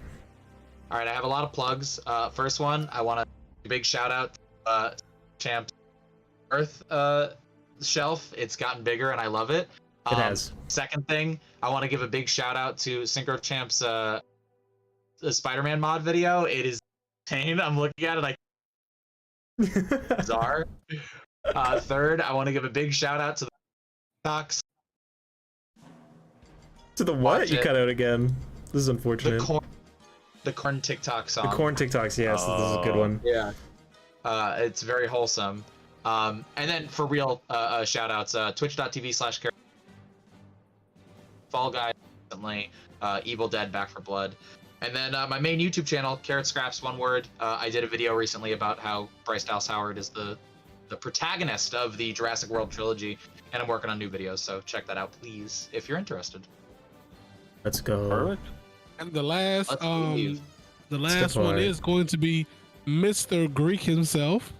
All right, I have a lot of plugs. First one, I want a big shout out to Champ's Earth shelf. It's gotten bigger and I love it. It has. Second thing, I want to give a big shout out to SyncroChamp's the Spider-Man mod video. It is insane. I'm looking at it, bizarre. Third, I want to give a big shout out to the TikToks. To the what? Watch You it. cut out again. This is unfortunate. The corn TikTok song. The corn TikToks, yes, this is a good one. Yeah. It's very wholesome. And then for real shout outs, twitch.tv/carrot. Fall Guys recently, Evil Dead Back for Blood. And then my main YouTube channel, Carrot Scraps, one word. I did a video recently about how Bryce Dallas Howard is the protagonist of the Jurassic World trilogy, and I'm working on new videos, so check that out, please, if you're interested. Let's go. Perfect. And the last Let's leave. one is going to be Mr. Greek himself.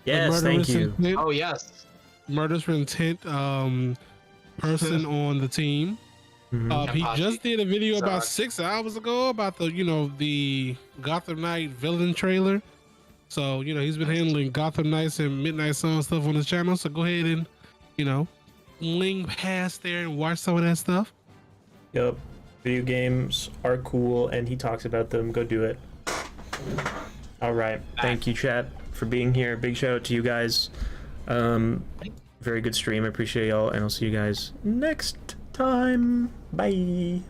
the Yes, thank murderous you. intent- Oh yes. Murders for intent person on the team. Mhm. He Kenpachi. just did a video about Sorry. 6 hours ago about the Gotham Knight villain trailer. So he's been handling Gotham Knights and Midnight Sun stuff on his channel. So go ahead and link past there and watch some of that stuff. Yep. Video games are cool, and he talks about them. Go do it. All right. Thank you, chat, for being here. Big shout out to you guys. Very good stream. I appreciate y'all, and I'll see you guys next time. Bye.